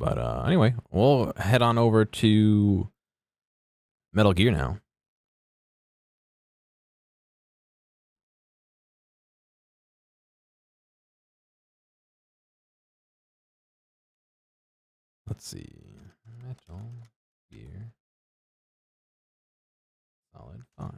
But anyway, we'll head on over to Metal Gear now. Let's see. Metal Gear Solid 5.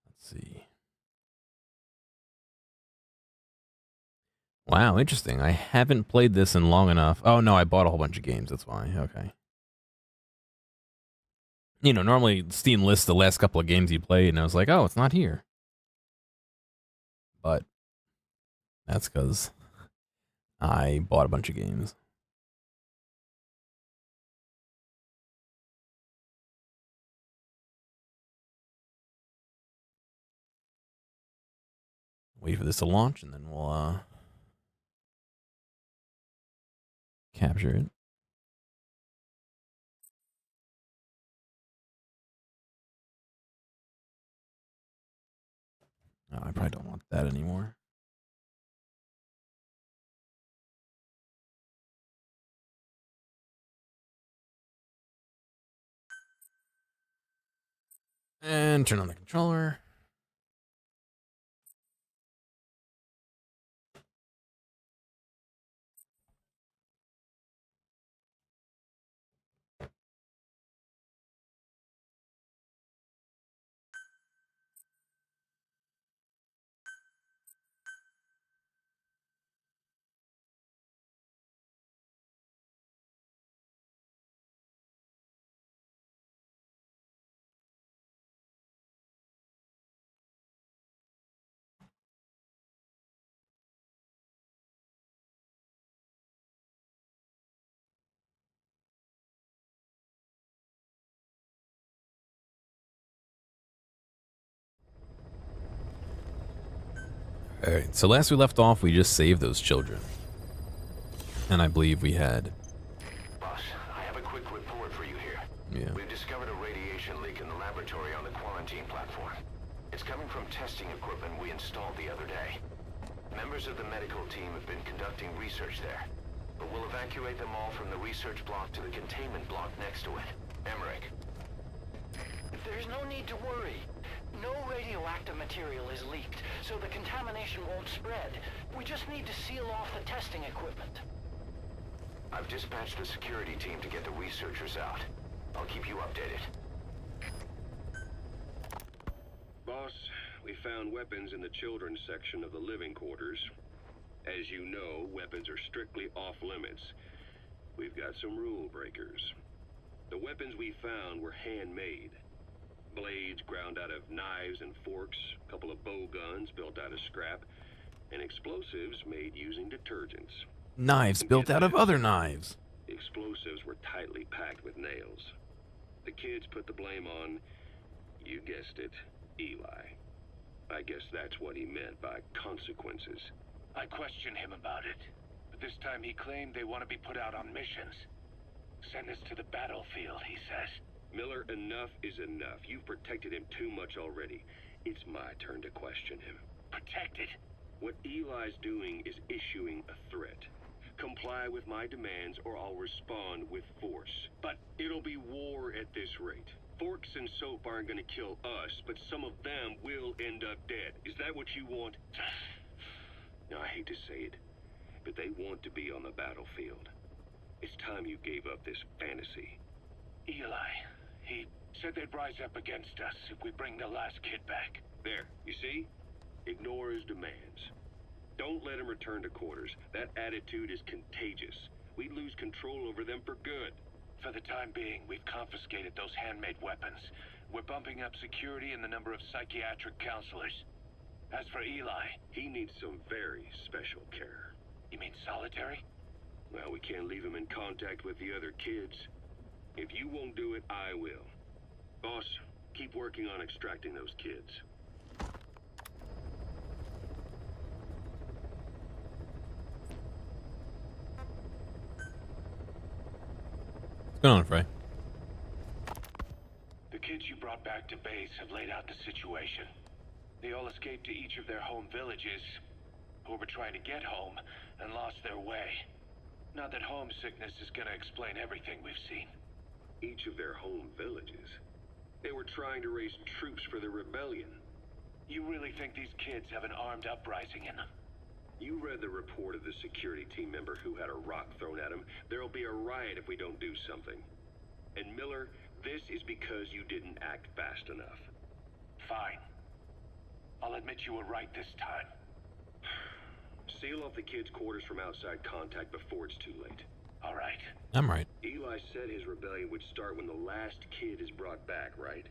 Let's see. Wow, interesting. I haven't played this in long enough. Oh, no, I bought a whole bunch of games. That's why. Okay. You know, normally Steam lists the last couple of games you played, and I was like, oh, it's not here. But that's because I bought a bunch of games. Wait for this to launch, and then we'll capture it. Oh, I probably don't want that anymore. And turn on the controller. Alright, so last we left off, we just saved those children. And I believe we had... Boss, I have a quick report for you here. Yeah. We've discovered a radiation leak in the laboratory on the quarantine platform. It's coming from testing equipment we installed the other day. Members of the medical team have been conducting research there, but we'll evacuate them all from the research block to the containment block next to it. Emmerich. There's no need to worry. No radioactive material is leaked, so the contamination won't spread. We just need to seal off the testing equipment. I've dispatched the security team to get the researchers out. I'll keep you updated. Boss, we found weapons in the children's section of the living quarters. As you know, weapons are strictly off limits. We've got some rule breakers. The weapons we found were handmade. Blades ground out of knives and forks, a couple of bow guns built out of scrap, and explosives made using detergents. Knives built out of other knives. The explosives were tightly packed with nails. The kids put the blame on, you guessed it, Eli. I guess that's what he meant by consequences. I questioned him about it, but this time he claimed they want to be put out on missions. Send us to the battlefield, he says. Miller, enough is enough. You've protected him too much already. It's my turn to question him. Protected? What Eli's doing is issuing a threat. Comply with my demands or I'll respond with force. But it'll be war at this rate. Forks and soap aren't gonna kill us, but some of them will end up dead. Is that what you want? Now, I hate to say it, but they want to be on the battlefield. It's time you gave up this fantasy. Eli, he said they'd rise up against us if we bring the last kid back. There, you see? Ignore his demands. Don't let him return to quarters. That attitude is contagious. We'd lose control over them for good. For the time being, we've confiscated those handmade weapons. We're bumping up security and the number of psychiatric counselors. As for Eli... He needs some very special care. You mean solitary? Well, we can't leave him in contact with the other kids. If you won't do it, I will. Boss, keep working on extracting those kids. What's going on, Frey? The kids you brought back to base have laid out the situation. They all escaped to each of their home villages, who were trying to get home and lost their way. Not that homesickness is gonna explain everything we've seen. Each of their home villages? They were trying to raise troops for the rebellion. You really think these kids have an armed uprising in them? You read the report of the security team member who had a rock thrown at him. There'll be a riot if we don't do something. And Miller, this is because you didn't act fast enough. Fine. I'll admit you were right this time. Seal off the kids' quarters from outside contact before it's too late. All right. I'm right. Eli said his rebellion would start when the last kid is brought back, right?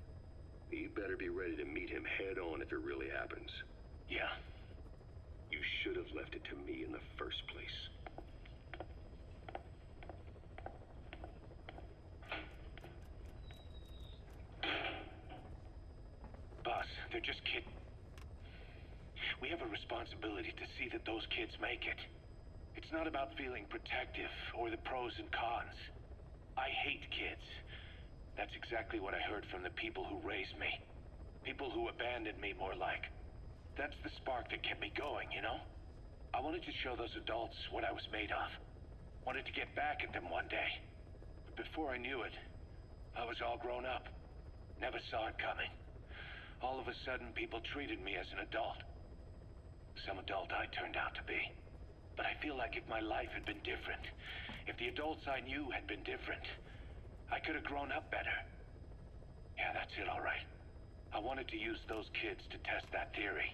You better be ready to meet him head on if it really happens. Yeah. You should have left it to me in the first place. Boss, they're just kidding. We have a responsibility to see that those kids make it. It's not about feeling protective or the pros and cons. I hate kids. That's exactly what I heard from the people who raised me. People who abandoned me, more like. That's the spark that kept me going, you know? I wanted to show those adults what I was made of. Wanted to get back at them one day. But before I knew it, I was all grown up. Never saw it coming. All of a sudden, people treated me as an adult. Some adult I turned out to be. But I feel like if my life had been different, if the adults I knew had been different, I could have grown up better. Yeah, that's it, all right. I wanted to use those kids to test that theory.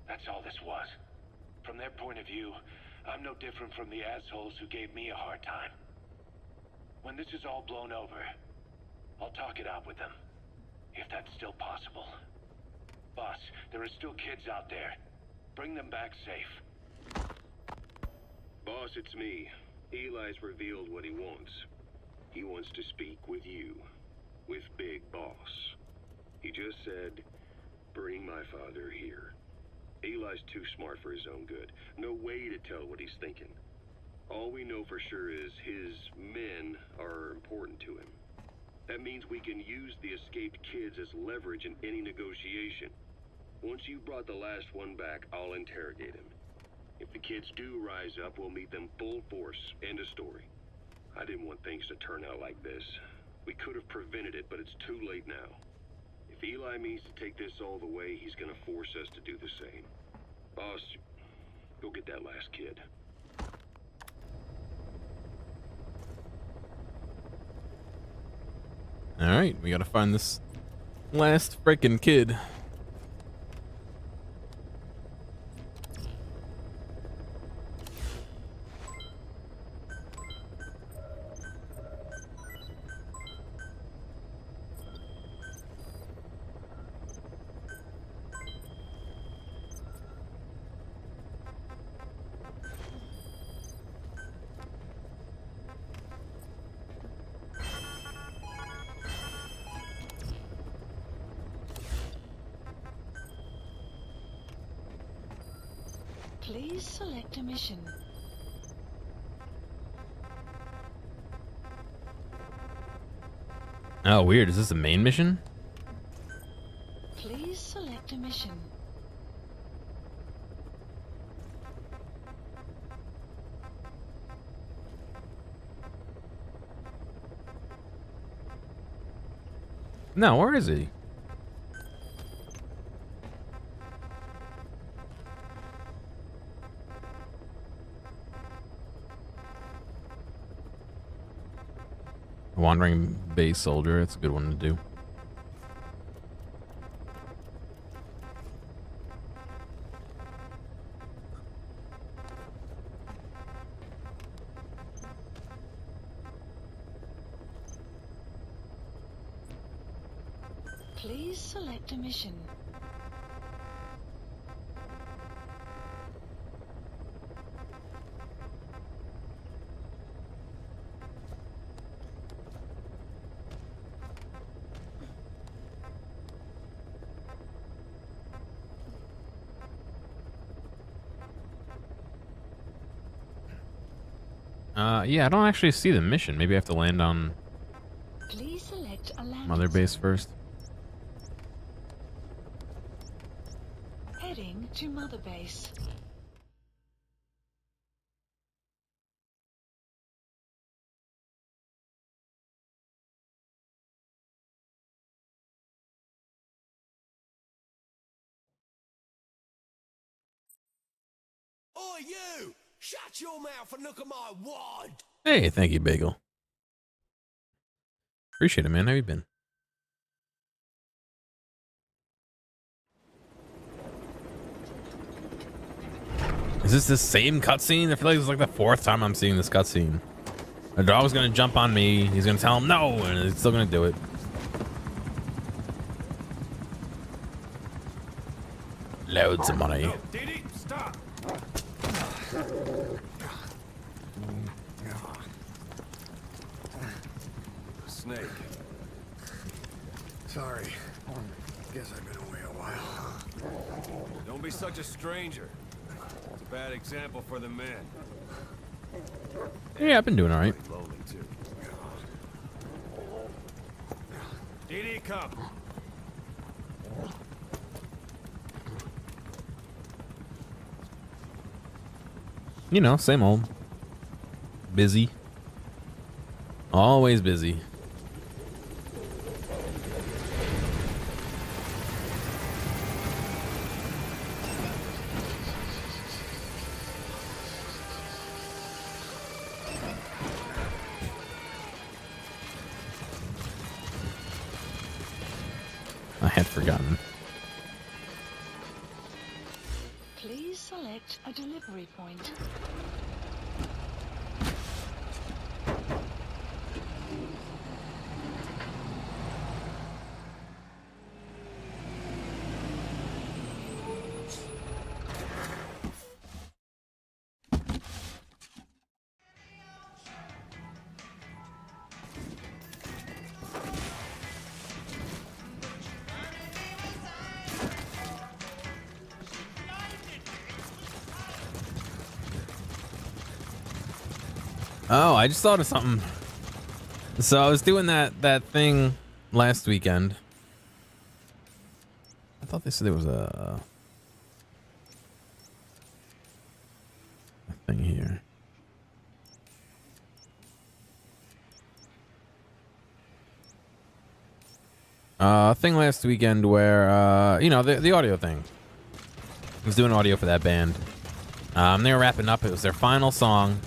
That's all this was. From their point of view, I'm no different from the assholes who gave me a hard time. When this is all blown over, I'll talk it out with them. If that's still possible. Boss, there are still kids out there. Bring them back safe. Boss, it's me. Eli's revealed what he wants. He wants to speak with you. With Big Boss. He just said, bring my father here. Eli's too smart for his own good. No way to tell what he's thinking. All we know for sure is his men are important to him. That means we can use the escaped kids as leverage in any negotiation. Once you've brought the last one back, I'll interrogate him. If the kids do rise up, we'll meet them full force. End of story. I didn't want things to turn out like this. We could have prevented it, but it's too late now. If Eli means to take this all the way, he's gonna force us to do the same. Boss, go get that last kid. Alright, we gotta find this last freaking kid. Please select a mission. Oh, weird. Is this the main mission? Please select a mission. No, where is he? Wandering base soldier, it's a good one to do. Please select a mission. Yeah, I don't actually see the mission. Maybe I have to land on Please select a landing Mother Base zone. first. to Mother Base. Oi, you! Shut your mouth and look at my wand! Hey, thank you, Bagel. Appreciate it, man. How you been? Is this the same cutscene? I feel like it's like the fourth time I'm seeing this cutscene. The dog's gonna jump on me. He's gonna tell him no, and he's still gonna do it. Loads of money. No, Diddy, stop! Snake. Sorry. Guess I've been away a while. Don't be such a stranger. It's a bad example for the men. Yeah, I've been doing all right. Lonely too. Didi, come. You know, same old. Busy. Always busy. I had forgotten. Please select a delivery point. Oh, I just thought of something. So I was doing that thing last weekend. I thought they said there was a thing here. A thing last weekend where you know, the audio thing. I was doing audio for that band. They were wrapping up. It was their final song.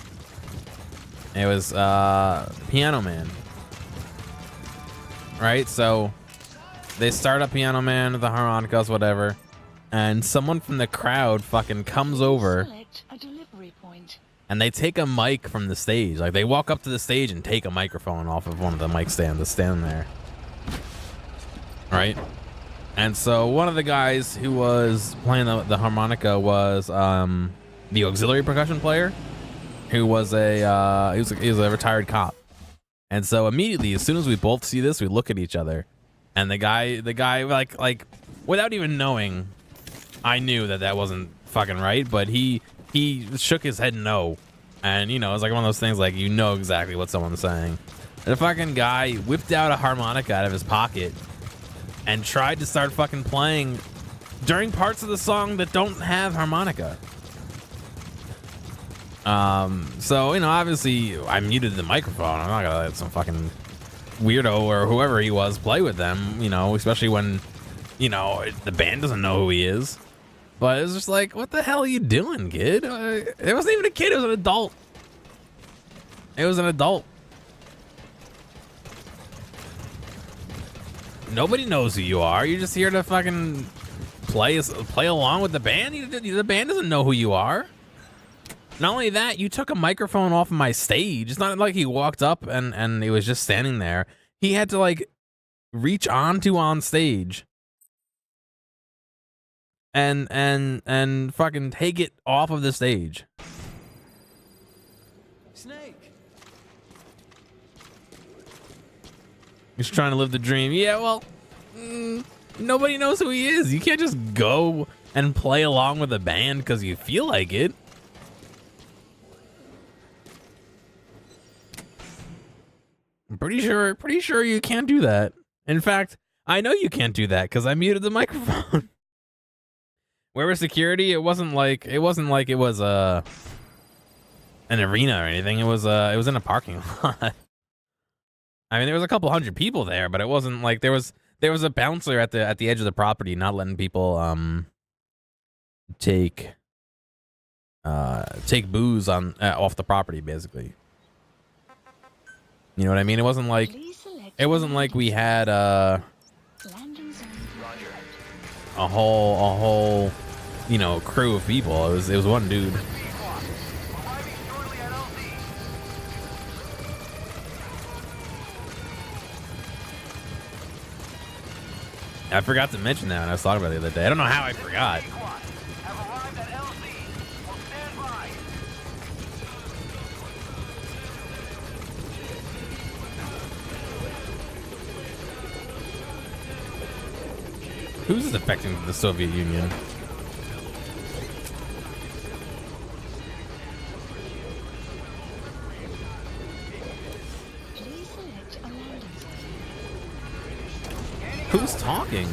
It was Piano Man. Right? So they start up Piano Man with the harmonicas, whatever, and someone from the crowd fucking comes over Select a delivery point. and they take a mic from the stage. Like, they walk up to the stage and take a microphone off of one of the mic stands that's standing there. Right? And so one of the guys who was playing the harmonica was the auxiliary percussion player, who was he was a retired cop. And so immediately, as soon as we both see this, we look at each other, and the guy like without even knowing, I knew that wasn't fucking right, but he shook his head no, and you know, it's like one of those things, like, you know exactly what someone's saying. And the fucking guy whipped out a harmonica out of his pocket and tried to start fucking playing during parts of the song that don't have harmonica. So, you know, obviously I muted the microphone. I'm not gonna let some fucking weirdo or whoever he was play with them, you know, especially when, you know, the band doesn't know who he is. But it was just like, what the hell are you doing, kid? It wasn't even a kid, it was an adult. It was an adult. Nobody knows who you are. You're just here to fucking play along with the band. The band doesn't know who you are. Not only that, you took a microphone off of my stage. It's not like he walked up and he was just standing there. He had to, like, reach onto on stage and fucking take it off of the stage. Snake! He's trying to live the dream. Yeah, well, nobody knows who he is. You can't just go and play along with a band because you feel like it. I'm pretty sure you can't do that. In fact, I know you can't do that because I muted the microphone. Where was security? It wasn't like it was an arena or anything. It was in a parking lot. I mean, there was a couple hundred people there, but it wasn't like there was a bouncer at the edge of the property, not letting people take booze on off the property, basically. You know what I mean? It wasn't like we had a whole crew of people. It was one dude. I forgot to mention that when I was talking about it the other day. I don't know how I forgot. Who's this affecting the Soviet Union? Who's talking?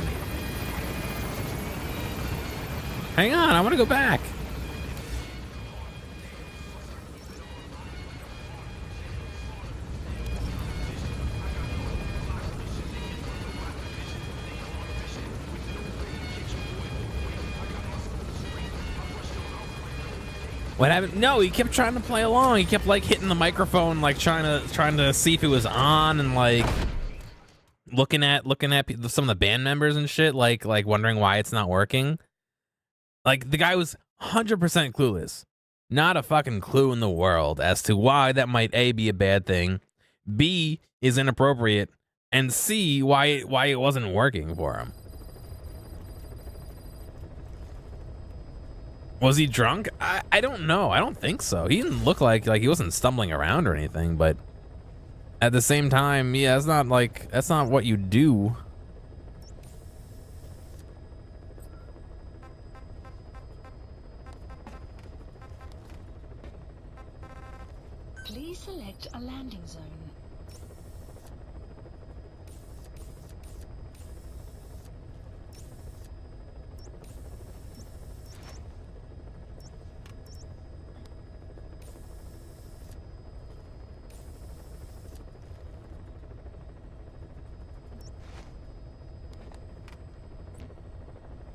Hang on, I want to go back. What happened? No, he kept trying to play along. He kept like hitting the microphone, like trying to see if it was on, and like looking at some of the band members and shit, like wondering why it's not working. Like the guy was 100% clueless, not a fucking clue in the world as to why that might A, be a bad thing, B, is inappropriate, and C, why it wasn't working for him. Was he drunk? I don't know. I don't think so. He didn't look like he wasn't stumbling around or anything, but at the same time, yeah, that's not what you do. Please select a landing zone.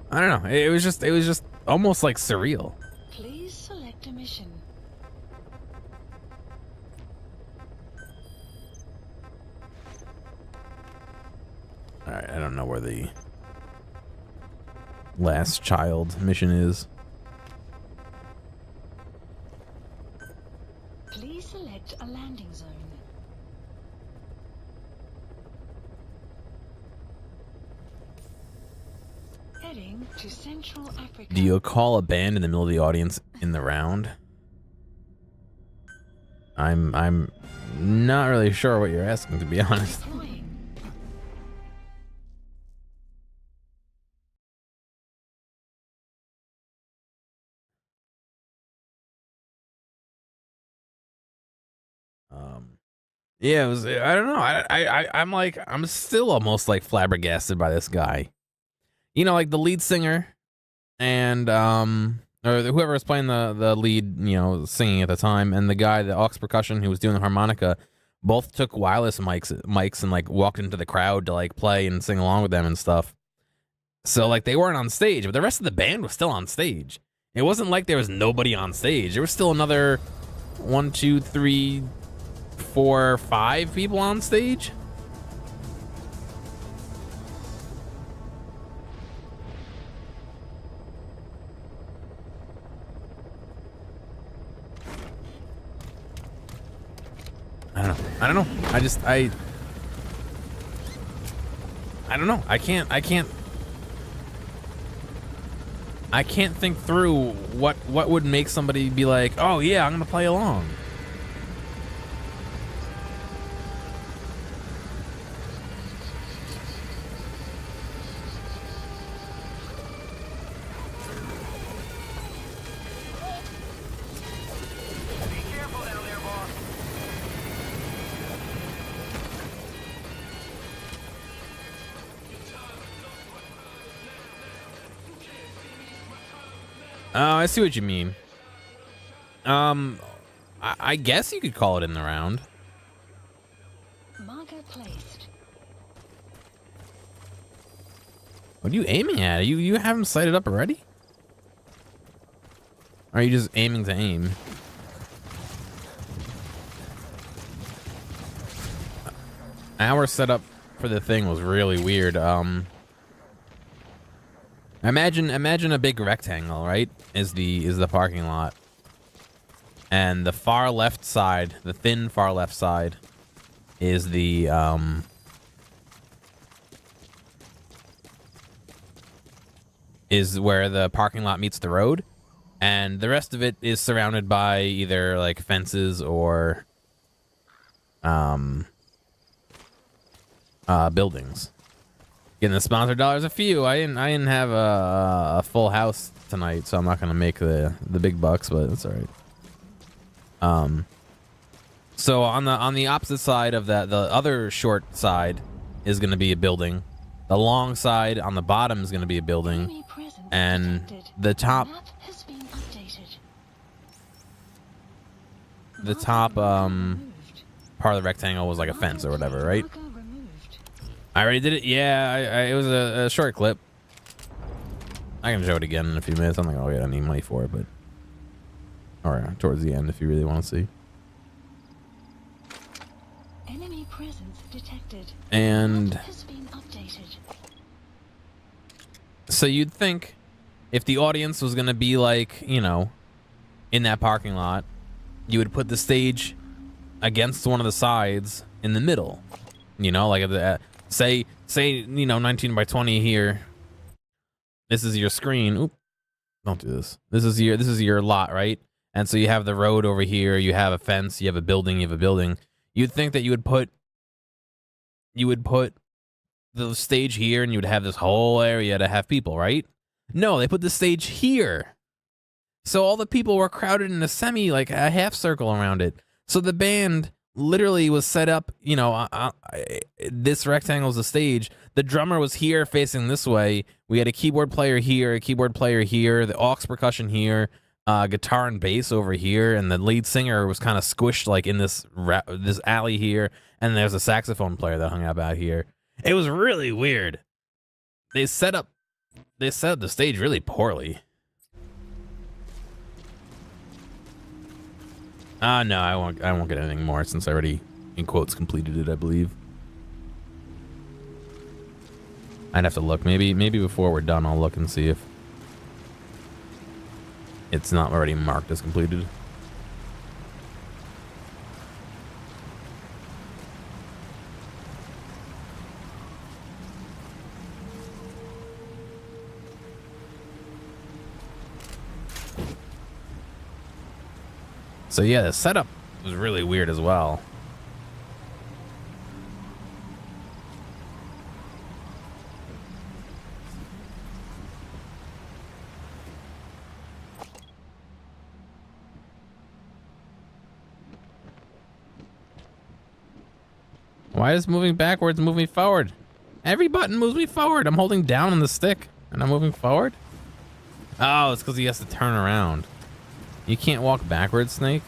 I don't know. It was just almost like surreal. Please select a mission. All right, I don't know where the last child mission is. Please select a landing zone. Heading to Central Africa. Do you call a band in the middle of the audience in the round? I'm not really sure what you're asking, to be honest. Yeah, it was. I don't know. I'm still almost like flabbergasted by this guy. You know, like the lead singer and or whoever was playing the lead, singing at the time, and the guy, the aux percussion who was doing the harmonica, both took wireless mics and like walked into the crowd to like play and sing along with them and stuff. So like they weren't on stage, but the rest of the band was still on stage. It wasn't like there was nobody on stage. There was still another 1, 2, 3, 4, 5 people on stage. I don't know. I don't know. I can't think through what would make somebody be like, oh yeah, I'm gonna play along. Oh, I see what you mean. I guess you could call it in the round. Marker placed. What are you aiming at? You have them sighted up already? Or are you just aiming to aim? Our setup for the thing was really weird. Imagine a big rectangle, right? Is the parking lot. And the far left side, the thin far left side, is the is where the parking lot meets the road, and the rest of it is surrounded by either like fences or buildings. Getting the sponsor dollars a few. I didn't have a full house tonight, so I'm not gonna make the big bucks, but it's all right. So on the opposite side of that, the other short side is gonna be a building. The long side on the bottom is gonna be a building, and the top part of the rectangle was like a fence or whatever, right? I already did it. Yeah, it was a short clip. I can show it again in a few minutes. I'm not gonna get any money for it, but or towards the end if you really want to see. Enemy presence detected. And Has been updated. so you'd think if the audience was gonna be like, you know, in that parking lot, you would put the stage against one of the sides in the middle. You know, like say you know 19 by 20 here. This is your screen. Oop, don't do this. This is your lot, right? And so you have the road over here. You have a fence. You have a building. You have a building. You'd think that you would put the stage here, and you would have this whole area to have people, right? No, they put the stage here. So all the people were crowded in a like a half circle around it. So the band literally was set up, you know, this rectangle is the stage. The drummer was here facing this way. We had a keyboard player here, the aux percussion here, guitar and bass over here, and the lead singer was kind of squished like in this alley here, and there's a saxophone player that hung out here. It was really weird. They set up the stage really poorly. No, I won't get anything more since I already, in quotes, completed it, I believe. I'd have to look. Maybe before we're done, I'll look and see if it's not already marked as completed. So yeah, the setup was really weird as well. Why is moving backwards move me forward? Every button moves me forward. I'm holding down on the stick and I'm moving forward. Oh, it's because he has to turn around. You can't walk backwards, Snake.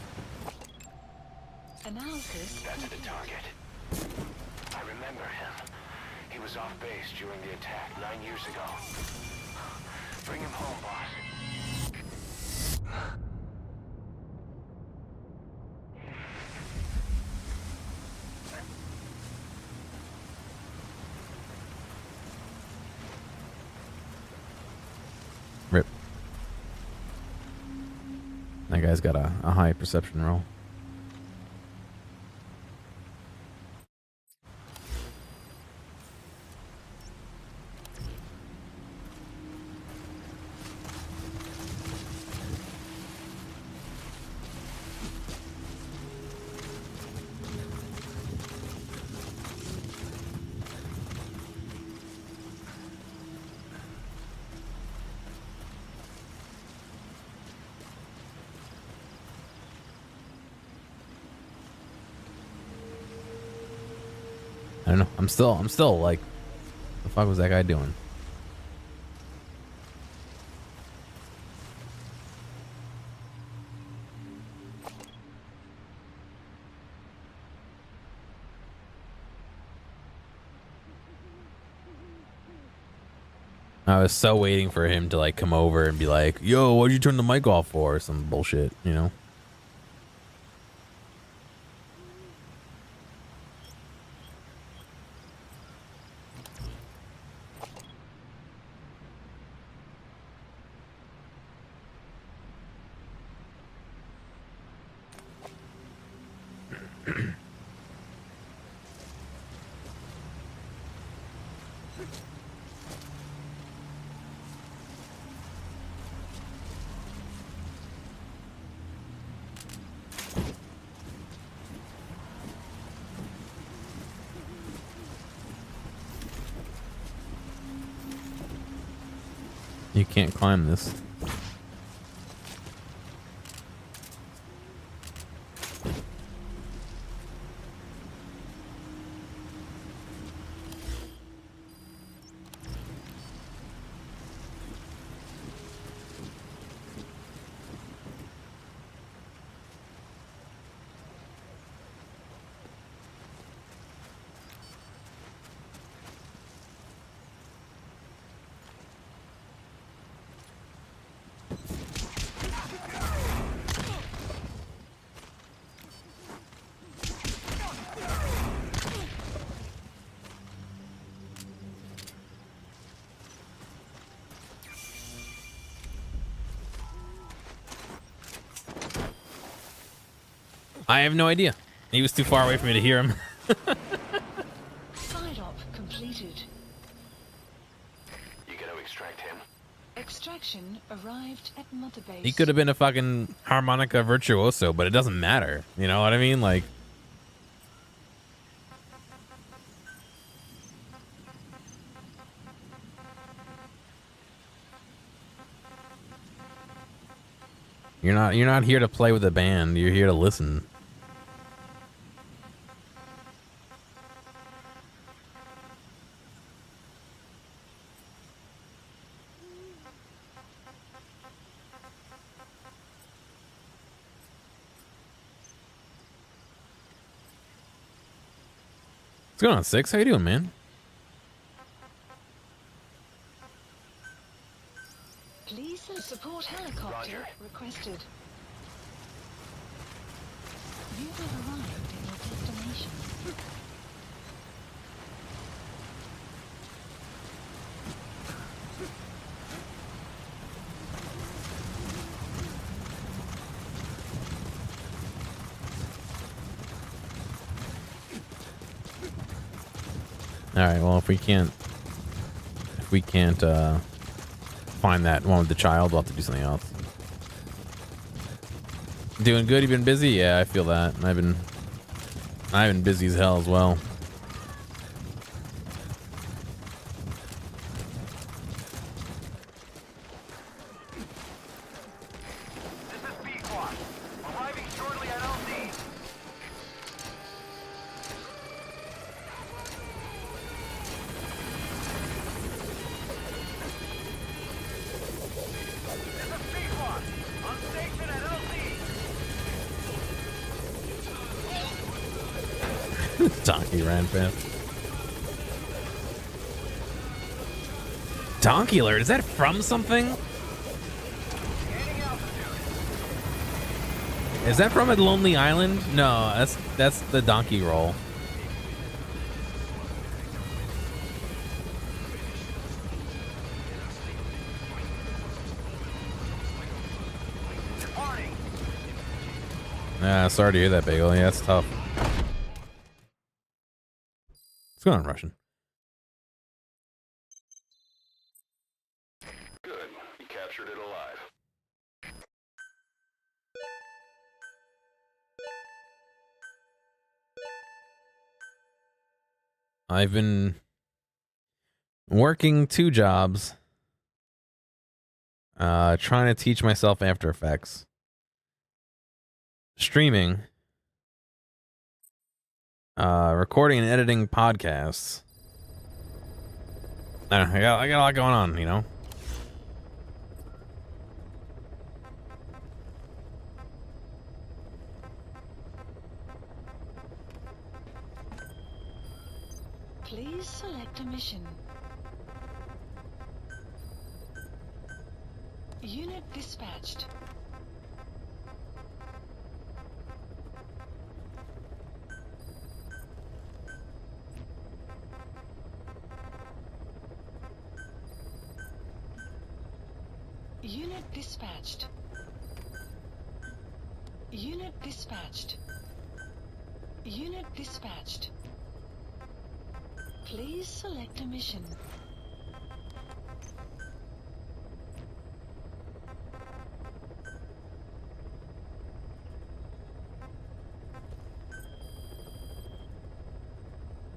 Analysis. That's the target. I remember him. He was off base during the attack 9 years ago. Bring him home, boss. Rip. That guy's got a high perception roll. I don't know. I'm still like, the fuck was that guy doing? I was so waiting for him to like come over and be like, "Yo, what'd you turn the mic off for?" Or some bullshit, you know. You can't climb this. I have no idea. He was too far away for me to hear him. Side op completed. You gonna extract him? Extraction arrived at Mother Base. He could have been a fucking harmonica virtuoso, but it doesn't matter. You know what I mean? Like, you're not here to play with a band. You're here to listen. What's going on, Six? How you doing, man? Please support helicopter requested. You have arrived in your destination. All right. Well, if we can't find that one with the child, we'll have to do something else. Doing good. You been busy? Yeah, I feel that. I've been busy as hell as well. Donkey ran fast. Donkey alert? Is that from something? Is that from a Lonely Island? No, that's the donkey roll. Sorry to hear that, Bagel. Yeah, that's tough. What's going on, Russian? Good. You captured it alive. I've been working 2 jobs, trying to teach myself After Effects, streaming, recording and editing podcasts. I don't know, I got a lot going on, you know? Please select a mission. Unit dispatched. Unit dispatched. Unit dispatched. Unit dispatched. Please select a mission.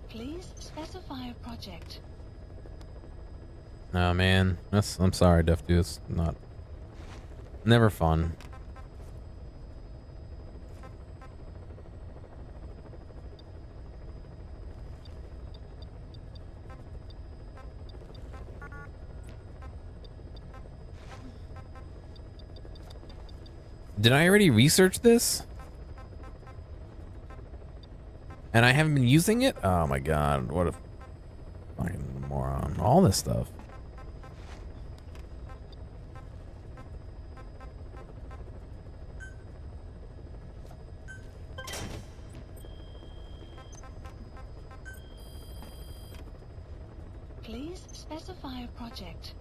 Please specify a project. Oh man, I'm sorry, Def Dude. It's never fun. Did I already research this? And I haven't been using it? Oh my god, what a fucking moron. All this stuff. Please specify a project.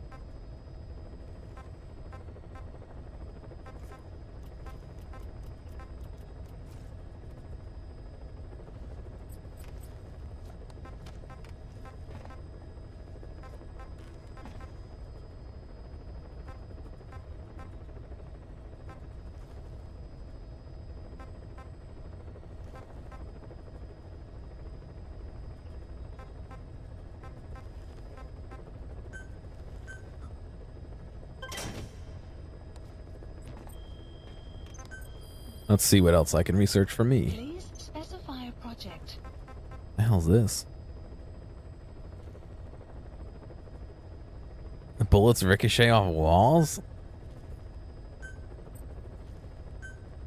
Let's see what else I can research for me. Please specify a project. The hell's this? The bullets ricochet off walls?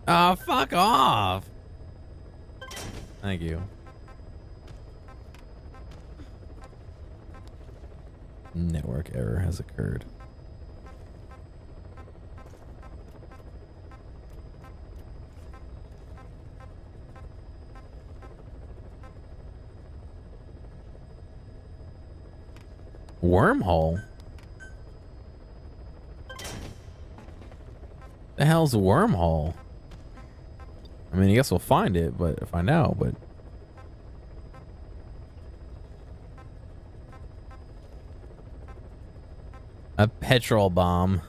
Oh, fuck off! Thank you. Network error has occurred. Wormhole? The hell's a wormhole? I mean, I guess we'll find it, but find out, but a petrol bomb.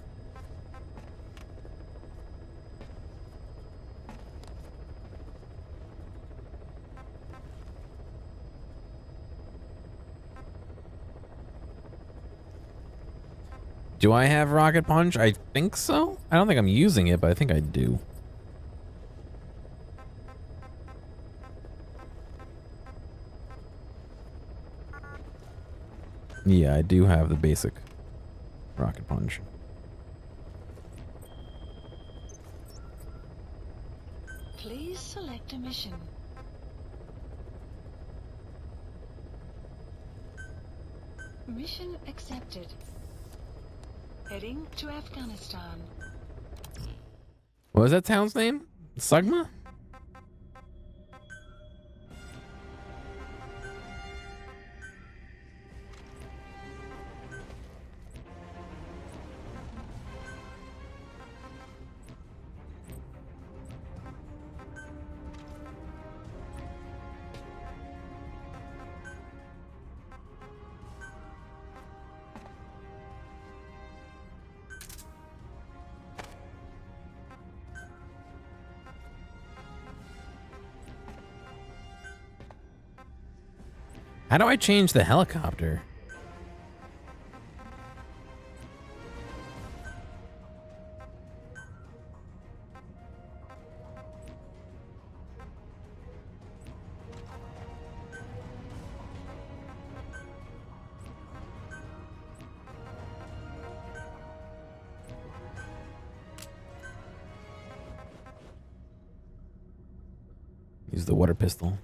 Do I have rocket punch? I think so. I don't think I'm using it, but I think I do. Yeah, I do have the basic rocket punch. Please select a mission. Mission accepted. Heading to Afghanistan. What was that town's name? Sugma? How do I change the helicopter? Use the water pistol.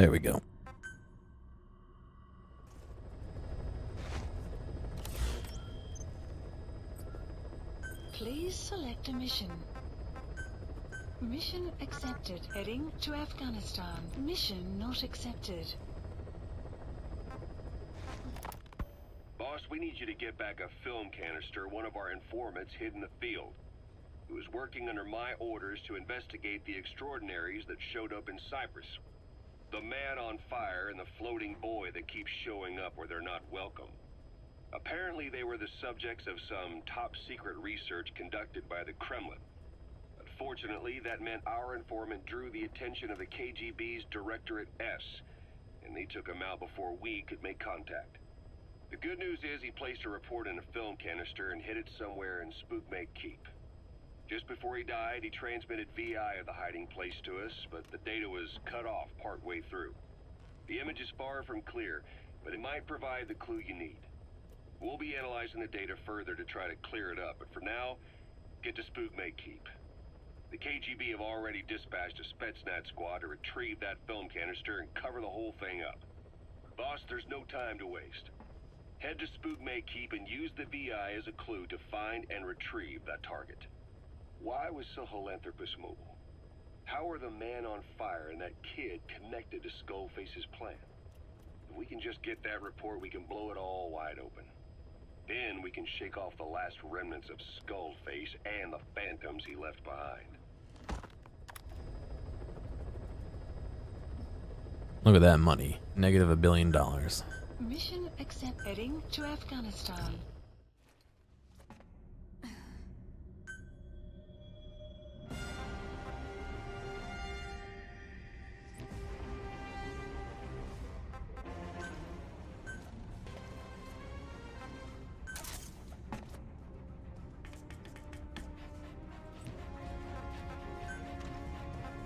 There we go. Please select a mission. Mission accepted. Heading to Afghanistan. Mission not accepted. Boss, we need you to get back a film canister one of our informants hid in the field. He was working under my orders to investigate the extraordinaries that showed up in Cyprus. The man on fire and the floating boy that keeps showing up where they're not welcome. Apparently they were the subjects of some top-secret research conducted by the Kremlin. Unfortunately, that meant our informant drew the attention of the KGB's Directorate S, and they took him out before we could make contact. The good news is he placed a report in a film canister and hid it somewhere in Spookmake Keep. Just before he died, he transmitted VI of the hiding place to us, but the data was cut off partway through. The image is far from clear, but it might provide the clue you need. We'll be analyzing the data further to try to clear it up, but for now, get to Spookmake Keep. The KGB have already dispatched a Spetsnaz squad to retrieve that film canister and cover the whole thing up. Boss, there's no time to waste. Head to Spookmake Keep and use the VI as a clue to find and retrieve that target. Why was Sahelanthropus mobile? How are the man on fire and that kid connected to Skullface's plan? If we can just get that report, we can blow it all wide open. Then we can shake off the last remnants of Skullface and the phantoms he left behind. Look at that money. Negative $1 billion. Mission accept. Heading to Afghanistan.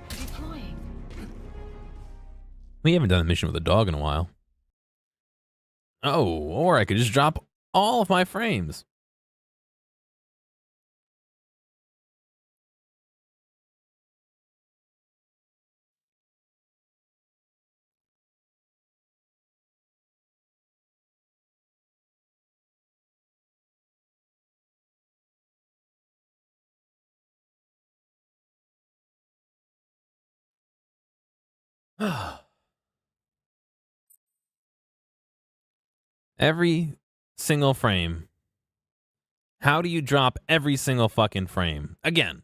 Deploying. We haven't done a mission with a dog in a while. Oh, or I could just drop all of my frames. Every single frame. How do you drop every single fucking frame? Again.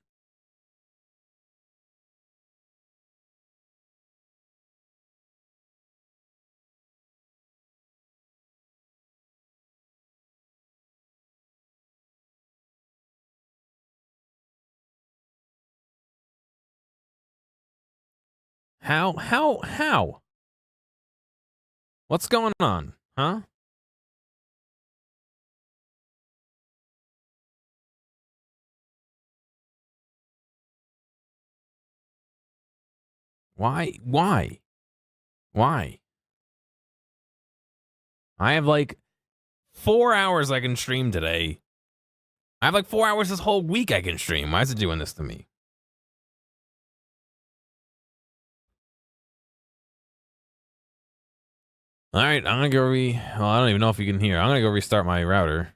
How? What's going on? Huh? Why? I have like 4 hours I can stream today. I have like 4 hours this whole week I can stream. Why is it doing this to me? All right, I'm gonna go well, I don't even know if you can hear. I'm gonna go restart my router.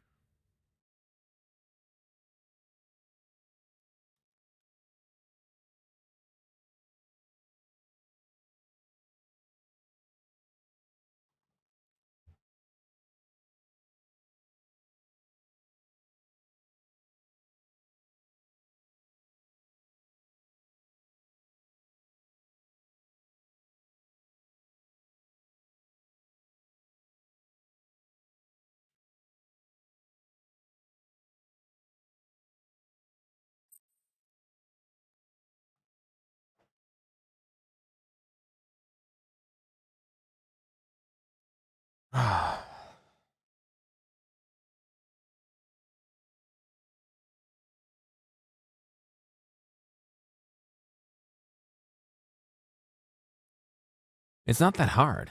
It's not that hard.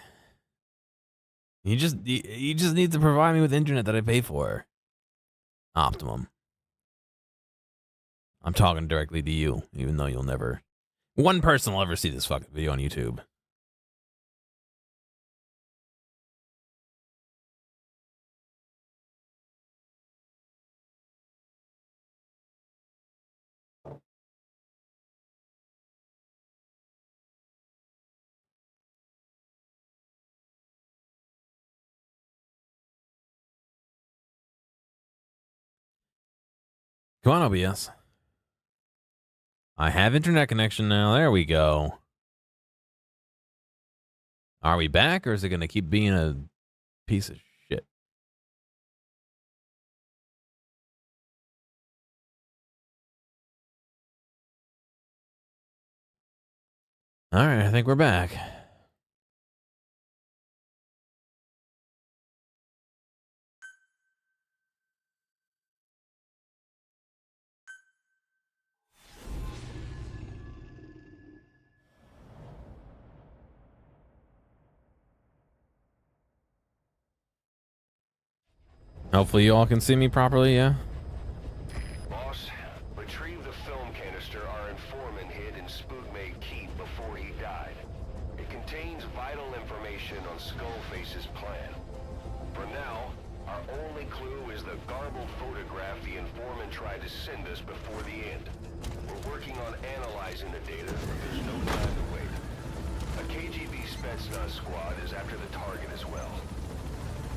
You just need to provide me with internet that I pay for. Optimum. I'm talking directly to you, even though you'll never. One person will ever see this fucking video on YouTube. Come on, OBS. I have internet connection now. There we go. Are we back, or is it going to keep being a piece of shit? All right, I think we're back. Hopefully you all can see me properly, yeah? Boss, retrieve the film canister our informant hid in Spookmate Keep before he died. It contains vital information on Skullface's plan. For now, our only clue is the garbled photograph the informant tried to send us before the end. We're working on analyzing the data, but there's no time to wait. A KGB Spetsnaz squad is after the target as well.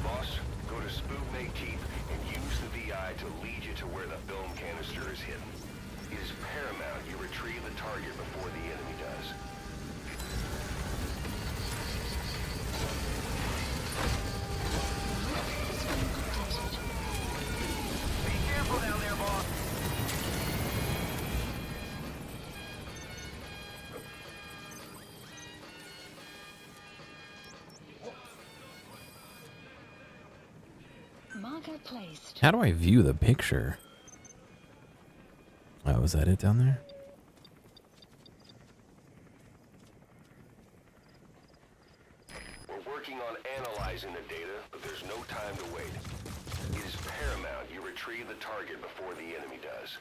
Boss, go to Spookmate Keep and use the VI to lead you to where the film canister is hidden. It is paramount you retrieve the target before the enemy does. Be careful down there, boss. Marker placed. How do I view the picture? Oh, is that it down there? We're working on analyzing the data, but there's no time to wait. It is paramount you retrieve the target before the enemy does.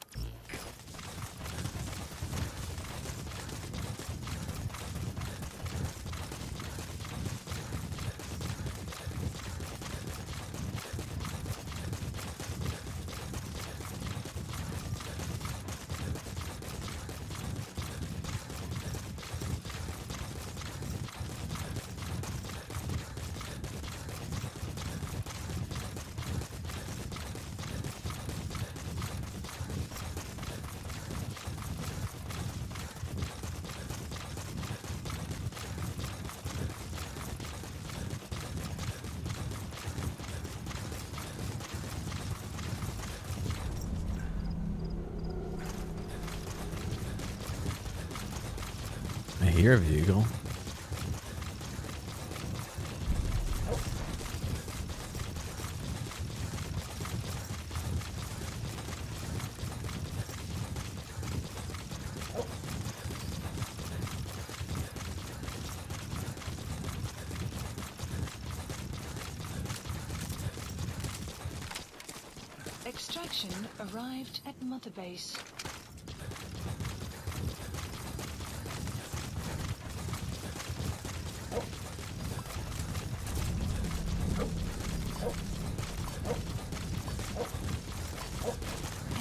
I hear a vehicle. Extraction arrived at Mother Base.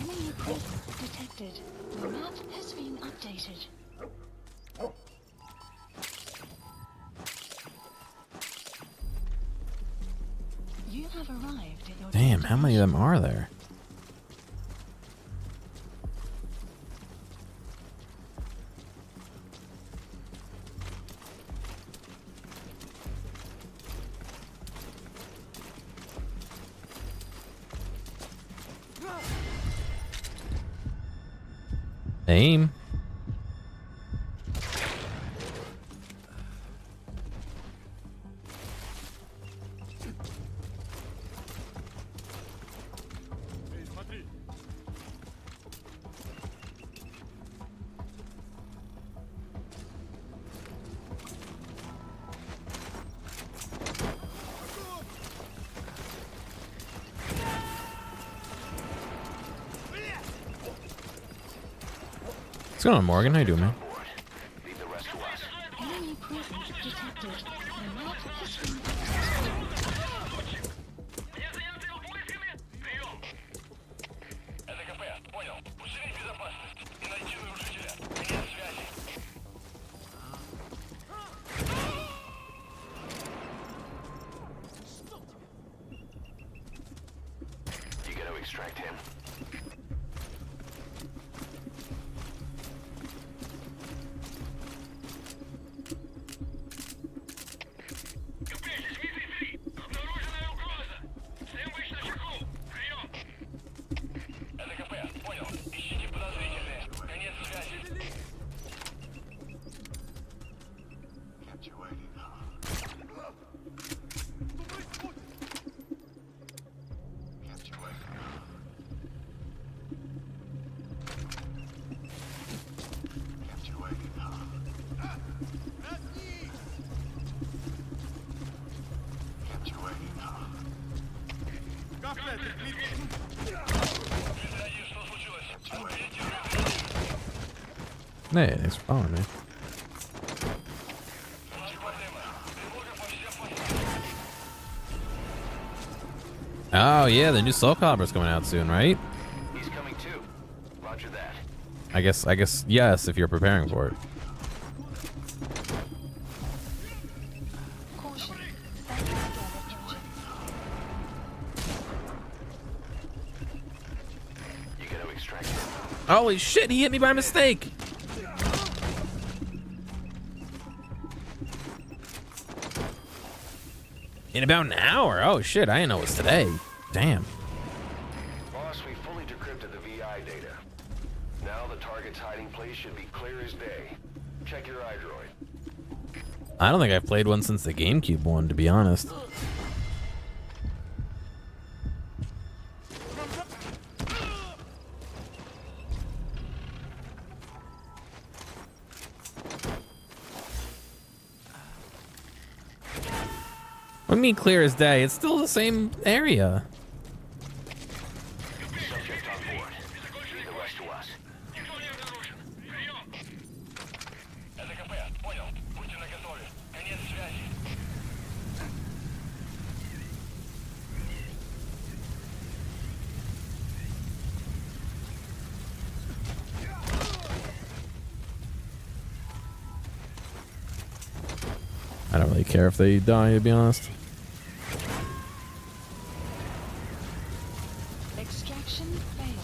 Enemy presence detected. The map has been updated. You have arrived at your Damn, how many of them are there? Aim. What's going on, Morgan? How you doing, man? Leave the rest to us. Enemy presence detected. The map has been updated. Это КП, понял. Усилить безопасность и найти нарушителя. Конец связи. You gotta extract him. Hey, thanks for following me. Oh yeah, the new Soul Calibur's coming out soon, right? He's coming too. Roger that. I guess yes, if you're preparing for it. Caution. Backup scanner engine. You got to extract him. Holy shit, he hit me by mistake. In about an hour. Oh shit, I didn't know it was today. Damn. Boss, we fully decrypted the VI data. Now the target's hiding place should be clear as day. Check your iDroid. I don't think I've played one since the GameCube one, to be honest. What do you mean clear as day? It's still the same area. Subject on board. Leave the rest to us. I don't really care if they die, to be honest. Extraction failed.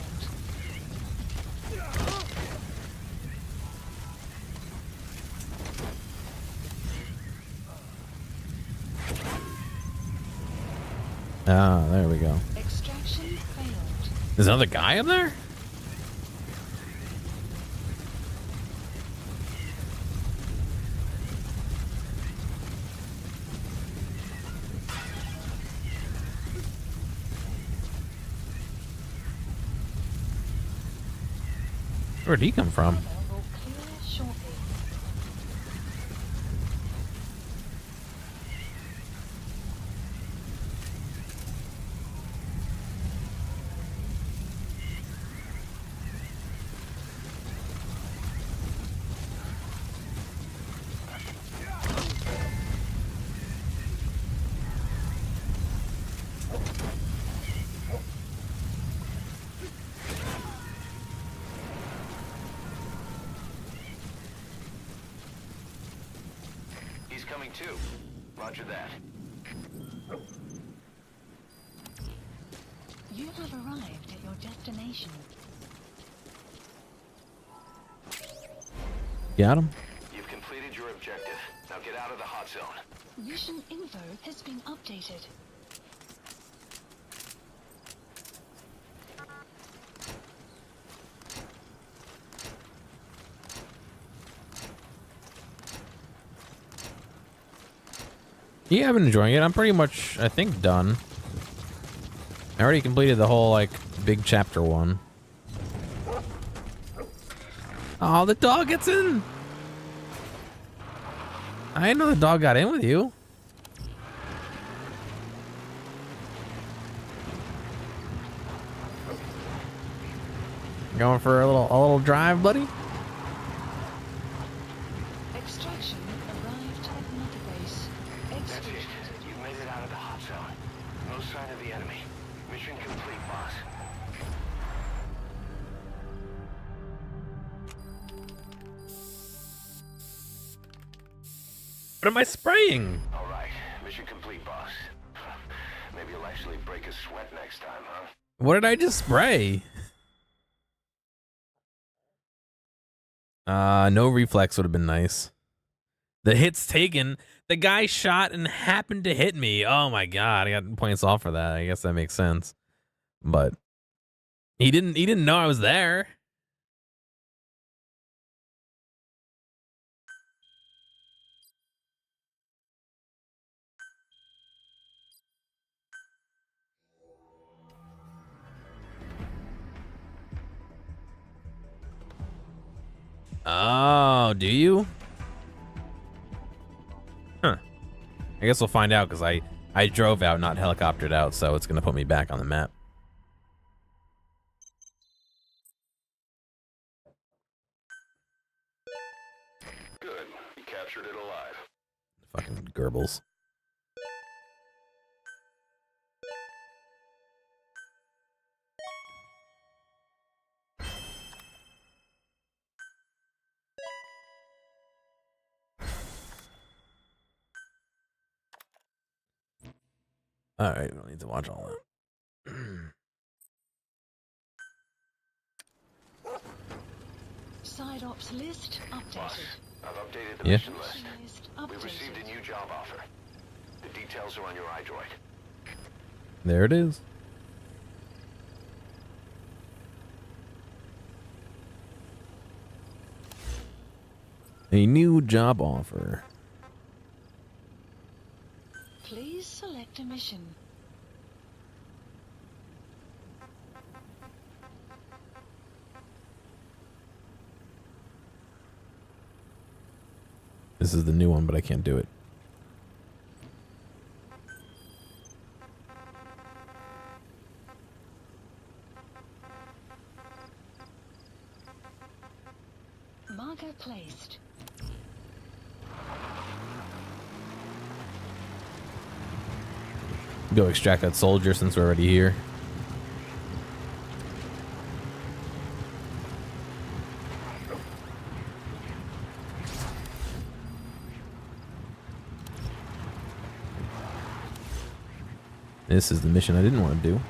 Ah, there we go. Extraction failed. There's another guy up there? Where'd he come from? Will clear shortly. He's coming too. Roger that. You have arrived at your destination. Got him? You've completed your objective. Now get out of the hot zone. Mission info has been updated. Yeah, I've been enjoying it. I'm pretty much, I think, done. I already completed the whole, like, big chapter 1. Oh, the dog gets in! I didn't know the dog got in with you. Going for a little drive, buddy? Extraction arrived at Mother Base. That's it. You've made it out of the hot zone. No sign of the enemy. Mission complete, boss. What am I spraying? All right. Mission complete, boss. Maybe you'll actually break a sweat next time, huh? What did I just spray? No reflex would have been nice. The hit's taken. The guy shot and happened to hit me. Oh my god, I got points off for that. I guess that makes sense. But he didn't know I was there. Oh, do you? Huh. I guess we'll find out because I drove out, not helicoptered out, so it's gonna put me back on the map. Good. He captured it alive. Fucking Goebbels. All right, we don't need to watch all that. Side ops list updated. I've updated the Yeah. mission list. List We received a updated. new job offer. The details are on your iDroid. There it is. A new job offer. Please select a mission. This is the new one, but I can't do it. Marker placed. Go extract that soldier since we're already here. This is the mission I didn't want to do.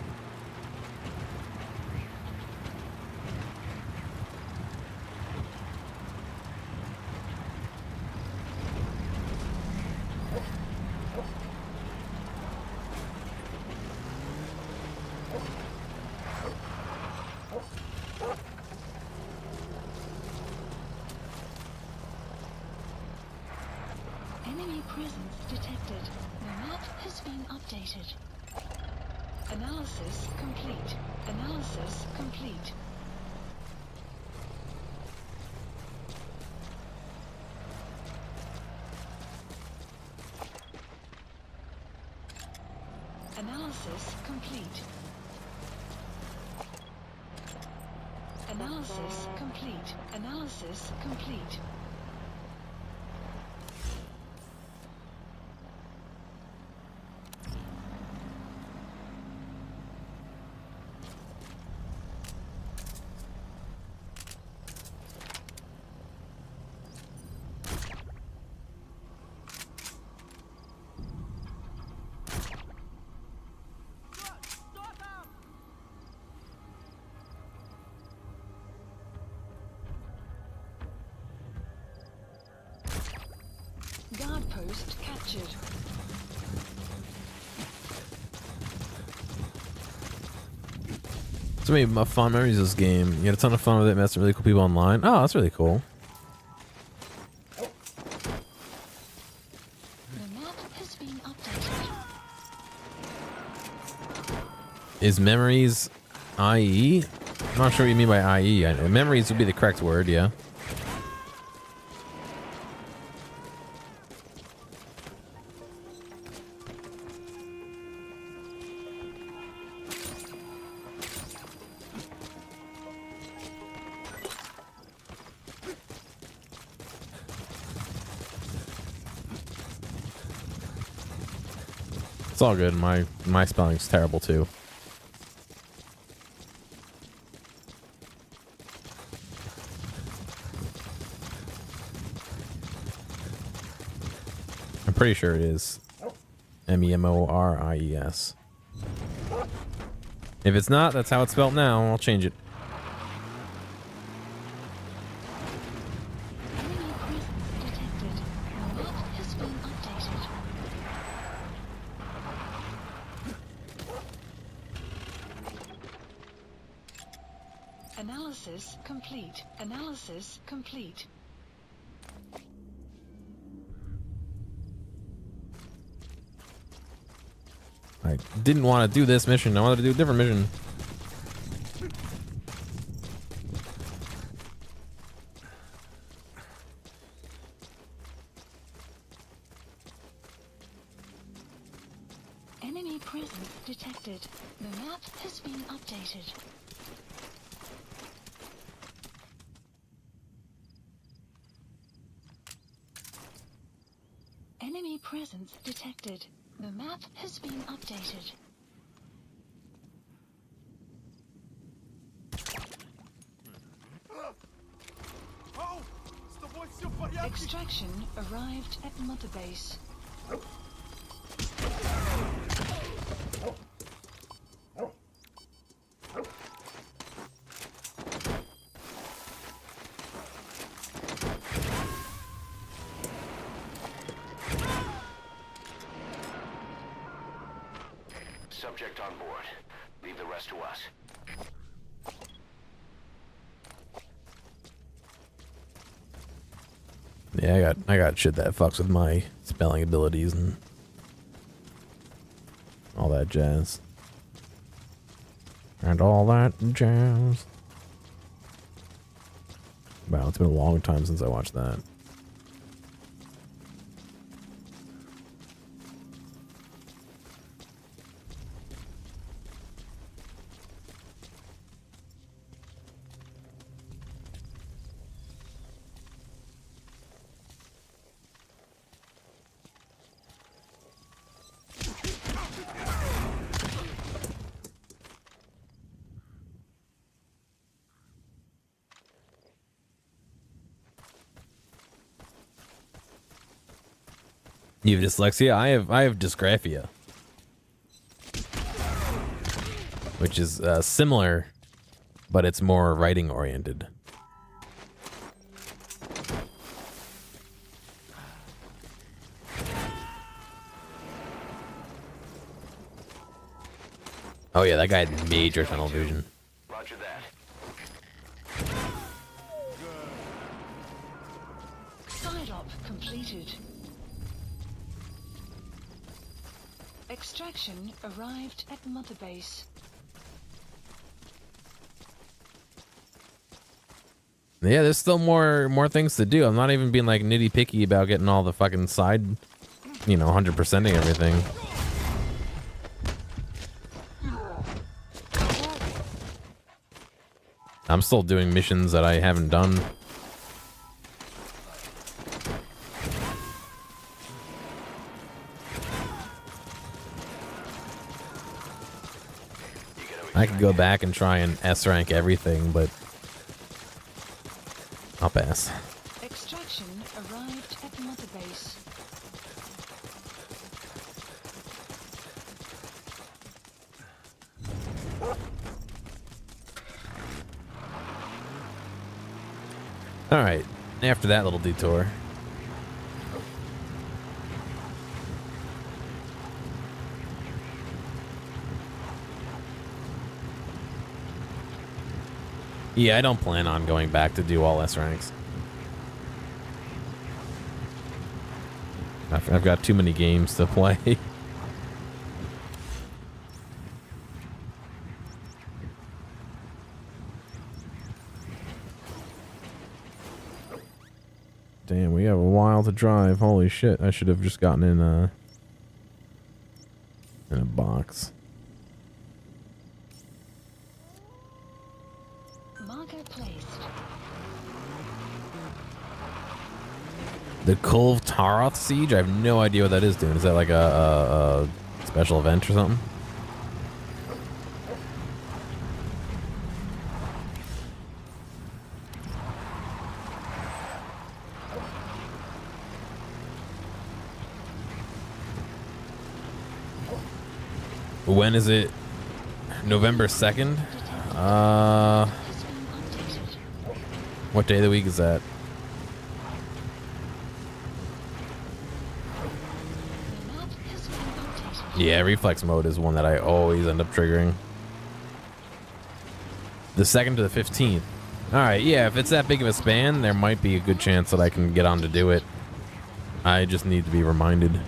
Enemy presence detected. The map has been updated. Analysis complete. Analysis complete. Analysis complete. Analysis complete. Analysis complete. Guard post captured. So many fun memories of this game. You had a ton of fun with it, met some really cool people online. Oh, that's really cool. The map has been updated. Is memories IE? I'm not sure what you mean by IE. Memories would be the correct word, yeah. It's all good. My spelling's terrible too. I'm pretty sure it is Memories. If it's not, that's how it's spelled now. I'll change it. Enemy presence detected. The map has been updated. Analysis complete. Analysis complete. I didn't want to do this mission. I wanted to do a different mission. Enemy presence detected. The map has been updated. presence detected. The map has been updated. Extraction arrived at Mother Base. Subject on board. Leave the rest to us. Yeah, I got shit that fucks with my spelling abilities and all that jazz. And all that jazz. Wow, it's been a long time since I watched that. You have dyslexia? I have dysgraphia, which is similar, but it's more writing oriented. Oh yeah, that guy had major tunnel vision. Roger that. Side op completed. Extraction arrived at Mother Base. Yeah, there's still more things to do. I'm not even being like nitty picky about getting all the fucking side, 100%ing everything. I'm still doing missions that I haven't done. I could go back and try and S rank everything, but I'll pass. Extraction arrived at Mother Base. All right, after that little detour. Yeah, I don't plan on going back to do all S ranks. I've got too many games to play. Damn, we have a while to drive. Holy shit, I should have just gotten in a box. Marker placed. The Kulv Taroth Siege? I have no idea what that is doing. Is that like a special event or something? When is it? November 2nd? What day of the week is that? Yeah, reflex mode is one that I always end up triggering. The 2nd to the 15th. Alright, yeah, if it's that big of a span, there might be a good chance that I can get on to do it. I just need to be reminded.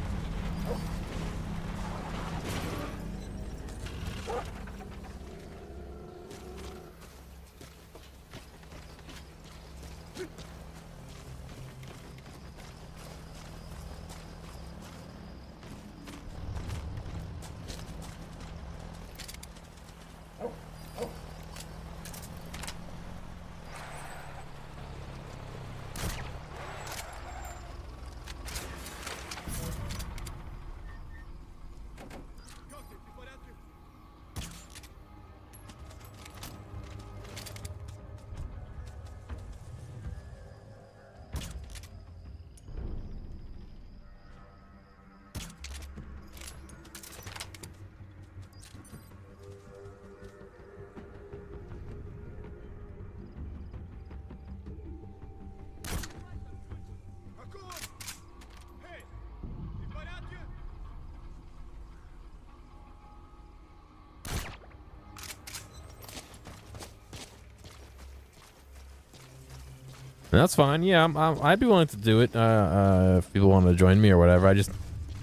That's fine. Yeah, I'd be willing to do it if people want to join me or whatever.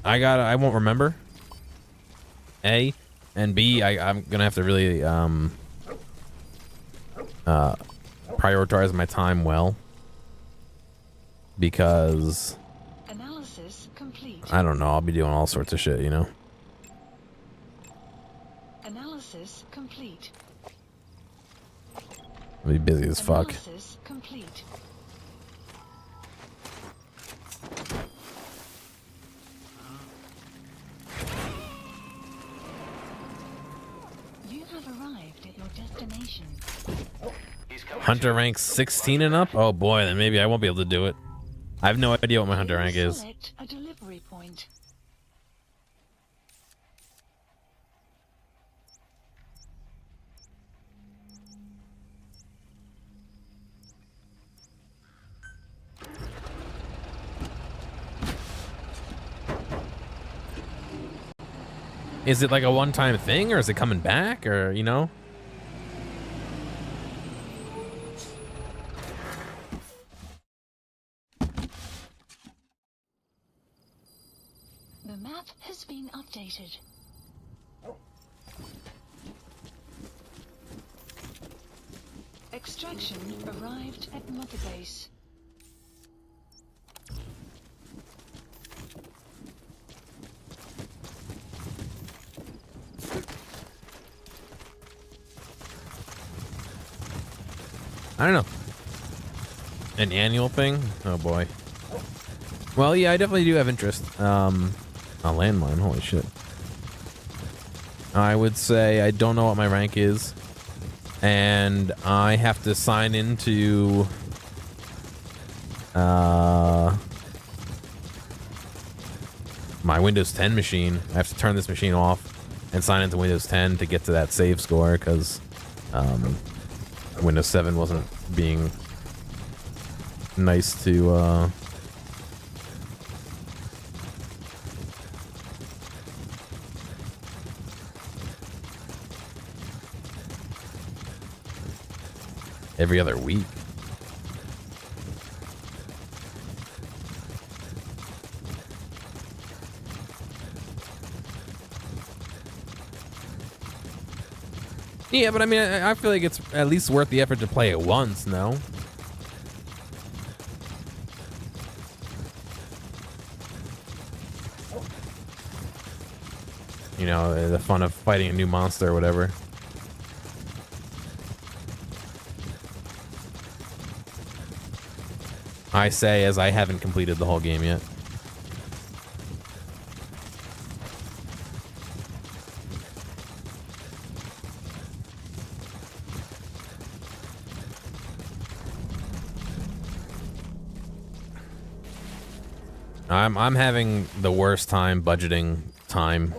I won't remember. A, and B, I'm gonna have to really prioritize my time well, because Analysis complete. I don't know. I'll be doing all sorts of shit, you know. Analysis complete. I'll be busy as fuck. Analysis complete. You have arrived at your destination. He's coming Hunter rank 16 and up? Oh boy, then maybe I won't be able to do it. I have no idea what my hunter rank is. Select a delivery point. Is it like a one-time thing, or is it coming back, or, you know? The map has been updated. Extraction arrived at Mother Base. I don't know. An annual thing? Oh boy. Well, yeah, I definitely do have interest. A landmine, holy shit. I would say I don't know what my rank is, and I have to sign into my Windows 10 machine. I have to turn this machine off and sign into Windows 10 to get to that save score, because Windows 7 wasn't being nice to every other week. Yeah, but I mean, I feel like it's at least worth the effort to play it once, no? You know, the fun of fighting a new monster or whatever. I say as I haven't completed the whole game yet. I'm having the worst time budgeting time.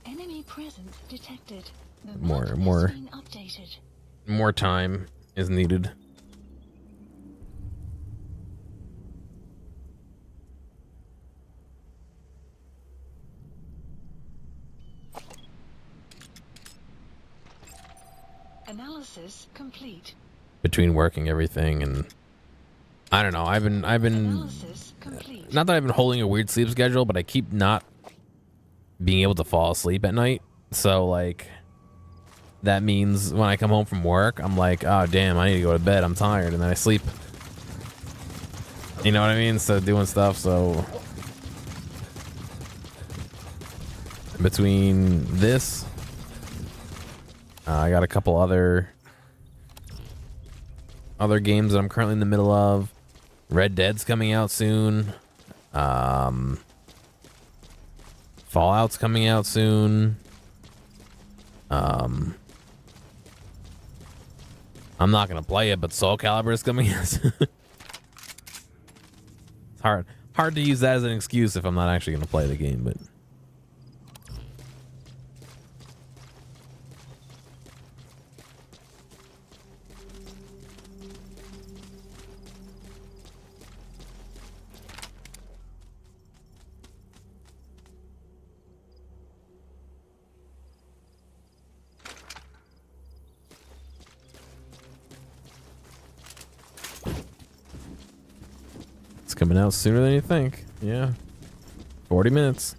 Enemy presence detected. The More map has been updated. More time is needed. Analysis complete. Between working everything and I don't know. I've been Analysis complete. not that I've been holding a weird sleep schedule, but I keep not being able to fall asleep at night. So like that means when I come home from work, I'm like, oh damn, I need to go to bed. I'm tired, and then I sleep. You know what I mean? So doing stuff. So between this, I got a couple other games that I'm currently in the middle of. Red Dead's coming out soon. Fallout's coming out soon. I'm not gonna play it, but Soul Calibur is coming out soon. It's hard to use that as an excuse if I'm not actually gonna play the game, but coming out sooner than you think. Yeah. 40 minutes.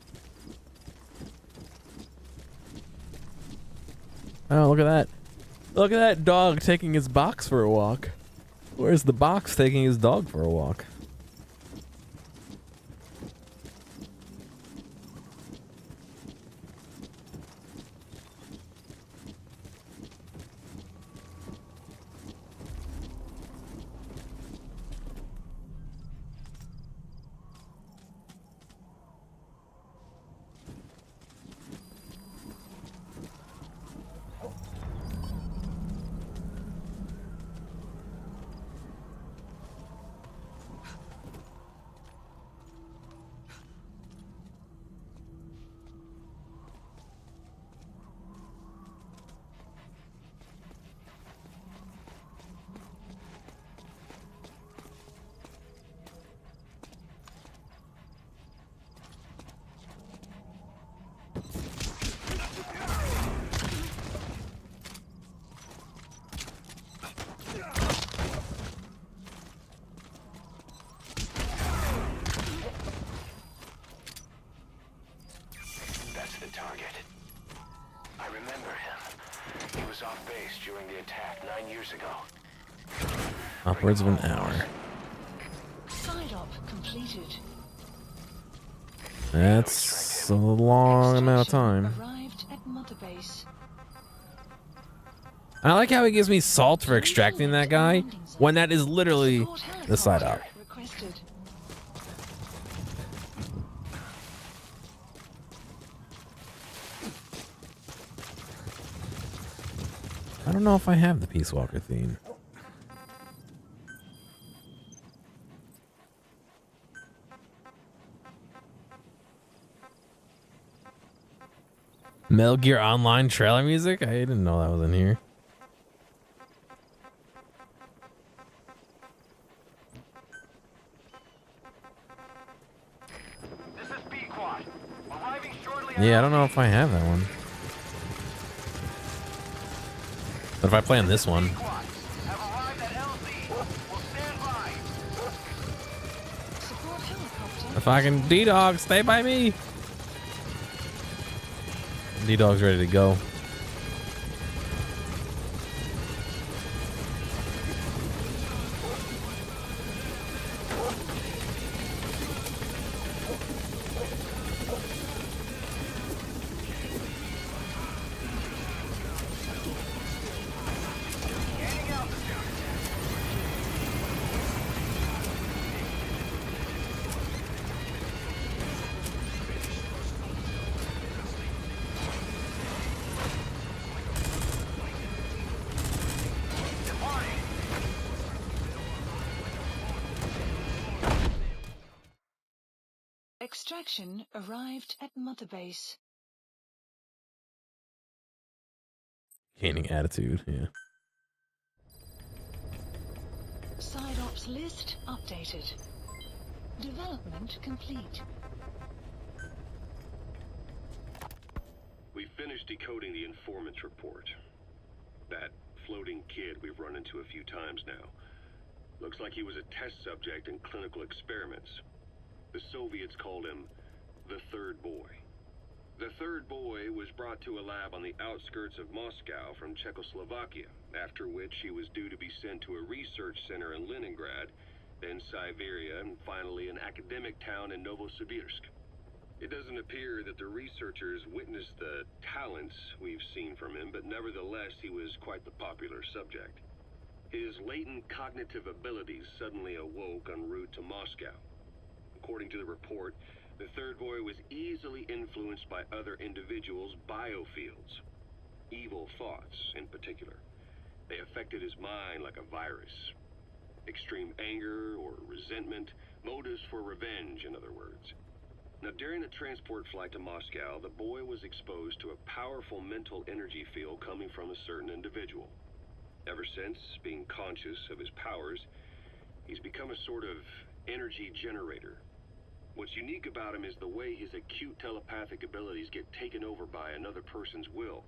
Oh, look at that. Look at that dog taking his box for a walk. Where's the box taking his dog for a walk? That's the target. I remember him. He was off base during the attack 9 years ago. Upwards of an hour. Side op completed. That's a long amount of time. Arrived at Mother Base. I like how he gives me salt for extracting that guy when that is literally Support the side op. helicopter requested. I don't know if I have the Peace Walker theme. Metal Gear Online trailer music? I didn't know that was in here. This is B-Quad. Arriving shortly. Yeah, I don't know if I have that one. But if I play on this one, Have arrived at LZ. Will stand by. Support helicopter. if I can D-Dog, stay by me. D-Dog's ready to go. Extraction arrived at Mother Base. Gaining attitude, yeah. Side ops list updated. Development complete. We finished decoding the informant's report. That floating kid we've run into a few times now. Looks like he was a test subject in clinical experiments. The Soviets called him the Third Boy. The Third Boy was brought to a lab on the outskirts of Moscow from Czechoslovakia, after which he was due to be sent to a research center in Leningrad, then Siberia, and finally an academic town in Novosibirsk. It doesn't appear that the researchers witnessed the talents we've seen from him, but nevertheless he was quite the popular subject. His latent cognitive abilities suddenly awoke en route to Moscow. According to the report, the Third Boy was easily influenced by other individuals' biofields. Evil thoughts, in particular. They affected his mind like a virus. Extreme anger or resentment, motives for revenge, in other words. Now, during the transport flight to Moscow, the boy was exposed to a powerful mental energy field coming from a certain individual. Ever since, being conscious of his powers, he's become a sort of energy generator. What's unique about him is the way his acute telepathic abilities get taken over by another person's will.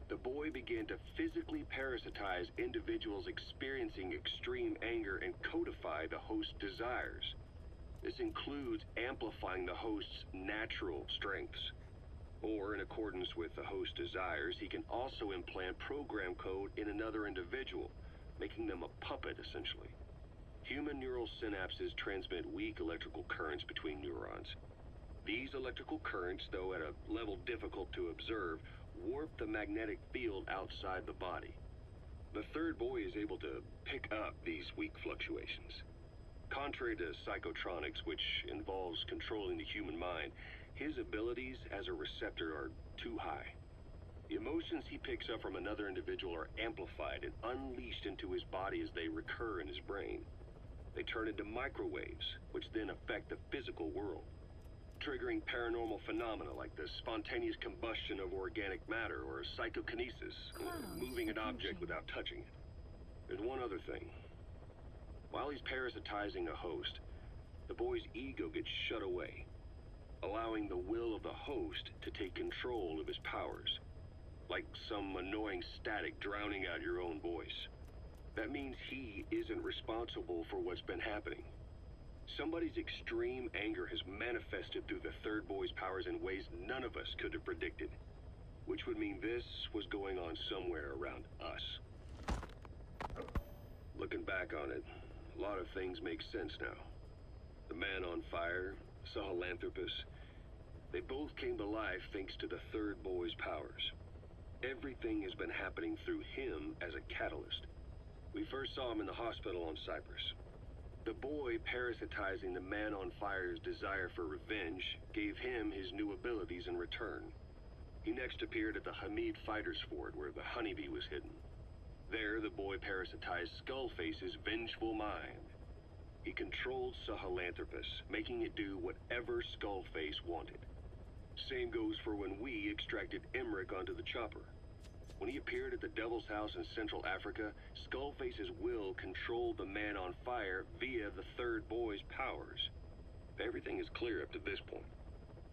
The boy began to physically parasitize individuals experiencing extreme anger and codify the host's desires. This includes amplifying the host's natural strengths. Or, in accordance with the host's desires, he can also implant program code in another individual, making them a puppet, essentially. Human neural synapses transmit weak electrical currents between neurons. These electrical currents, though at a level difficult to observe, warp the magnetic field outside the body. The third boy is able to pick up these weak fluctuations. Contrary to psychotronics, which involves controlling the human mind, his abilities as a receptor are too high. The emotions he picks up from another individual are amplified and unleashed into his body as they recur in his brain. They turn into microwaves, which then affect the physical world, triggering paranormal phenomena like the spontaneous combustion of organic matter or psychokinesis, moving an object without touching it. There's one other thing. While he's parasitizing a host, the boy's ego gets shut away, allowing the will of the host to take control of his powers, like some annoying static drowning out your own voice. That means he isn't responsible for what's been happening. Somebody's extreme anger has manifested through the third boy's powers in ways none of us could have predicted, which would mean this was going on somewhere around us. Looking back on it, a lot of things make sense now. The man on fire, Sahelanthropus, they both came to life thanks to the third boy's powers. Everything has been happening through him as a catalyst. We first saw him in the hospital on Cyprus. The boy parasitizing the man on fire's desire for revenge gave him his new abilities in return. He next appeared at the Hamid Fighters Fort where the honeybee was hidden. There, the boy parasitized Skullface's vengeful mind. He controlled Sahelanthropus, making it do whatever Skullface wanted. Same goes for when we extracted Emmerich onto the chopper. When he appeared at the Devil's House in Central Africa, Skullface's will controlled the man on fire via the third boy's powers. Everything is clear up to this point.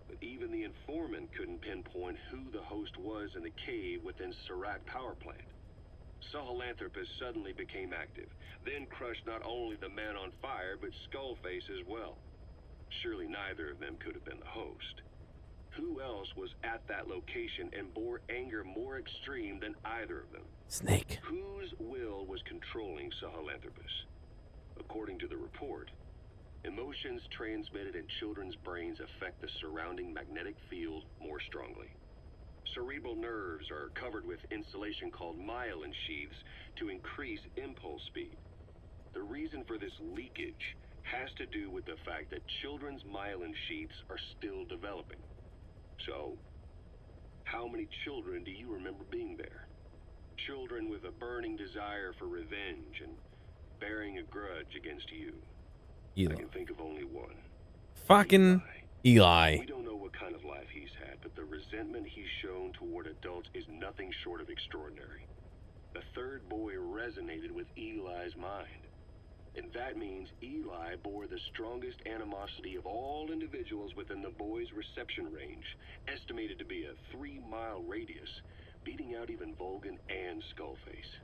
But even the informant couldn't pinpoint who the host was in the cave within Serac power plant. Sahelanthropus suddenly became active, then crushed not only the man on fire, but Skullface as well. Surely neither of them could have been the host. Who else was at that location and bore anger more extreme than either of them? Snake. Whose will was controlling Sahelanthropus? According to the report, emotions transmitted in children's brains affect the surrounding magnetic field more strongly. Cerebral nerves are covered with insulation called myelin sheaths to increase impulse speed. The reason for this leakage has to do with the fact that children's myelin sheaths are still developing. So, how many children do you remember being there? Children with a burning desire for revenge and bearing a grudge against you. Eli. I can think of only one. Fucking Eli. We don't know what kind of life he's had, but the resentment he's shown toward adults is nothing short of extraordinary. The third boy resonated with Eli's mind. And that means Eli bore the strongest animosity of all individuals within the boy's reception range, estimated to be a 3-mile radius, beating out even Volgan and Skullface.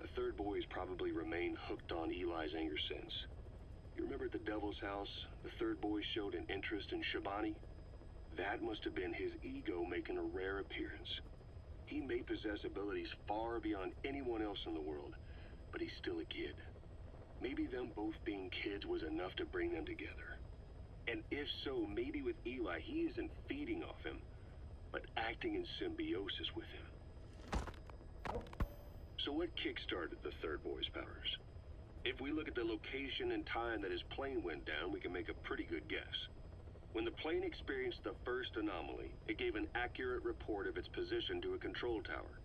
The third boy has probably remained hooked on Eli's anger since. You remember at the Devil's House, the third boy showed an interest in Shabani? That must have been his ego making a rare appearance. He may possess abilities far beyond anyone else in the world, but he's still a kid. Maybe them both being kids was enough to bring them together. And if so, maybe with Eli, he isn't feeding off him, but acting in symbiosis with him. So what kickstarted the third boy's powers? If we look at the location and time that his plane went down, we can make a pretty good guess. When the plane experienced the first anomaly, it gave an accurate report of its position to a control tower,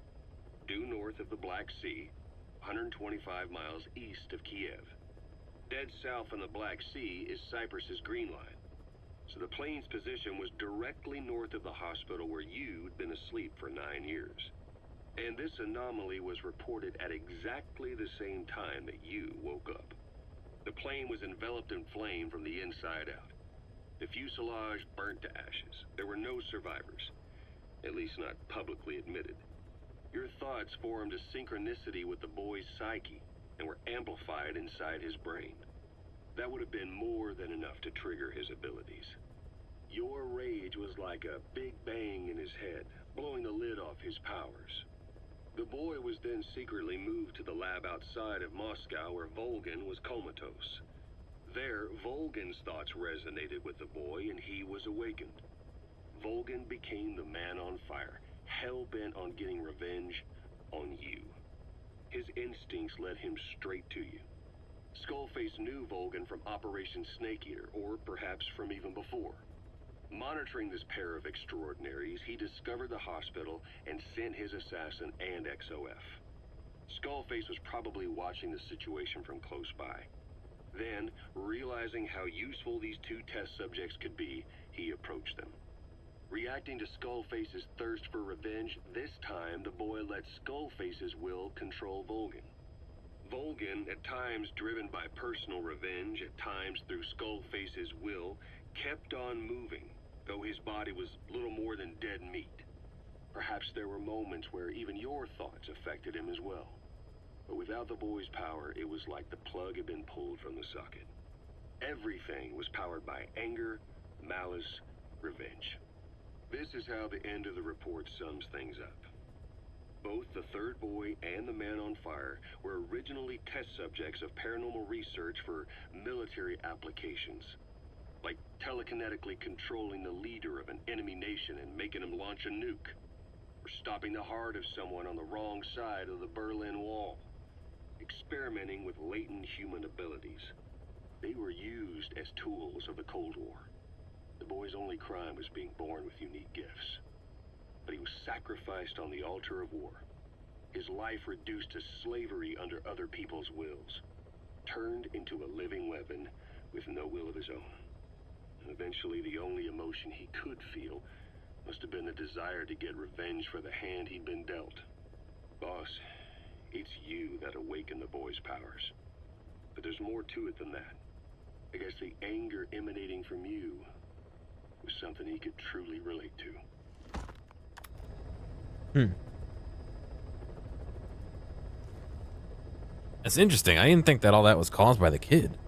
due north of the Black Sea, 125 miles east of Kiev. Dead south on the Black Sea is Cyprus's Green Line. So the plane's position was directly north of the hospital where you'd been asleep for 9 years. And this anomaly was reported at exactly the same time that you woke up. The plane was enveloped in flame from the inside out. The fuselage burnt to ashes. There were no survivors, at least not publicly admitted. Your thoughts formed a synchronicity with the boy's psyche and were amplified inside his brain. That would have been more than enough to trigger his abilities. Your rage was like a big bang in his head, blowing the lid off his powers. The boy was then secretly moved to the lab outside of Moscow where Volgin was comatose. There, Volgin's thoughts resonated with the boy and he was awakened. Volgin became the man on fire, hell-bent on getting revenge on you. His instincts led him straight to you. Skullface knew Volgin from Operation Snake Eater, or perhaps from even before. Monitoring this pair of extraordinaries, he discovered the hospital and sent his assassin and XOF. Skullface was probably watching the situation from close by. Then, realizing how useful these two test subjects could be, he approached them. Reacting to Skullface's thirst for revenge, this time the boy let Skullface's will control Volgin. Volgin, at times driven by personal revenge, at times through Skullface's will, kept on moving, though his body was little more than dead meat. Perhaps there were moments where even your thoughts affected him as well. But without the boy's power, it was like the plug had been pulled from the socket. Everything was powered by anger, malice, revenge. This is how the end of the report sums things up. Both the third boy and the man on fire were originally test subjects of paranormal research for military applications, like telekinetically controlling the leader of an enemy nation and making him launch a nuke, or stopping the heart of someone on the wrong side of the Berlin Wall, experimenting with latent human abilities. They were used as tools of the Cold War. The boy's only crime was being born with unique gifts. But he was sacrificed on the altar of war. His life reduced to slavery under other people's wills. Turned into a living weapon with no will of his own. And eventually the only emotion he could feel must have been the desire to get revenge for the hand he'd been dealt. Boss, it's you that awakened the boy's powers. But there's more to it than that. I guess the anger emanating from you was something he could truly relate to. That's interesting. I didn't think that all that was caused by the kid.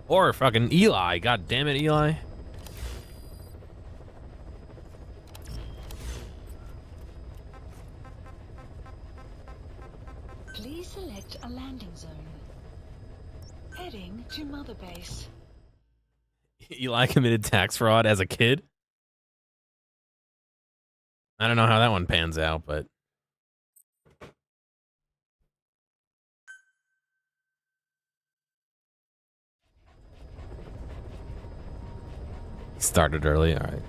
Or fucking Eli. God damn it, Eli. Please select a landing zone. Heading to Mother Base. Eli committed tax fraud as a kid. I don't know how that one pans out, but he started early. All right.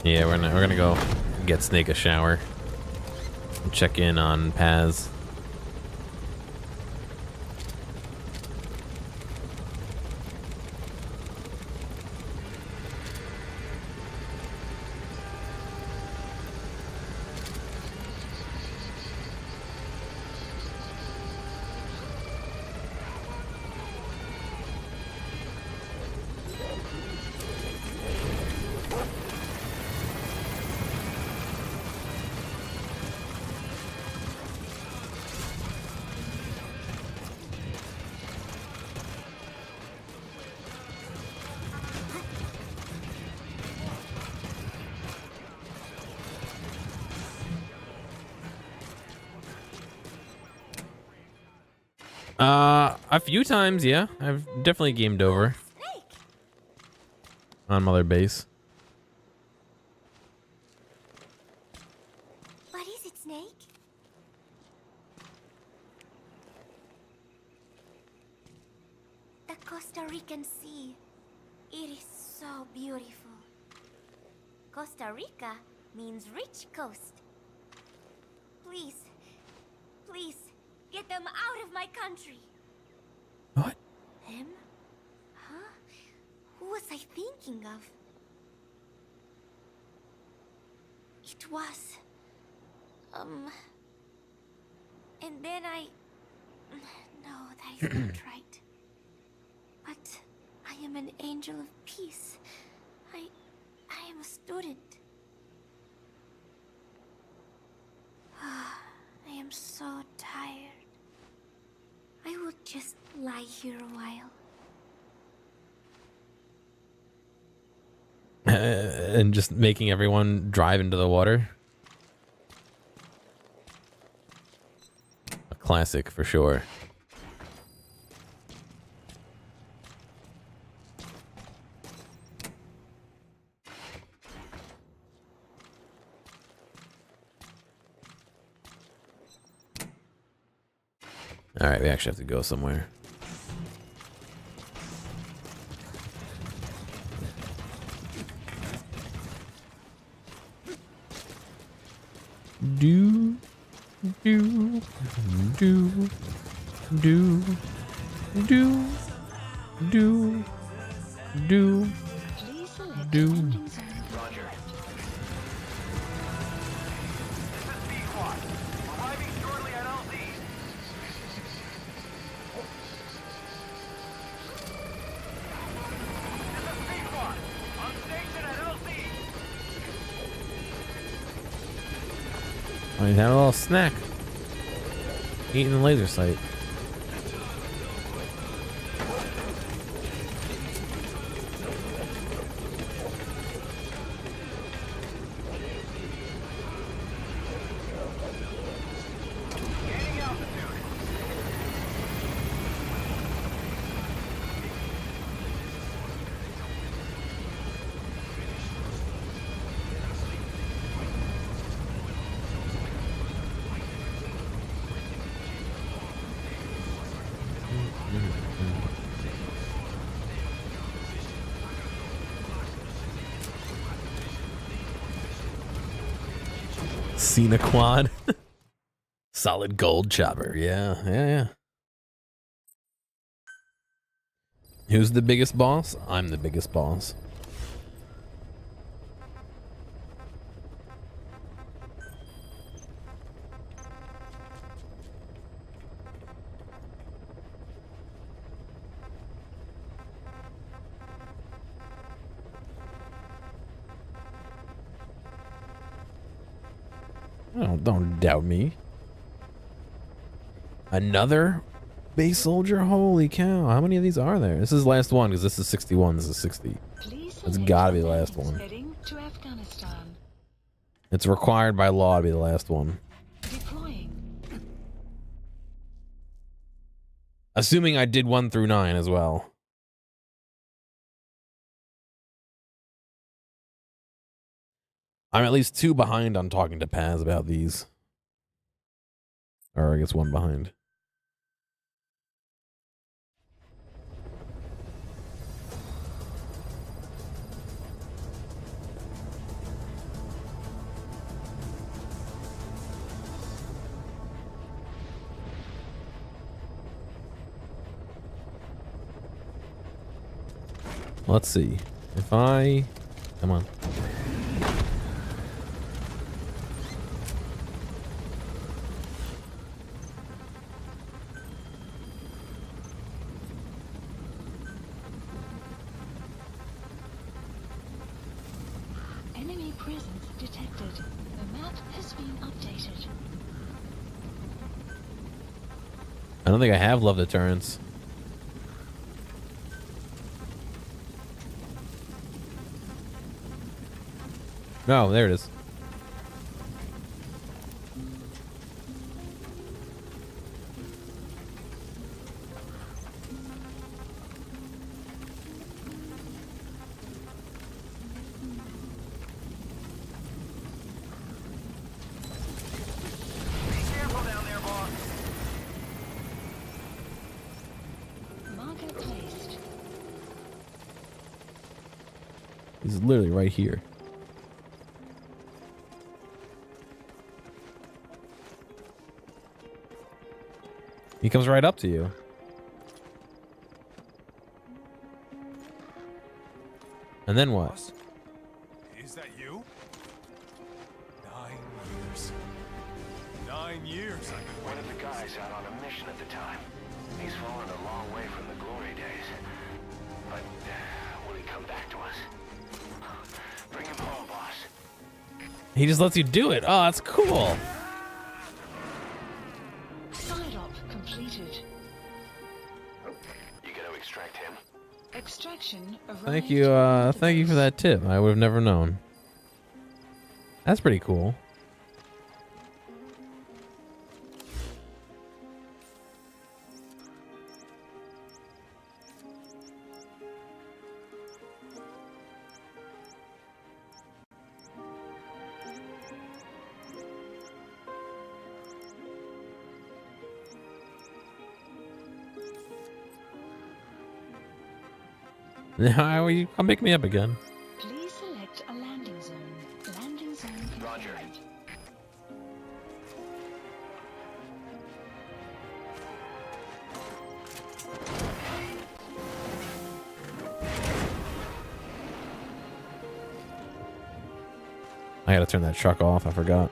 Yeah, we're gonna go get Snake a shower and check in on Paz. A few times, yeah. I've definitely gamed over on Mother Base. What is it, Snake? The Costa Rican Sea. It is so beautiful. Costa Rica means rich coast. Please, please, get them out of my country. What? Him? Huh? Who was I thinking of? It was... an And then I... No, that is not right. But I am an angel of peace. I am a student. I am so tired. I will just lie here a while. And just making everyone drive into the water. A classic for sure. All right, we actually have to go somewhere. Do, do, do, do, do, do, do, Please select do. landing zone. Roger. This is B-Quad. Arriving shortly at LZ. This is B-Quad. On station at LZ. I had a little snack. Eating the laser sight. Gaining altitude. Cena quad. Solid gold chopper. Yeah. Who's the biggest boss? I'm the biggest boss. Oh, don't doubt me. Another base soldier? Holy cow. How many of these are there? This is the last one because this is 61. This is 60. Please That's select gotta be the last lanes one. heading to Afghanistan. It's required by law to be the last one. Deploying. Assuming I did 1 through 9 as well. I'm at least 2 behind on talking to Paz about these. Or I guess 1 behind. Let's see. If I... Come on. Enemy presence detected. The map has been updated. I don't think I have love deterrence. No, there it is. Be careful down there, boss. Marker placed. He's literally right here. He comes right up to you. And then what? Boss? Is that you? 9 years. 9 9 years I've been One waiting. of the guys out on a mission at the time. He's fallen a long way from the glory days. But will he come back to us? Bring him home, boss. He just lets you do it. Oh, that's cool. Side op completed. You gonna extract him? Extraction arrived. Thank you for that tip. I would have never known. That's pretty cool. How you come pick me up again? Please select a landing zone. Landing zone Roger. confirmed. I gotta turn that truck off. I forgot.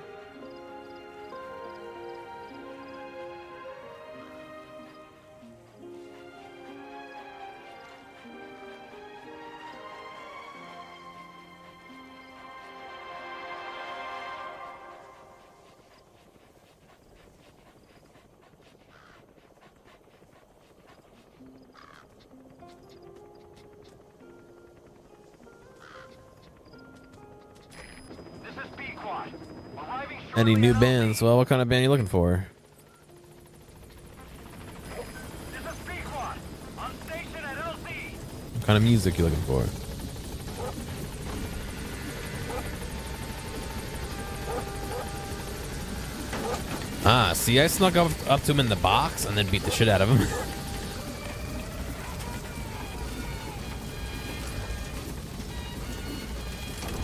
This is B-Quad. Arriving Any shortly new at bands? Well, what kind of band are you looking for? LZ. This is B-Quad. On station at LZ. What kind of music you looking for? Ah, see, I snuck up to him in the box and then beat the shit out of him.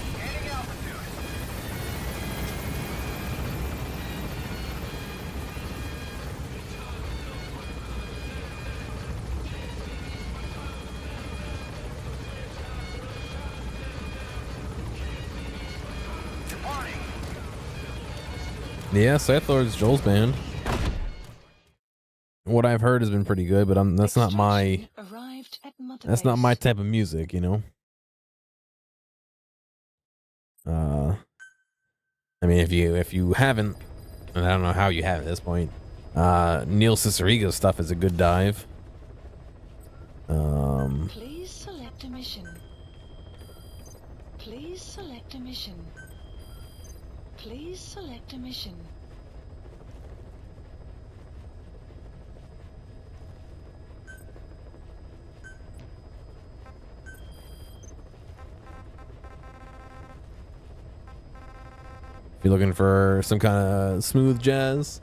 Gaining altitude. Departing. Yeah, Sith Lord's Joel's band. What I've heard has been pretty good, but that's not my Extraction arrived at Mother that's not Base. my type of music, you know. I mean, if you haven't, and I don't know how you have at this point, Neil Ciceriga's stuff is a good dive. Please select a mission. Please select a mission. Please select a mission. If you're looking for some kind of smooth jazz,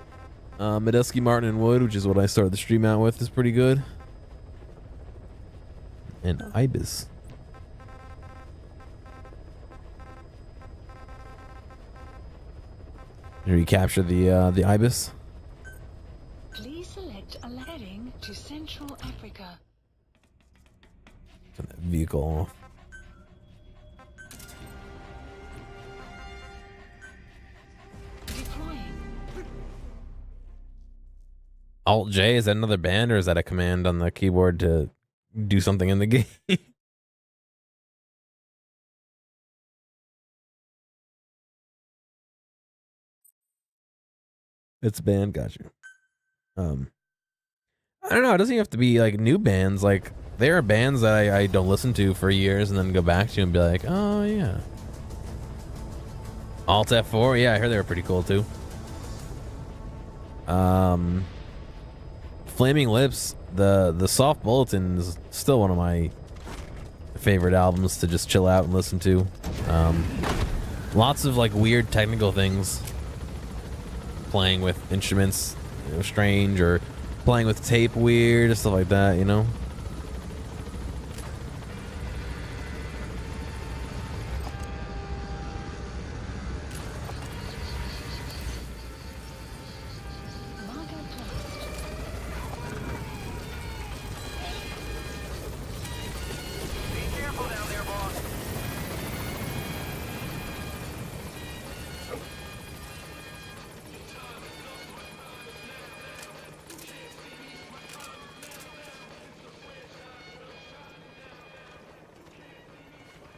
Medeski, Martin, and Wood, which is what I started the stream out with, is pretty good. And Ibis. Did you recapture the Ibis? Please select a heading to Central Africa. Turn that vehicle off. Deploying. Alt J, is that another band or is that a command on the keyboard to do something in the game? It's a band, got you. I don't know, it doesn't even have to be like new bands. Like there are bands that I don't listen to for years and then go back to and be like, oh yeah. Alt F4, yeah, I heard they were pretty cool too. Flaming Lips, the Soft Bulletin is still one of my favorite albums to just chill out and listen to. Lots of like weird technical things, playing with instruments, you know, strange, or playing with tape weird and stuff like that, you know. Margo closed. Be careful down there, boss.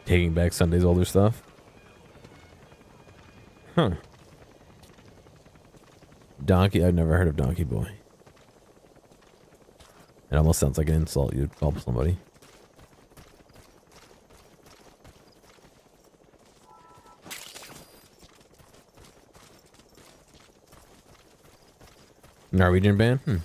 Taking Back Sunday's older stuff. Huh. Donkey. I've never heard of Donkey Boy. It almost sounds like an insult you'd call somebody. Norwegian band?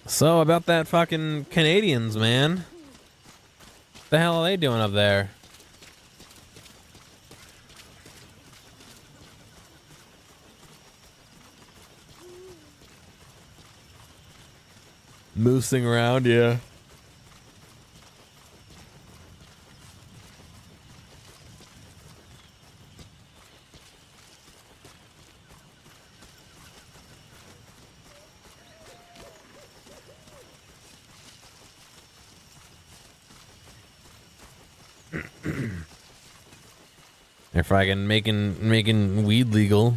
So about that fucking Canadians, man. What the hell are they doing up there? Moosing around, yeah. They're fucking making weed legal.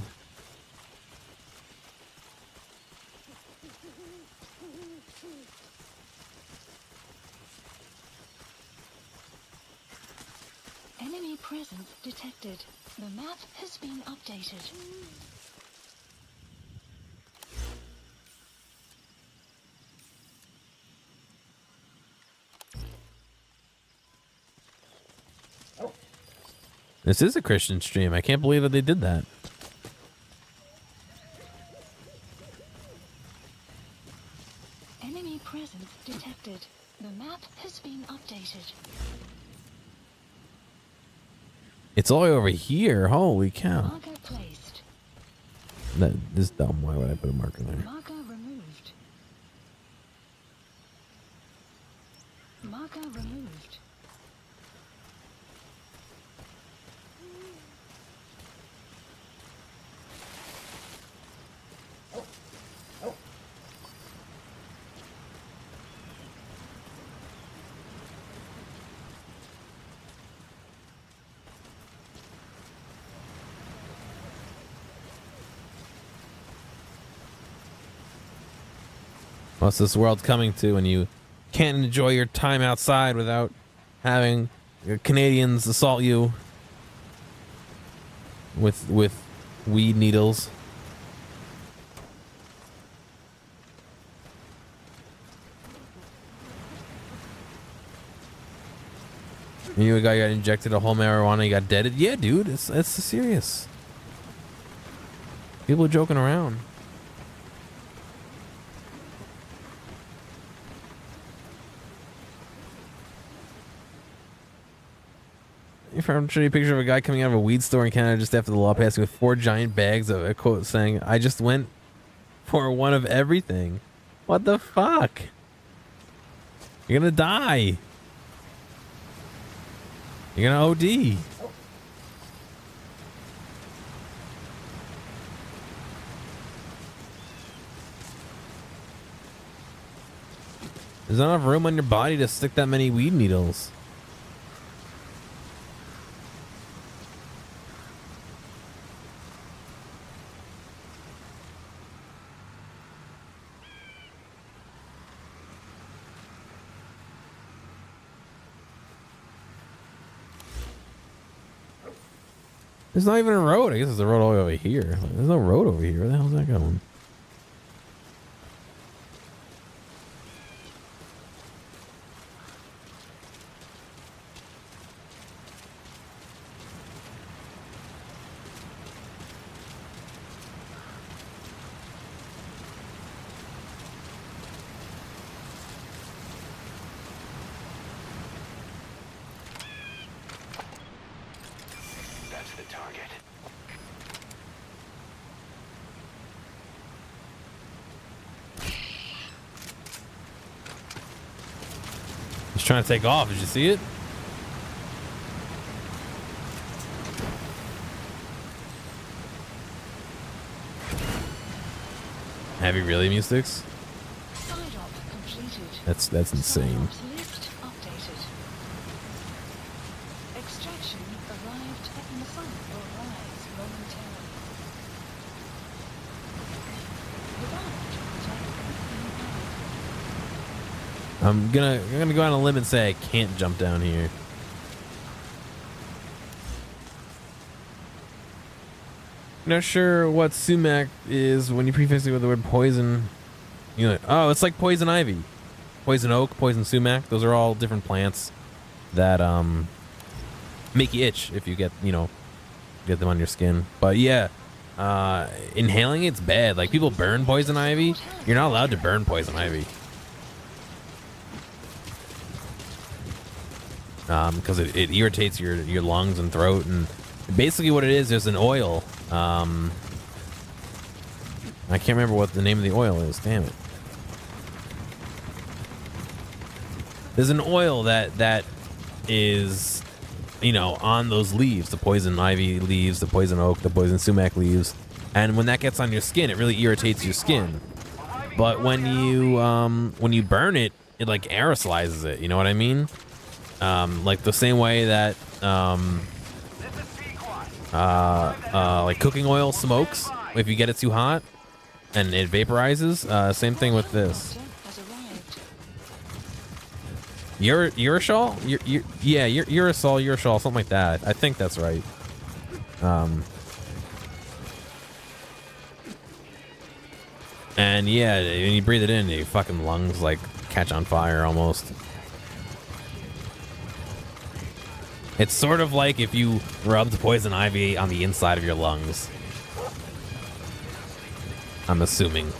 Enemy presence detected. The map has been updated. This is a Christian stream. I can't believe that they did that. Enemy presence detected. The map has been updated. It's all the way over here. Holy cow. Marker placed. That is dumb. Why would I put a marker there? Marker removed. Marker removed. What's this world coming to when you can't enjoy your time outside without having Canadians assault you with weed needles? You a guy got injected a whole marijuana, you got deaded? Yeah, dude, it's serious. People are joking around. If I'm showing you a picture of a guy coming out of a weed store in Canada just after the law passing with 4 giant bags of a quote saying, "I just went for one of everything." What the fuck? You're gonna die. You're gonna OD. There's not enough room on your body to stick that many weed needles. There's not even a road. I guess there's a road all the way over here. There's no road over here. Where the hell's that going? That's the target. He's trying to take off. Did you see it? Have you really, Mystics? That's insane. Extraction arrived at the sun will rise momentarily. I'm gonna go on a limb and say I can't jump down here. Not sure what sumac is when you prefix it with the word poison. You know, oh, it's like poison ivy, poison oak, poison sumac. Those are all different plants that make you itch if you get them on your skin. But yeah, inhaling it's bad. Like people burn poison ivy. You're not allowed to burn poison ivy. Because it irritates your lungs and throat, and basically what it is, there's an oil. I can't remember what the name of the oil is. Damn it. There's an oil that is, on those leaves, the poison ivy leaves, the poison oak, the poison sumac leaves, and when that gets on your skin, it really irritates your skin. But when you burn it, it like aerosolizes it. You know what I mean? Like the same way that like cooking oil smokes if you get it too hot and it vaporizes. Same thing with this. Urushiol? Yeah, urushiol, something like that. I think that's right. And yeah, when you breathe it in, your fucking lungs like catch on fire almost. It's sort of like if you rubbed poison ivy on the inside of your lungs. I'm assuming.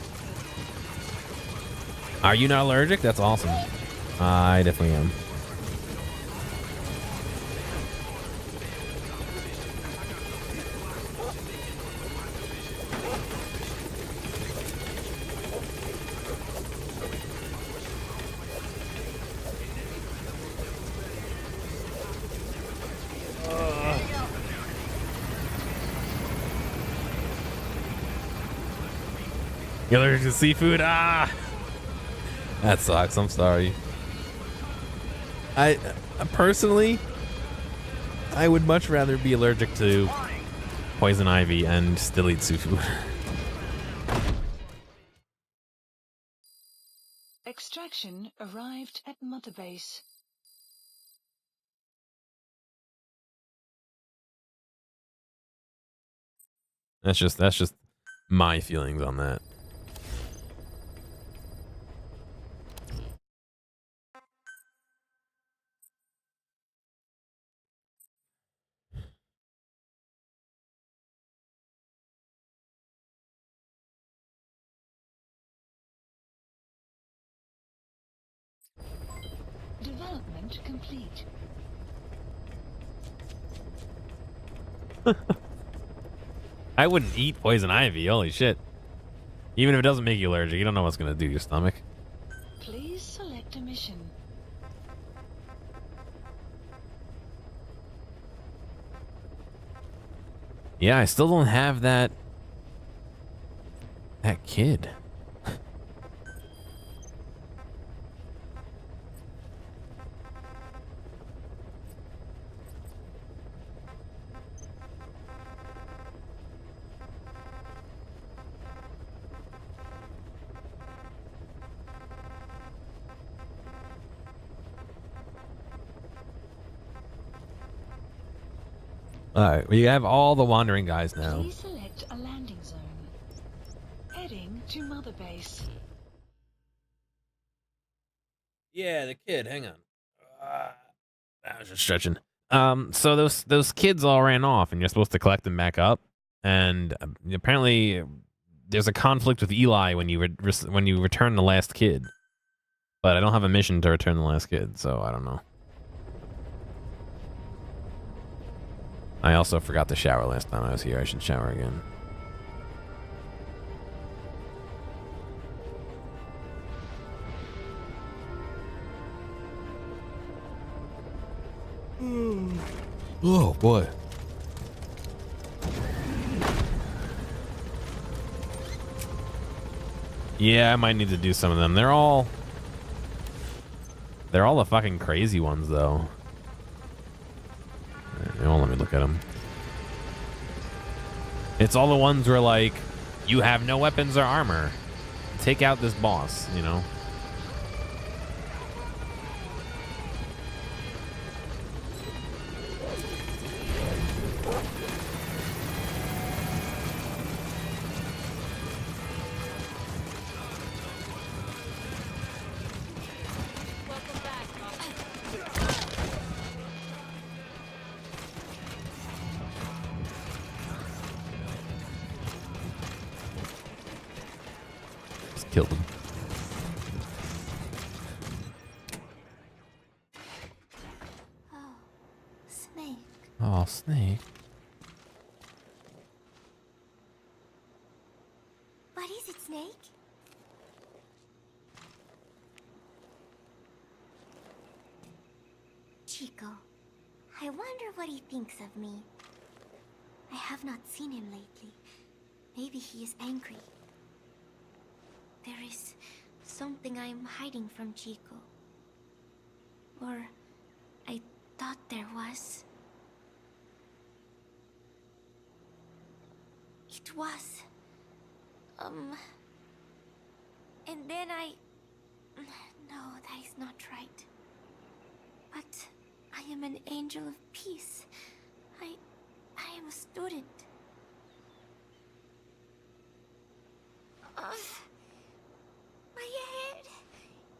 Are you not allergic? That's awesome. I definitely am. You're allergic to seafood? Ah! That sucks. I'm sorry. I personally, I would much rather be allergic to poison ivy and still eat seafood. Extraction arrived at Mother Base. That's just my feelings on that. Development complete. I wouldn't eat poison ivy. Holy shit. Even if it doesn't make you allergic, you don't know what's going to do to your stomach. Please select a mission. Yeah, I still don't have that kid. Alright, we have all the wandering guys now. Please select a landing zone. Heading to Mother Base. Yeah, the kid, hang on. I was just stretching. So those kids all ran off and you're supposed to collect them back up. And apparently there's a conflict with Eli when you return the last kid. But I don't have a mission to return the last kid, so I don't know. I also forgot to shower last time I was here. I should shower again. Oh boy. Yeah, I might need to do some of them. They're all the fucking crazy ones, though. They won't let me look at them. It's all the ones where, like, you have no weapons or armor. Take out this boss, you know? Killed him. Oh, Snake. Oh, Snake. What is it, Snake? Chico, I wonder what he thinks of me. I have not seen him lately. Maybe he is angry. There is something I am hiding from Chico. Or I thought there was. It was. And then no, that is not right. But I am an angel of peace. I am a student. My head,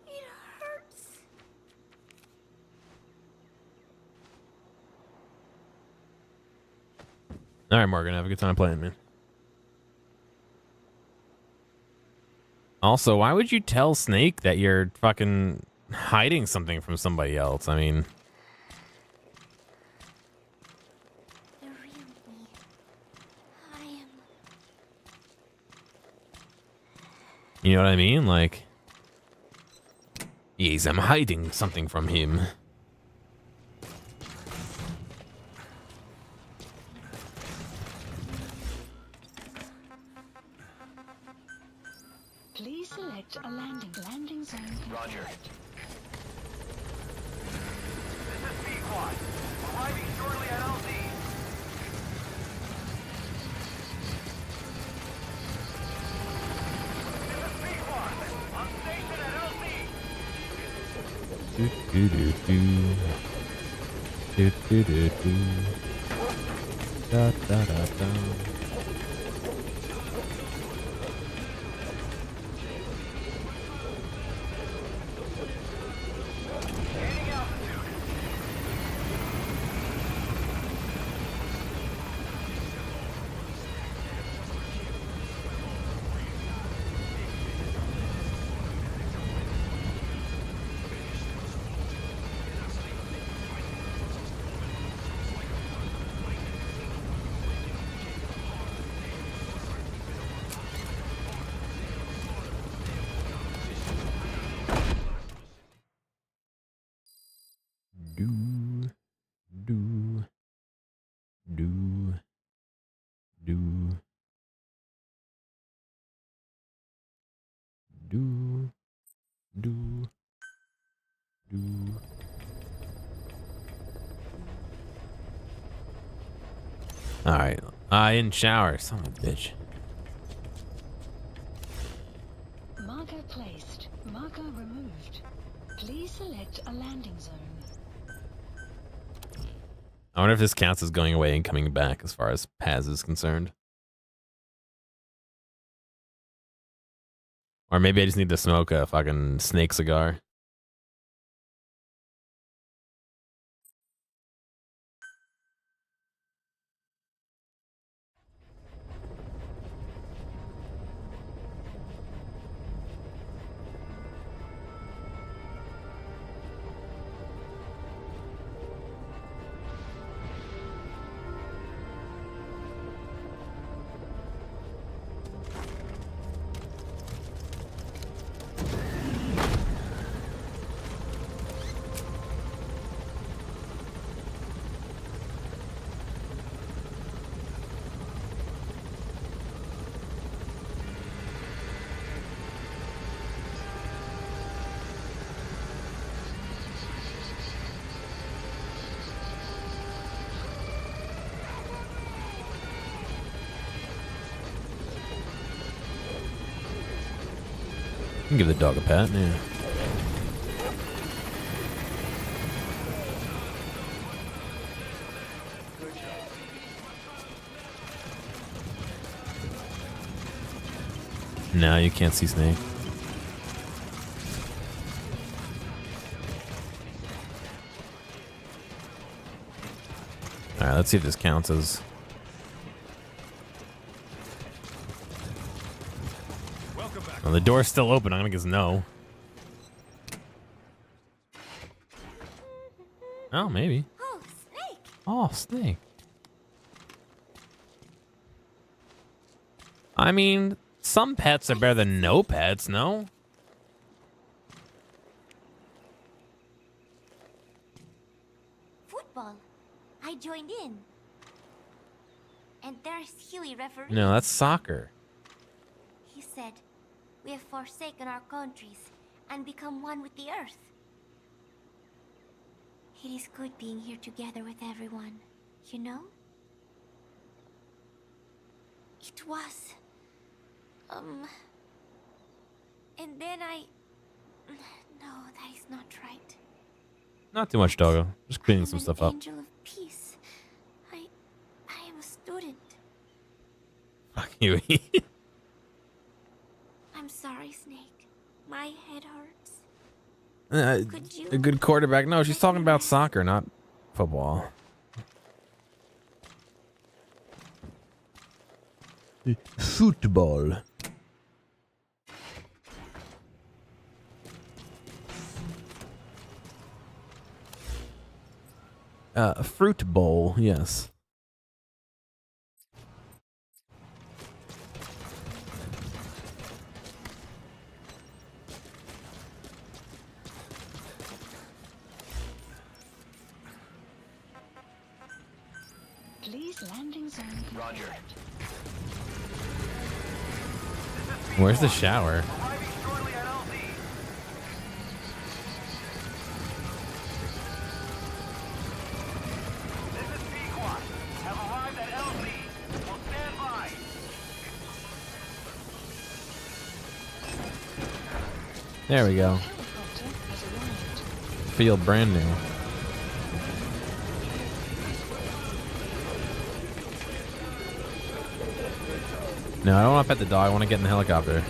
it hurts. All right, Morgan, have a good time playing, man. Also, why would you tell Snake that you're fucking hiding something from somebody else? I mean, The real me. I am. you know what I mean? Like, yes, I'm hiding something from him. Please select a landing zone. Roger. This is P-Quad. Arriving shortly at LZ. This is P-Quad. On station at LZ. Do do do do. Do do do do. Da da da da. Gaining altitude. Do do do do do do do. All right, I didn't shower, son of a bitch. Marker placed. Marker removed. Please select a landing zone. I wonder if this counts as going away and coming back as far as Paz is concerned. Or maybe I just need to smoke a fucking snake cigar. can give the dog a pet, yeah. No, you can't see Snake. Alright, let's see if this counts as... Well, the door's still open. I'm gonna guess no. Oh, maybe. Oh, Snake! Oh, Snake. I mean, some pets are better than no pets, no? Football. I joined in. And there's Huey referee. No, that's soccer. He said, we have forsaken our countries and become one with the earth. It is good being here together with everyone, you know? It was... And then I... No, that is not right. Not too much, doggo. Just cleaning I'm some an stuff up. angel of peace. I am a student. Fuck you. I'm sorry, Snake. My head hurts. Could you... A good quarterback. No, she's talking about soccer, not football. Football. Fruit bowl, yes. Please landing zone. Roger. Where's the shower? Arriving shortly at LZ. This is Pequot. Have arrived at LZ. Will stand by. There we go. Helicopter has arrived. Field brand new. No, I don't want to pet the dog. I want to get in the helicopter.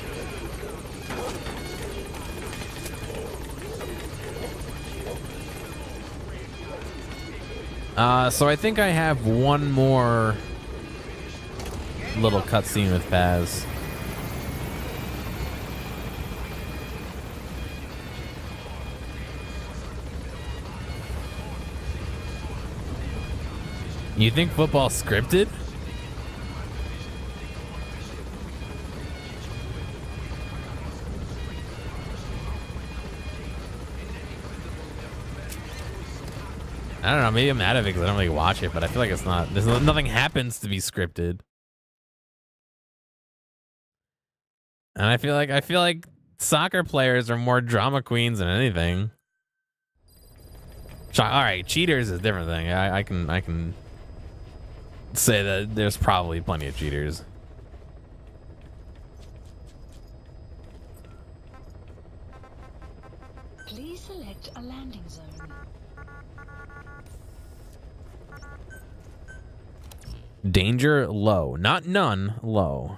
So I think I have one more little cutscene with Paz. You think football's scripted? I don't know. Maybe I'm out of it because I don't really watch it, but I feel like it's not. Nothing happens to be scripted, and I feel like soccer players are more drama queens than anything. All right, cheaters is a different thing. I can say that there's probably plenty of cheaters. Please select a landing zone. Danger low, not none, low.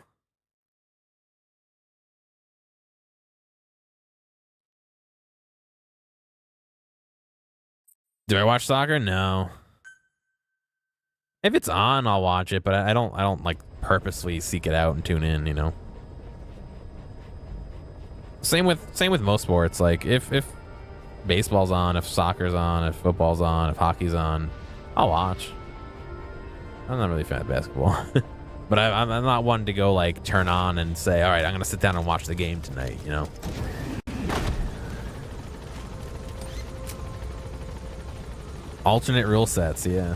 Do I watch soccer? No. If it's on, I'll watch it, but I don't like purposely seek it out and tune in, you know. Same with most sports. Like if baseball's on, if soccer's on, if football's on, if hockey's on, I'll watch. I'm not really a fan of basketball, but I'm not one to go like turn on and say, all right, I'm gonna sit down and watch the game tonight, you know. Alternate rule sets, yeah.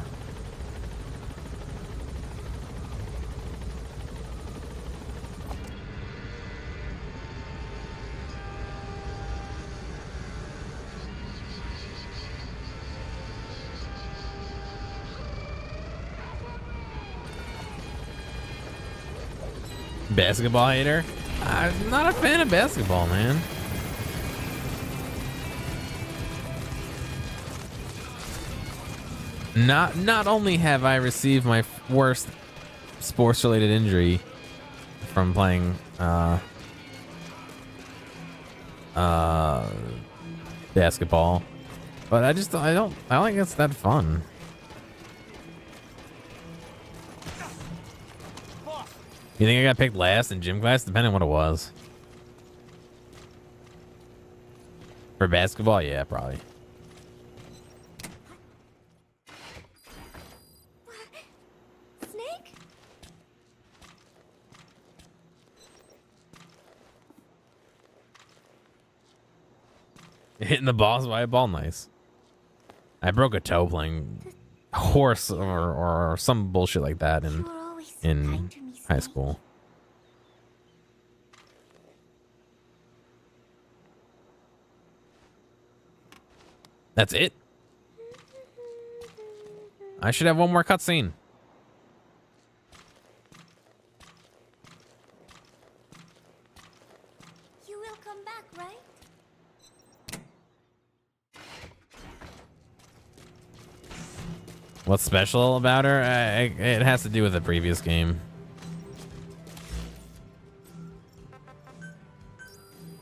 Basketball hater? I'm not a fan of basketball, man. Not only have I received my worst sports-related injury from playing basketball, but I don't think it's that fun. You think I got picked last in gym class? Depending on what it was. For basketball, yeah, probably. Snake? Hitting the balls by a ball, nice. I broke a toe playing horse or some bullshit like that You were always so kind in to me, high Snake. school. That's it. I should have one more cutscene. You will come back, right? What's special about her? It has to do with the previous game.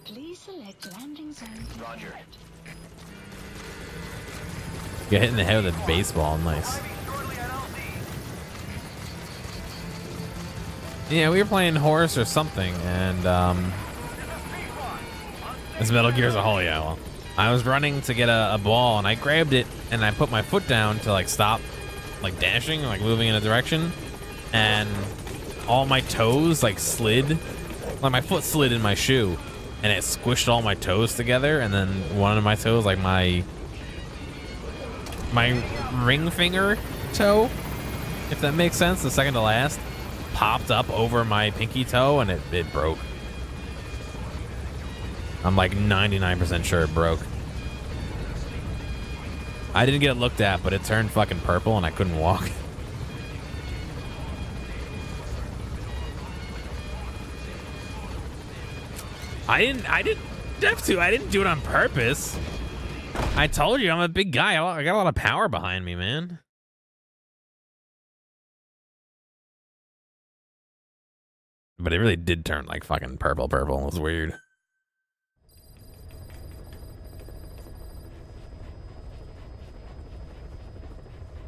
Please select landing zone. Roger. Get hit in the head with a baseball, nice. Yeah, we were playing horse or something, and it's Metal Gear Solid. Yeah, well, I was running to get a ball, and I grabbed it, and I put my foot down to like stop, like dashing, like moving in a direction, and all my toes like slid, like my foot slid in my shoe, and it squished all my toes together, and then one of my toes, like my ring finger toe, if that makes sense, the second to last, popped up over my pinky toe, and it broke. I'm like 99% sure it broke. I didn't get it looked at, but it turned fucking purple and I couldn't walk. I didn't have to. I didn't do it on purpose. I told you I'm a big guy. I got a lot of power behind me, man. But it really did turn like fucking purple. It was weird.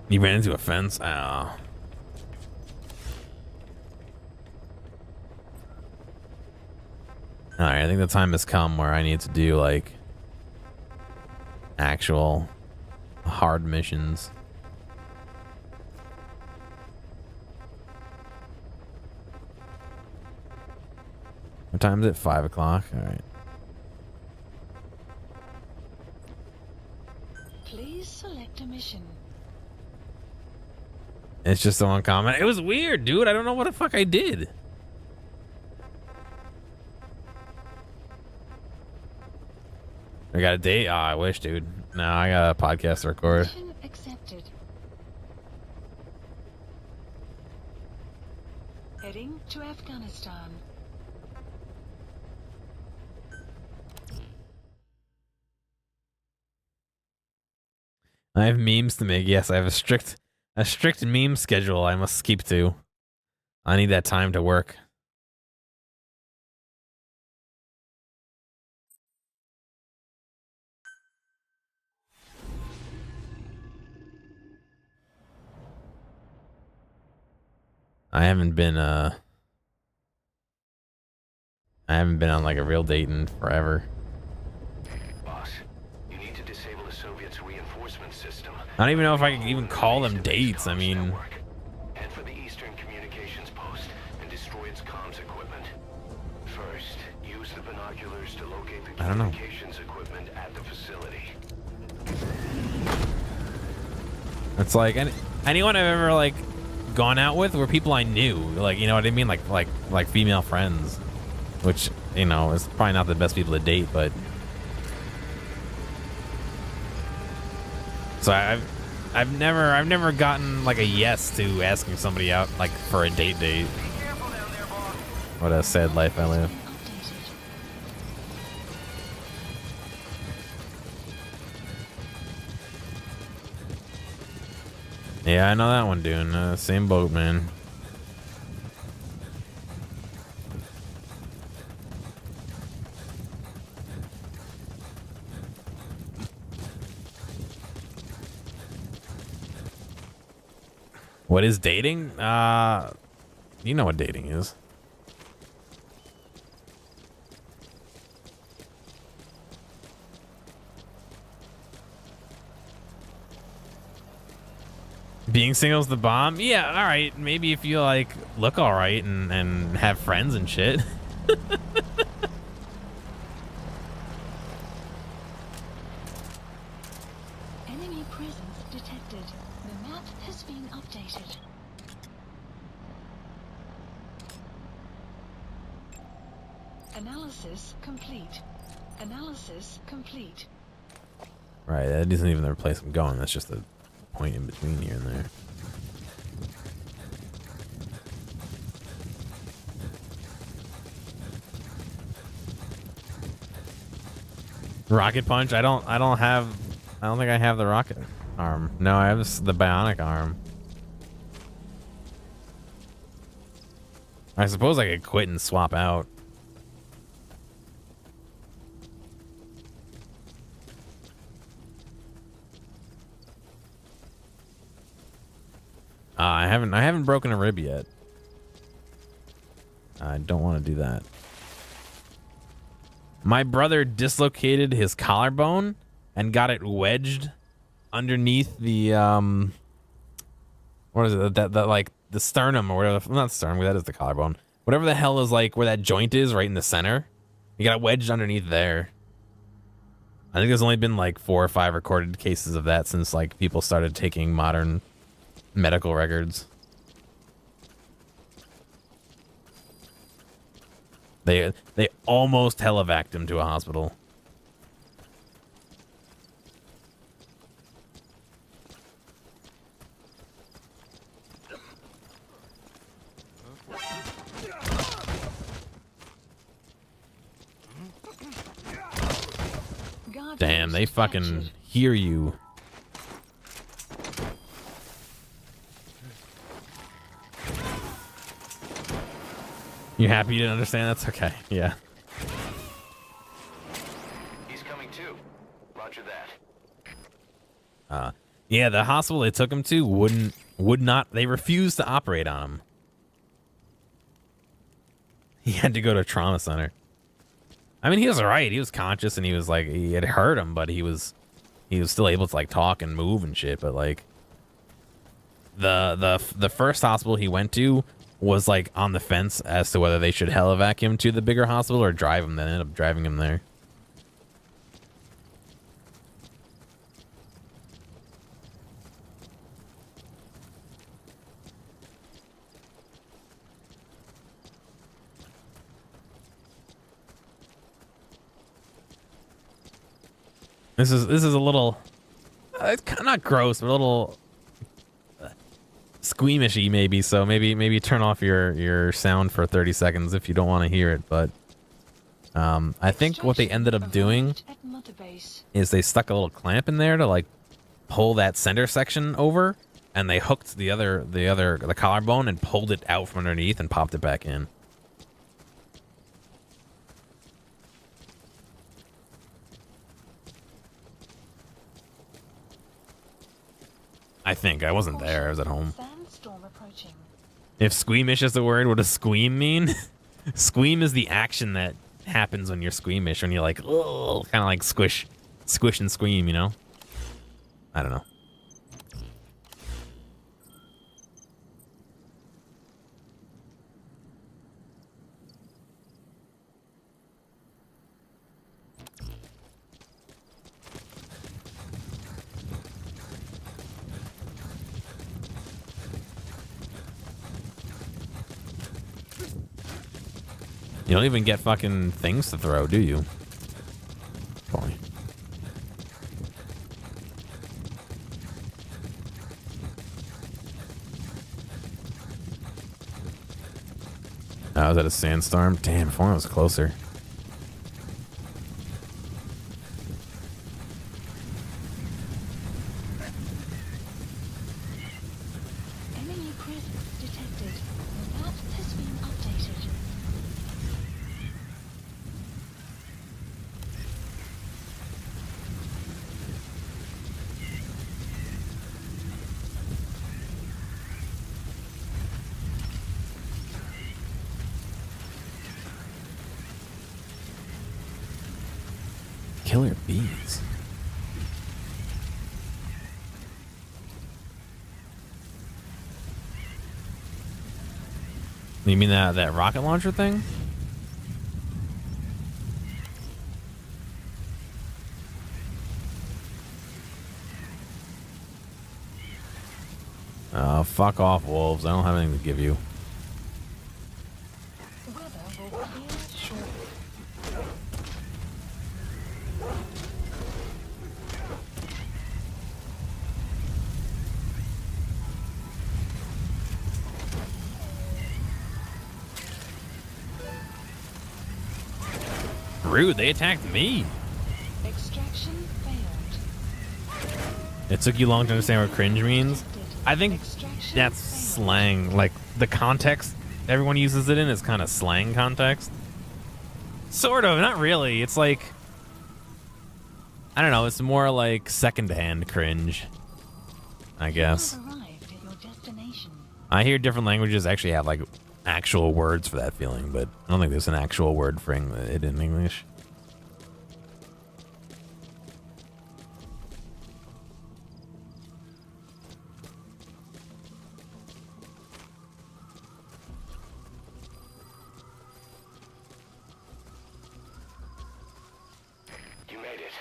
You ran into a fence? Oh. Alright, I think the time has come where I need to do like actual hard missions. What time is it? 5 o'clock? Alright. Please select a mission. It's just so uncommon. It was weird, dude. I don't know what the fuck I did. I got a date? Oh, I wish, dude. No, I got a podcast to record. Mission accepted. Heading to Afghanistan. I have memes to make. Yes, I have a strict meme schedule I must keep to. I need that time to work. I haven't been on like a real date in forever. Boss, you need to disable the Soviets' reinforcement system. I don't even know if I can even call them dates. I mean, Head for the Eastern Communications Post and destroy its comms equipment. First, use the binoculars to locate the I don't know. communications equipment at the facility. It's like anyone I've ever like gone out with were people I knew, like, you know what I mean, like female friends, which, you know, is probably not the best people to date, but so I've never gotten like a yes to asking somebody out like for a date. What a sad life I live. Updated. Yeah, I know that one, dude. Same boat, man. What is dating? You know what dating is. Being single is the bomb? Yeah, all right. Maybe if you like look all right and have friends and shit. Enemy presence detected. The map has been updated. Analysis complete. Analysis complete. Right, that isn't even the place I'm going. That's just a point in between here and there. Rocket punch? I don't think I have the rocket arm. No, I have the bionic arm. I suppose I could quit and swap out. I haven't broken a rib yet. I don't want to do that. My brother dislocated his collarbone and got it wedged underneath the what is it, that like the sternum or whatever, not sternum, that is the collarbone. Whatever the hell is like where that joint is, right in the center. He got it wedged underneath there. I think there's only been like 4 or 5 recorded cases of that since like people started taking modern medical records. They almost helevac'd him to a hospital. Damn, they fucking hear you. You happy you didn't understand? That's okay. Yeah. He's coming too. Roger that. Yeah, the hospital they took him to would not, they refused to operate on him. He had to go to a trauma center. I mean, he was alright. He was conscious and he was like, he had hurt him, but he was still able to like talk and move and shit. But like the first hospital he went to was like on the fence as to whether they should helivac him to the bigger hospital or drive him. They ended up driving him there. This is a little, it's kind of not gross, but a little squeamishy maybe. So maybe turn off your sound for 30 seconds if you don't want to hear it. But I think what they ended up doing is they stuck a little clamp in there to like pull that center section over, and they hooked the collarbone and pulled it out from underneath and popped it back in. I think. I wasn't there. I was at home. If squeamish is the word, what does squeam mean? Squeam is the action that happens when you're squeamish, when you're like, oh, kind of like squish and scream, you know? I don't know. You don't even get fucking things to throw, do you? Boy. Oh, was that a sandstorm? Damn, if only it was closer. Killer bees. You mean that rocket launcher thing? Fuck off, wolves. I don't have anything to give you. Weather will clear shortly. Rude, they attacked me. Extraction failed. It took you long to understand what cringe means. I think that's slang. Like, the context everyone uses it in is kind of slang context. Sort of, not really. It's like, I don't know, it's more like secondhand cringe, I guess. You have arrived at your destination. I hear different languages actually have like actual words for that feeling, but I don't think there's an actual word for it in English. You made it.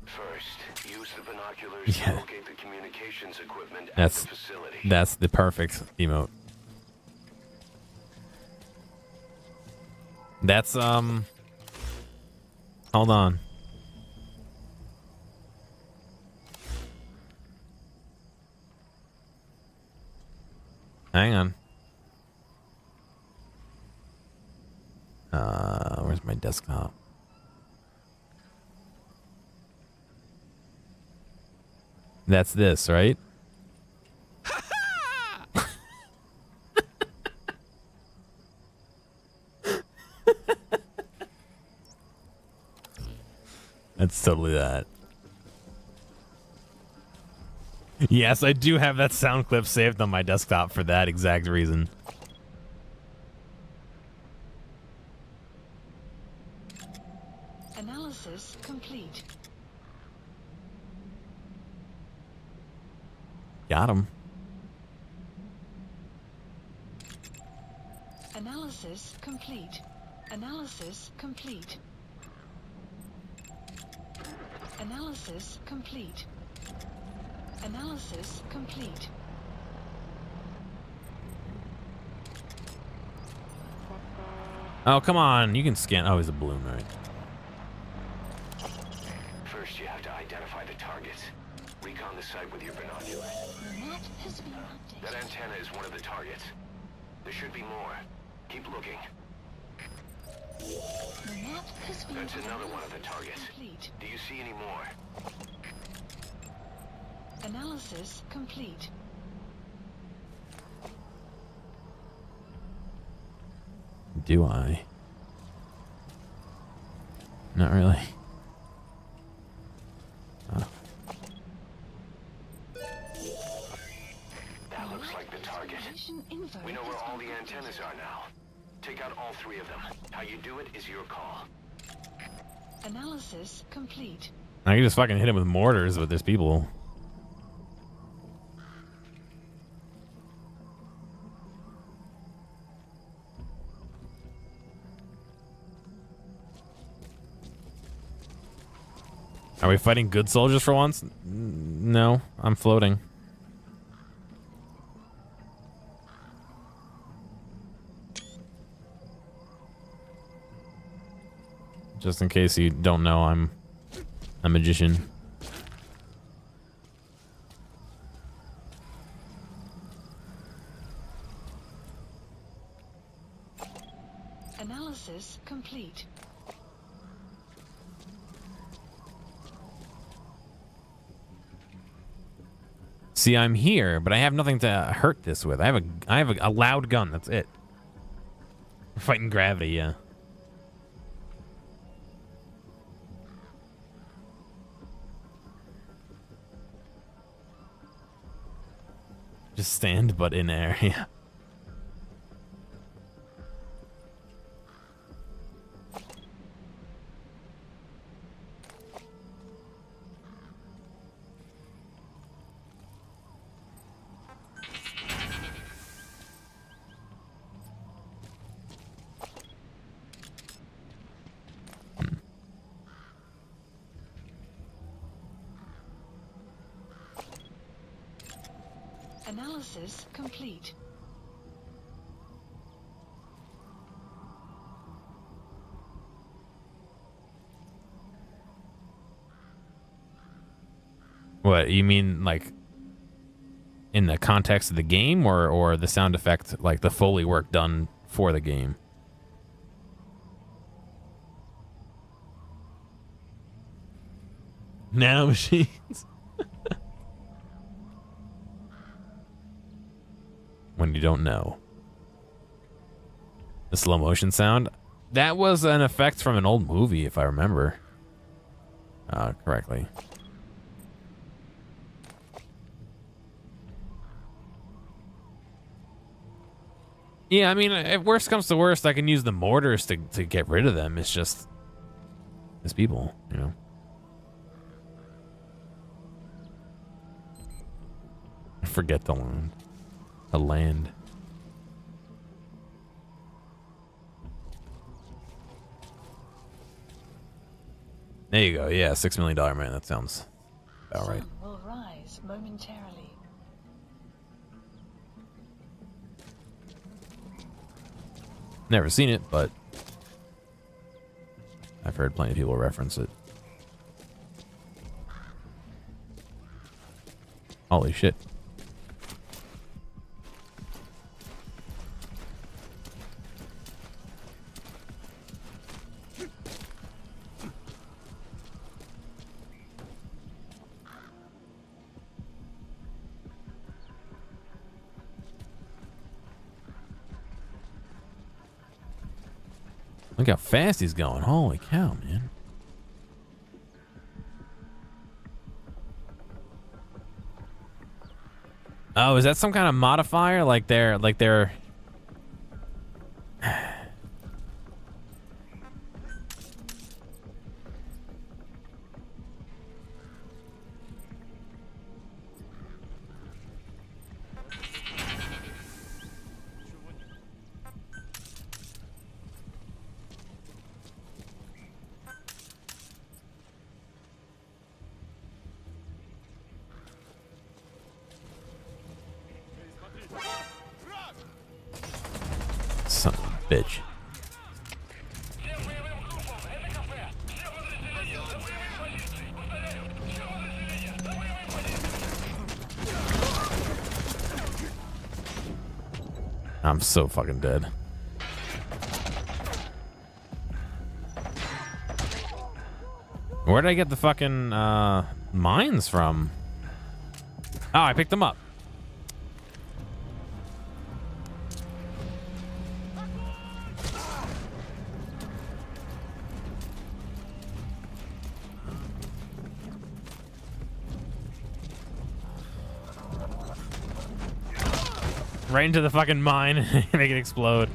First, use the binoculars to locate the communications equipment at the facility. That's the perfect emote. That's hold on. Hang on. Where's my desktop? That's this, right? That's totally that. Yes, I do have that sound clip saved on my desktop for that exact reason. Analysis complete. Got him. Analysis complete. Analysis complete. Analysis complete. Analysis complete. Oh, come on. You can scan. Oh, he's a balloon, right? First, you have to identify the targets. Recon the site with your binoculars. The map has been updated. That antenna is one of the targets. There should be more. Keep looking. The map has been That's another one of the targets. complete. Do you see any more? Analysis complete. Do I? Not really. Oh. That looks like the target. Position info We know where has all been the antennas are now. Take out all three of them. How you do it is your call. Analysis complete. I can just fucking hit him with mortars, but there's people. Are we fighting good soldiers for once? No, I'm floating. Just in case you don't know, I'm a magician. Analysis complete. See, I'm here, but I have nothing to hurt this with. I have a loud gun. That's it. We're fighting gravity, yeah. Just stand, but in air, yeah. Analysis complete. What, you mean like in the context of the game, or the sound effect, like the Foley work done for the game? Nanomachines. When you don't know. The slow motion sound? That was an effect from an old movie, if I remember correctly. Yeah, I mean, if worst comes to worst, I can use the mortars to get rid of them. It's just... it's people, you know? I forget the land. The land. There you go. Yeah, $6 million man. That sounds about right. Sun will rise momentarily. Never seen it, but I've heard plenty of people reference it. Holy shit. Look how fast he's going. Holy cow, man. Oh, is that some kind of modifier? Like they're son of a bitch. I'm so fucking dead. Where did I get the fucking mines from? Oh, I picked them up. Right into the fucking mine and make it explode.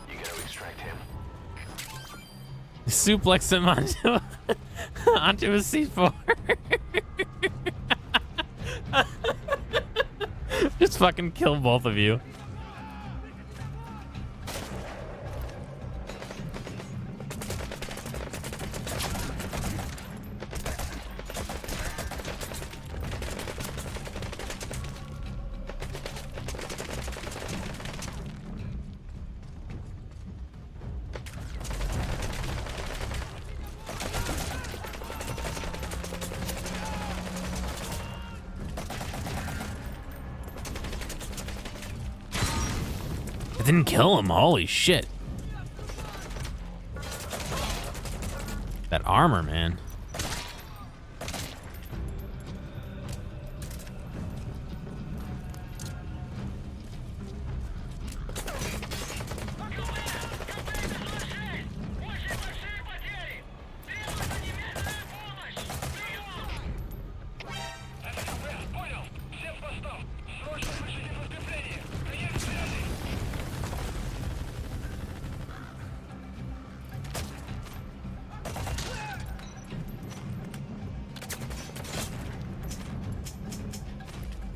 You gotta extract him. Suplex him onto a C4. Just fucking kill both of you. Didn't kill him. Holy shit. That armor, man.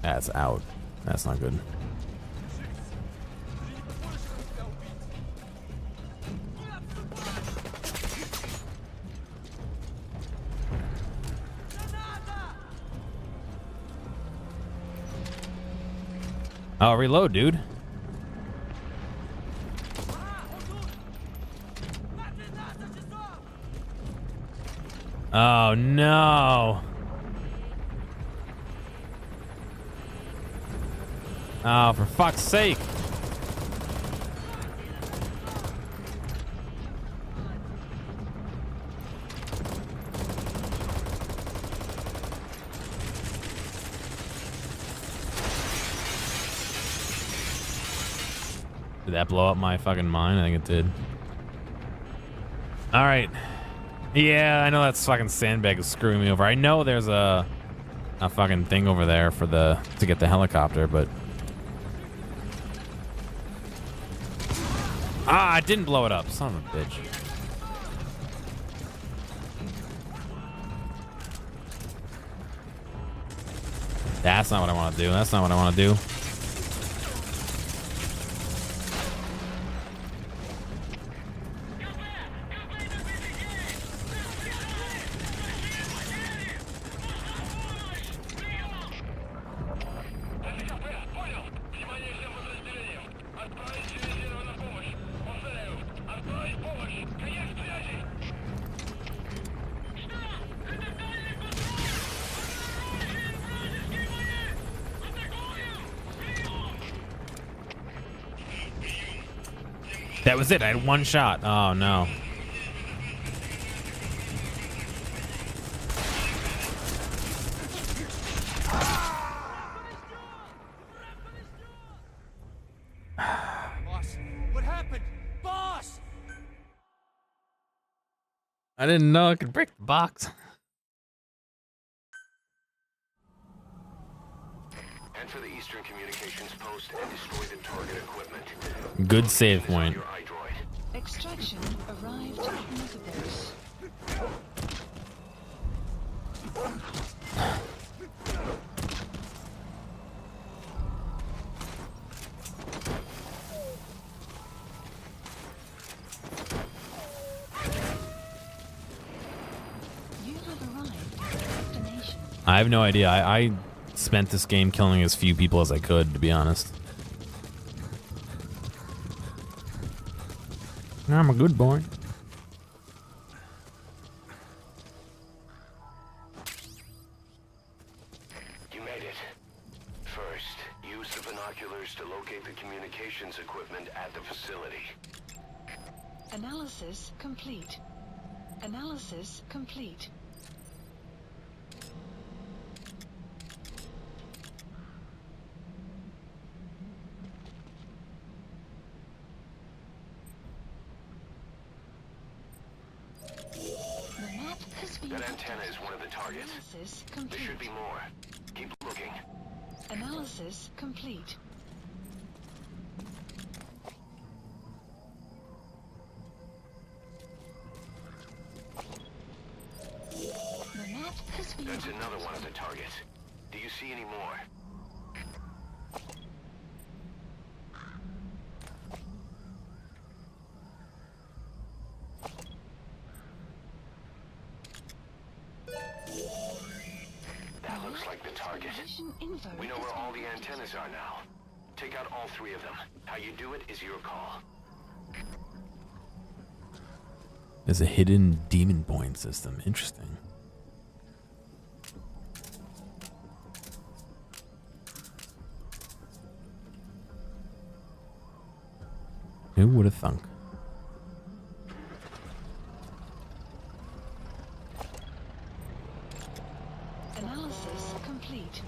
That's out. That's not good. Oh, reload, dude. Oh, no. Oh, for fuck's sake. Did that blow up my fucking mind? I think it did. All right. Yeah, I know that's fucking sandbag is screwing me over. I know there's a fucking thing over there for to get the helicopter, but I didn't blow it up. Son of a bitch. That's not what I want to do. That's not what I want to do. That was it. I had one shot. Oh, no. Boss, what happened? Boss! I didn't know I could break the box. Enter the Eastern Communications Post and destroy the target equipment. Good save point. Your iDroid. Extraction arrived at Motherbox. You have arrived at destination. I have no idea. I spent this game killing as few people as I could, to be honest. I'm a good boy. You made it. First, use the binoculars to locate the communications equipment at the facility. Analysis complete. Analysis complete. The map has been That antenna is one of the targets. Analysis There complete. should be more. Keep looking. Analysis complete. The map has been That's another one of the targets. Do you see any more? That looks like the target. Position info We know has where all been the antennas are now. Take out all three of them. How you do it is your call. There's a hidden demon point system. Interesting. Who would have thunk? Analysis complete.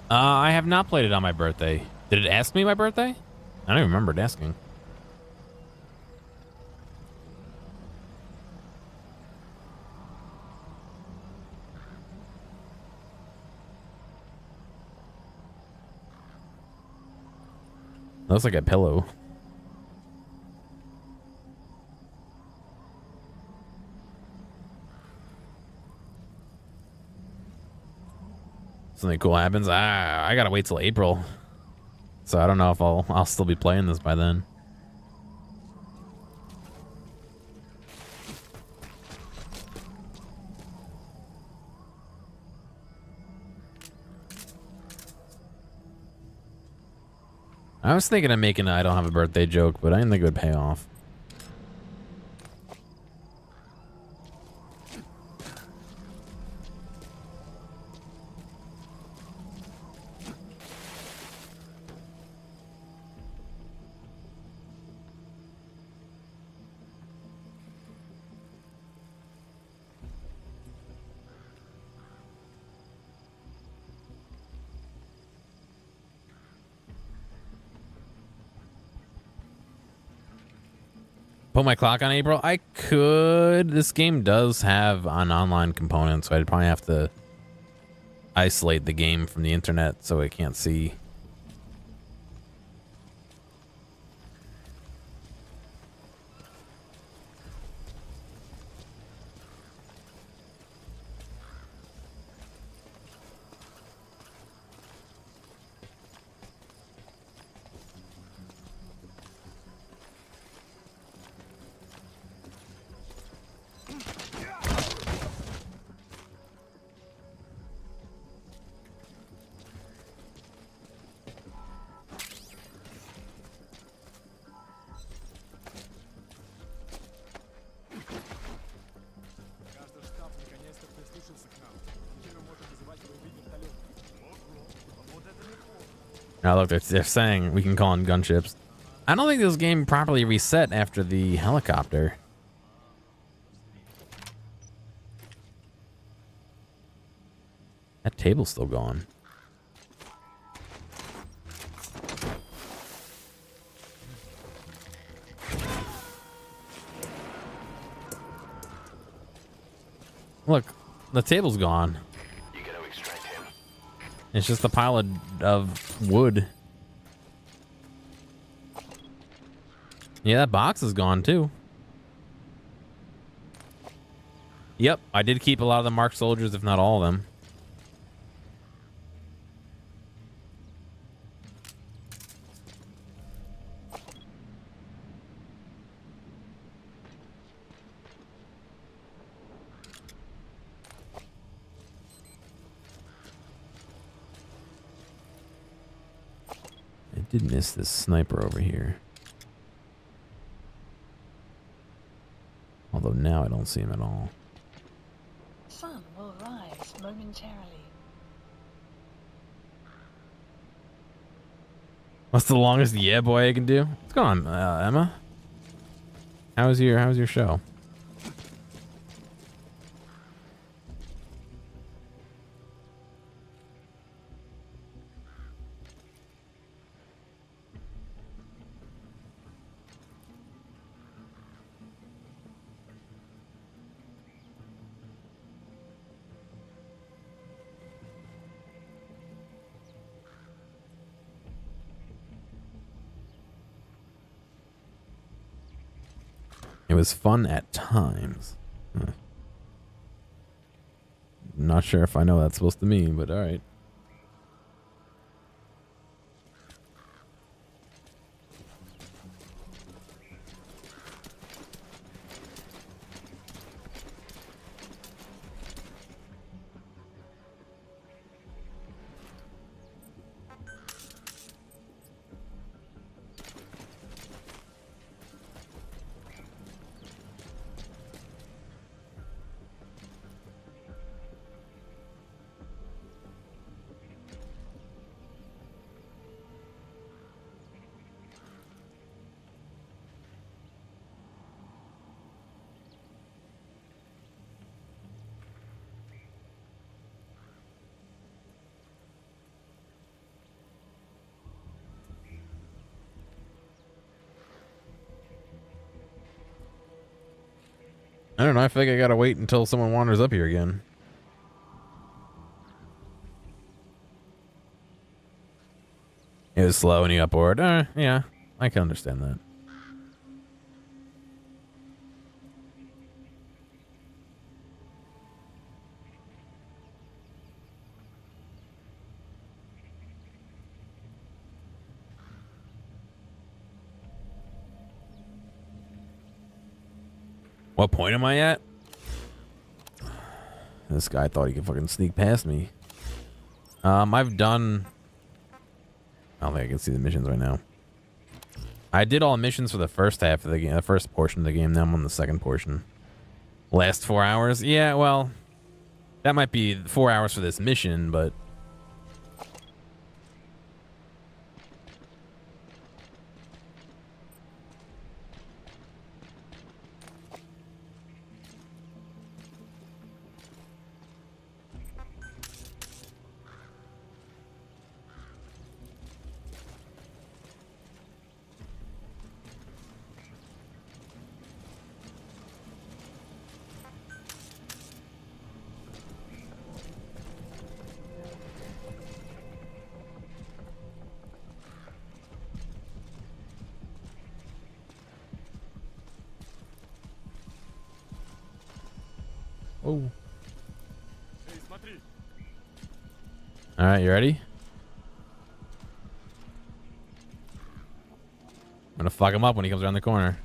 I have not played it on my birthday. Did it ask me my birthday? I don't even remember it asking. Looks like a pillow. Something cool happens. I gotta wait till April, so I don't know if I'll still be playing this by then. I was thinking of making a I don't have a birthday joke, but I didn't think it would pay off. Put my clock on April? I could. This game does have an online component, so I'd probably have to isolate the game from the internet so it can't see. Now look, they're saying we can call in gunships. I don't think this game properly reset after the helicopter. That table's still gone. Look, the table's gone. You gotta extract him. It's just a pile of wood. Yeah, that box is gone too. Yep, I did keep a lot of the marked soldiers, if not all of them. I did miss this sniper over here. Although now I don't see him at all. Sun will rise momentarily. What's the longest yeah boy I can do? What's going on, Emma? How's your show? It was fun at times. Not sure if I know what that's supposed to mean, but all right. I don't know. I feel like I gotta wait until someone wanders up here again. It was slow and he got bored. Yeah, I can understand that. What point am I at? This guy thought he could fucking sneak past me. I've done... I don't think I can see the missions right now. I did all missions for the first half of the game, the first portion of the game. Now I'm on the second portion. Last 4 hours? Yeah, well, that might be 4 hours for this mission, but... Oh. All right, you ready? I'm gonna fuck him up when he comes around the corner.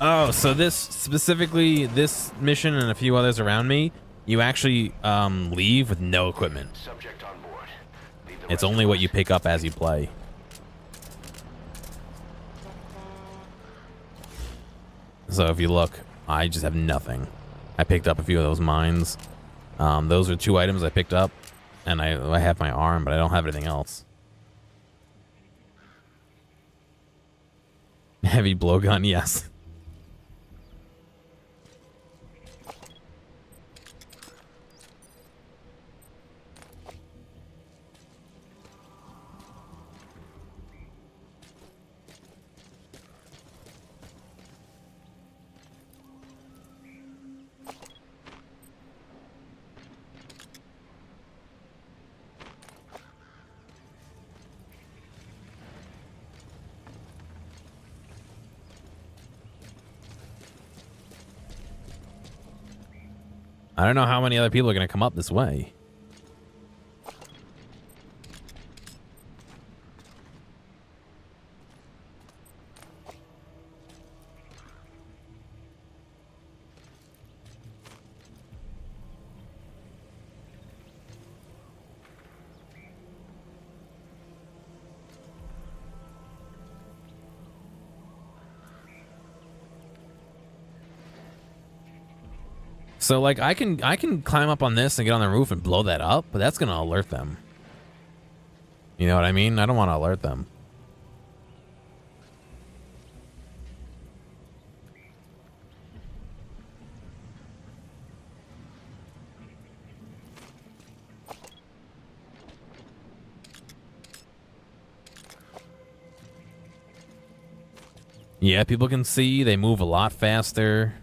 Oh, so this mission and a few others around me, you actually leave with no equipment. Subject on board. It's only what you pick up as you play. So if you look, I just have nothing. I picked up a few of those mines. Those are 2 items I picked up, and I have my arm, but I don't have anything else. Heavy blowgun, yes. I don't know how many other people are going to come up this way. So like I can climb up on this and get on the roof and blow that up, but that's gonna alert them. You know what I mean? I don't want to alert them. Yeah, people can see they move a lot faster.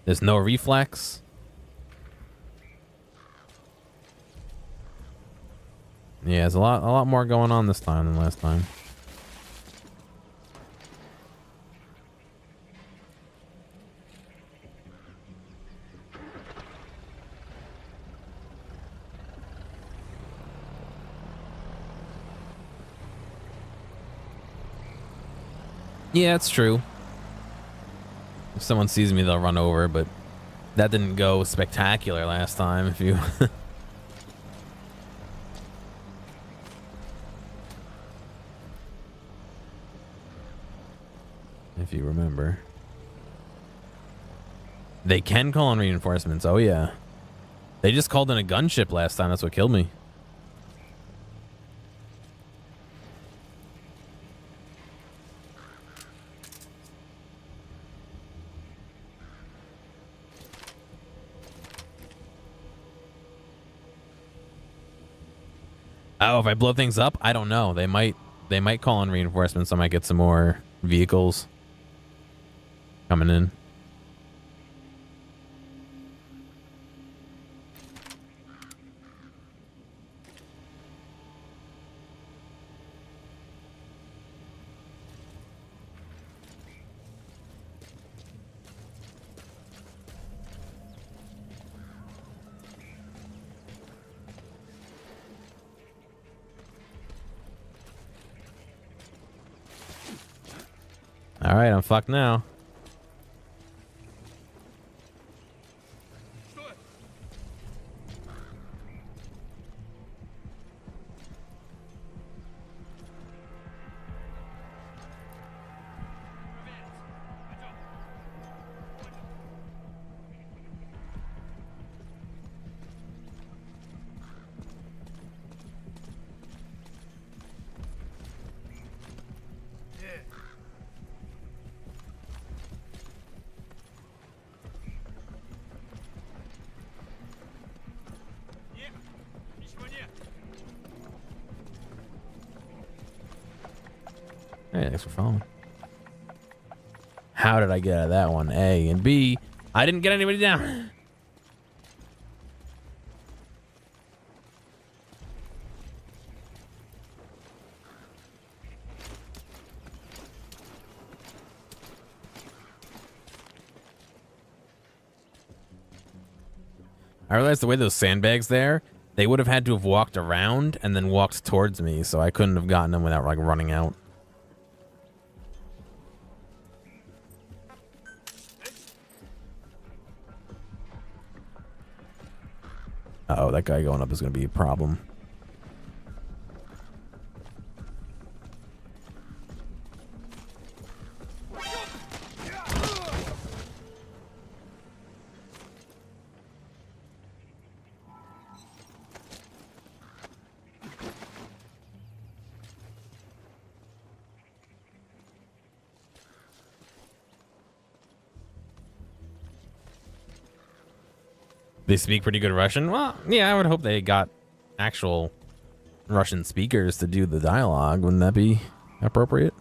There's no reflex. Yeah, there's a lot more going on this time than last time. Yeah, it's true. If someone sees me, they'll run over, but that didn't go spectacular last time, if you... if you remember. They can call in reinforcements, oh yeah. They just called in a gunship last time, that's what killed me. Oh, if I blow things up, I don't know. They might call in reinforcements. I might get some more vehicles coming in. All right, I'm fucked now. Hey, thanks for following. How did I get out of that one? A and B. I didn't get anybody down. I realized the way those sandbags there, they would have had to have walked around and then walked towards me, so I couldn't have gotten them without like running out. Uh-oh, that guy going up is going to be a problem. They speak pretty good Russian? Well, yeah, I would hope they got actual Russian speakers to do the dialogue. Wouldn't that be appropriate?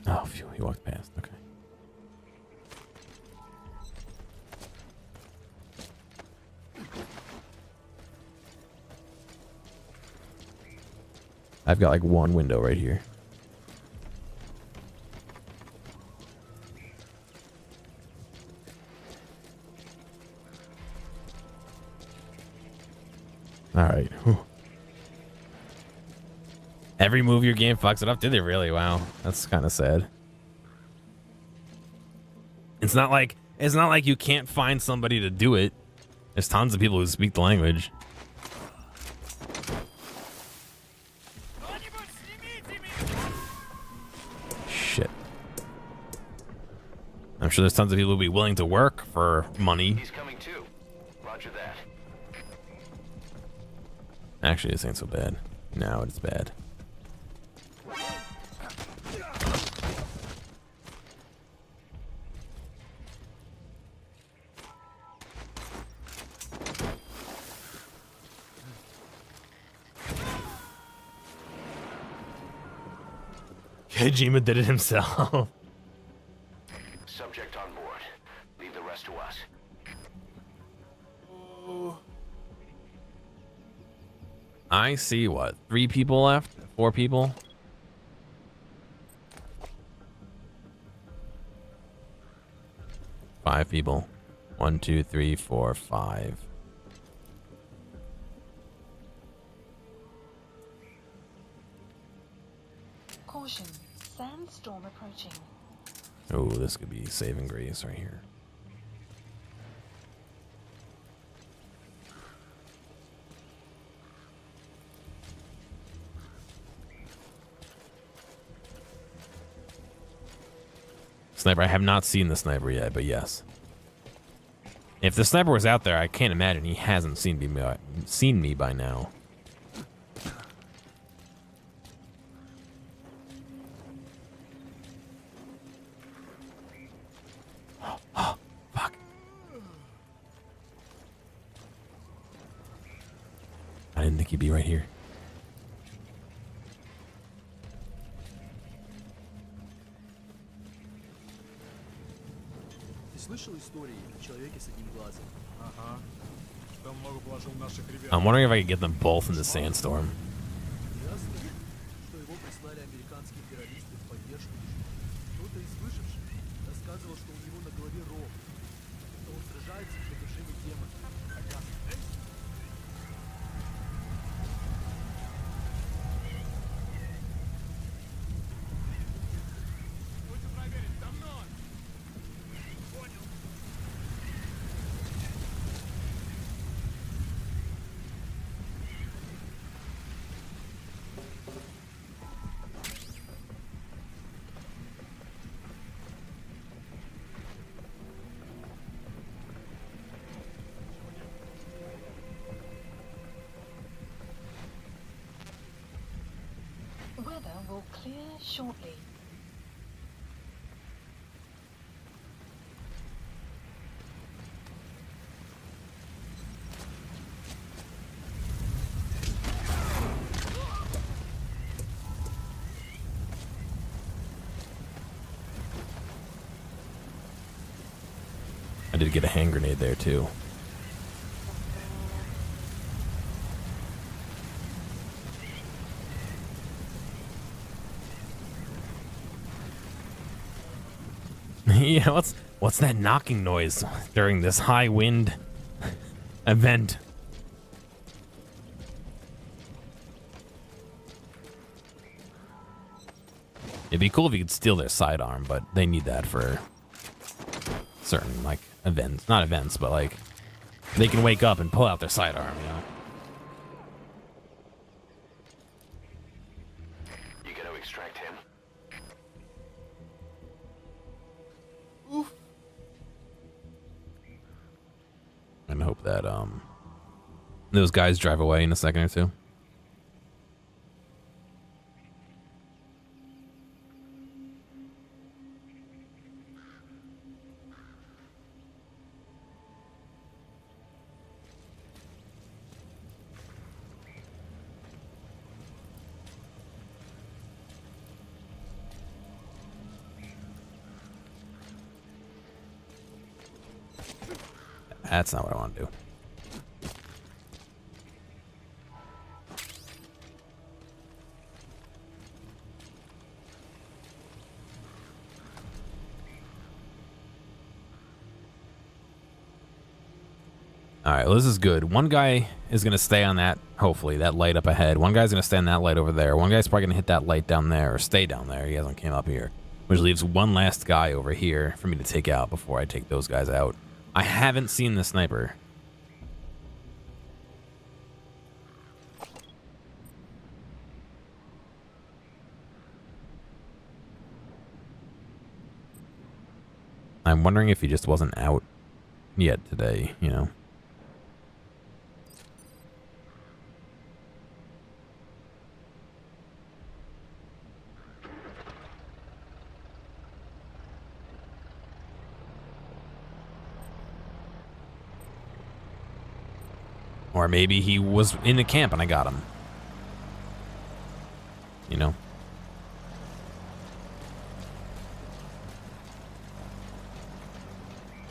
Oh, phew, he walked past. Okay. I've got like one window right here. All right. Whew. Every move your game fucks it up. Did they really? Wow, that's kind of sad. It's not like you can't find somebody to do it. There's tons of people who speak the language. Shit. I'm sure there's tons of people who'll be willing to work for money. He's coming too. Roger that. Actually, this ain't so bad. No, it's bad. Kojima did it himself. Subject on board. Leave the rest to us. I see what? 3 people left? 4 people? Five people. 1, 2, 3, 4, 5. Caution. Sandstorm approaching. Oh, this could be saving grace right here. Sniper. I have not seen the sniper yet, but yes. If the sniper was out there, I can't imagine he hasn't seen me by now. Oh, fuck. I didn't think he'd be right here. Слышал истории о человеке с одним глазом? Ага. Там много положил наших ребят. I'm wondering if I could get them both in the sandstorm. Ясно, что его прислали американские террористы в поддержку. Кто-то из выживших рассказывал, что у него на голове рог, что он сражается с большими демонами. Будем проверить, за мной! Понял. together will clear shortly. I did get a hand grenade there too. Yeah, what's that knocking noise during this high wind event? It'd be cool if you could steal their sidearm, but they need that for certain, like, events. Not events, but, like, they can wake up and pull out their sidearm, you know? You gonna extract him? And hope that, those guys drive away in a second or two. That's not what I want to do. All right, well, this is good. One guy is going to stay on that, hopefully, that light up ahead. One guy's going to stay on that light over there. One guy's probably going to hit that light down there or stay down there. He hasn't came up here, which leaves one last guy over here for me to take out before I take those guys out. I haven't seen the sniper. I'm wondering if he just wasn't out yet today, you know. Or maybe he was in the camp and I got him. You know?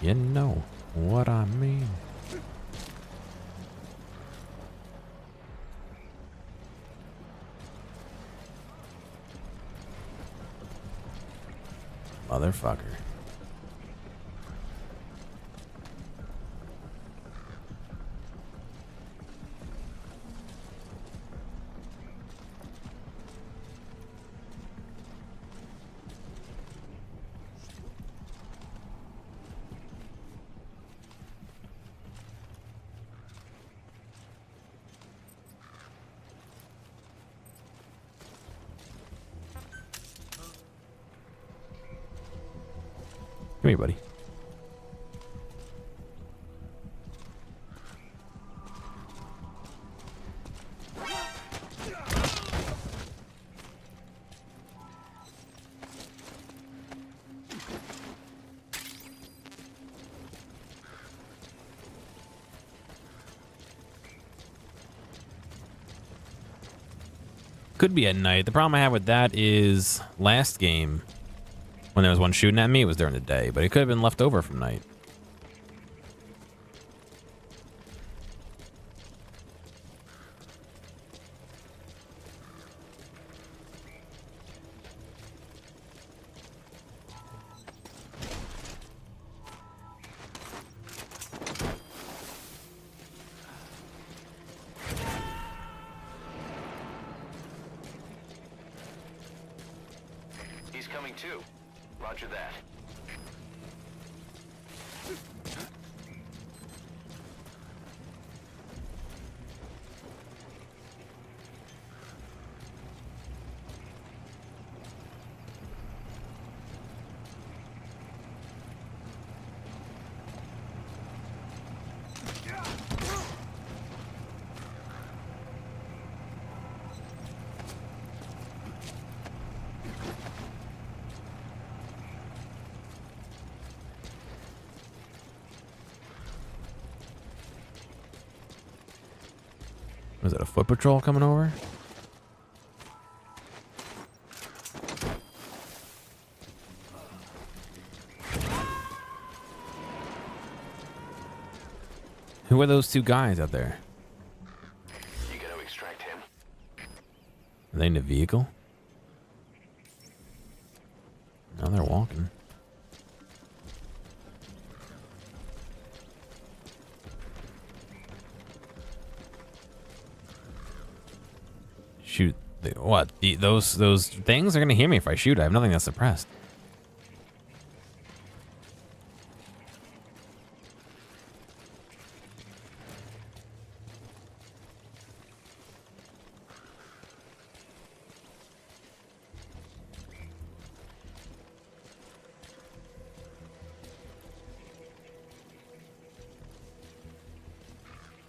You know what I mean. Motherfucker. Come here, buddy. Could be at night. The problem I have with that is last game, when there was one shooting at me, it was during the day, but it could have been left over from night. He's coming too. Roger that. Was it a foot patrol coming over? Who are those two guys out there? You gonna extract him? Are they in a vehicle? No, they're walking. Shoot. What? Those things are gonna hear me if I shoot. I have nothing that's suppressed.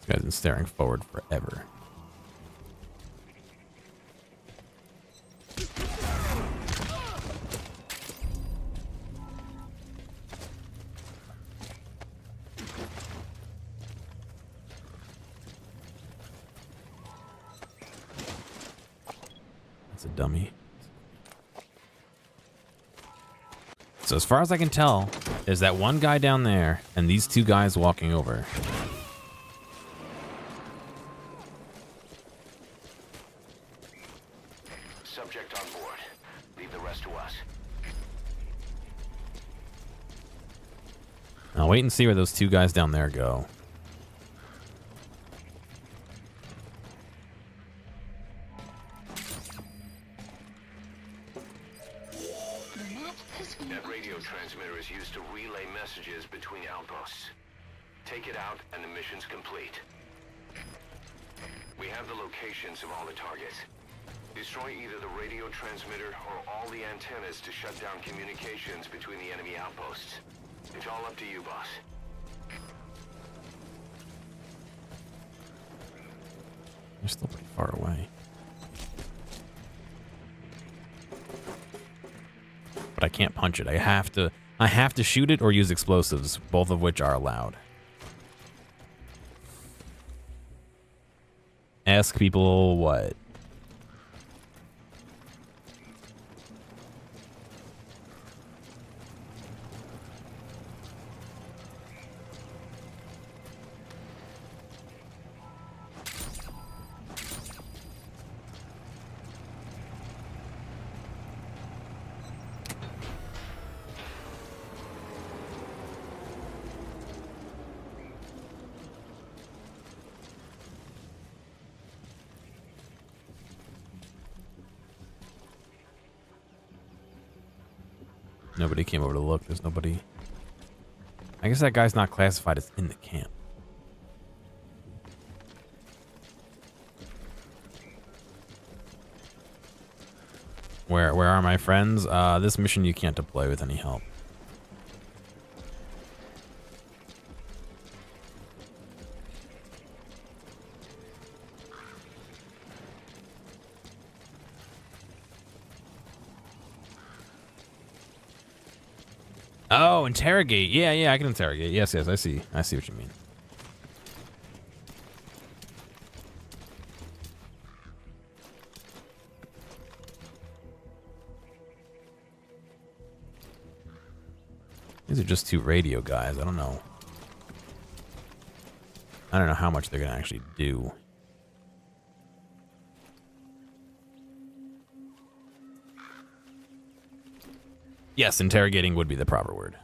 This guy's been staring forward forever. That's a dummy. So as far as I can tell, there's that one guy down there and these two guys walking over. Subject on board. Leave the rest to us. I'll wait and see where those two guys down there go. The map has been That radio transmitter is used to relay messages between outposts. Take it out and the mission's complete. We have the locations of all the targets. Destroy either the radio transmitter or all the antennas to shut down communications between the enemy outposts. It's all up to you, boss. They're still pretty far away. But I can't punch it. I have to shoot it or use explosives, both of which are allowed. Ask people what? Nobody came over to look. There's nobody. I guess that guy's not classified as in the camp. Where are my friends? This mission you can't deploy with any help. Oh, interrogate. Yeah, I can interrogate. Yes, I see what you mean. These are just two radio guys. I don't know how much they're gonna actually do. Yes, interrogating would be the proper word.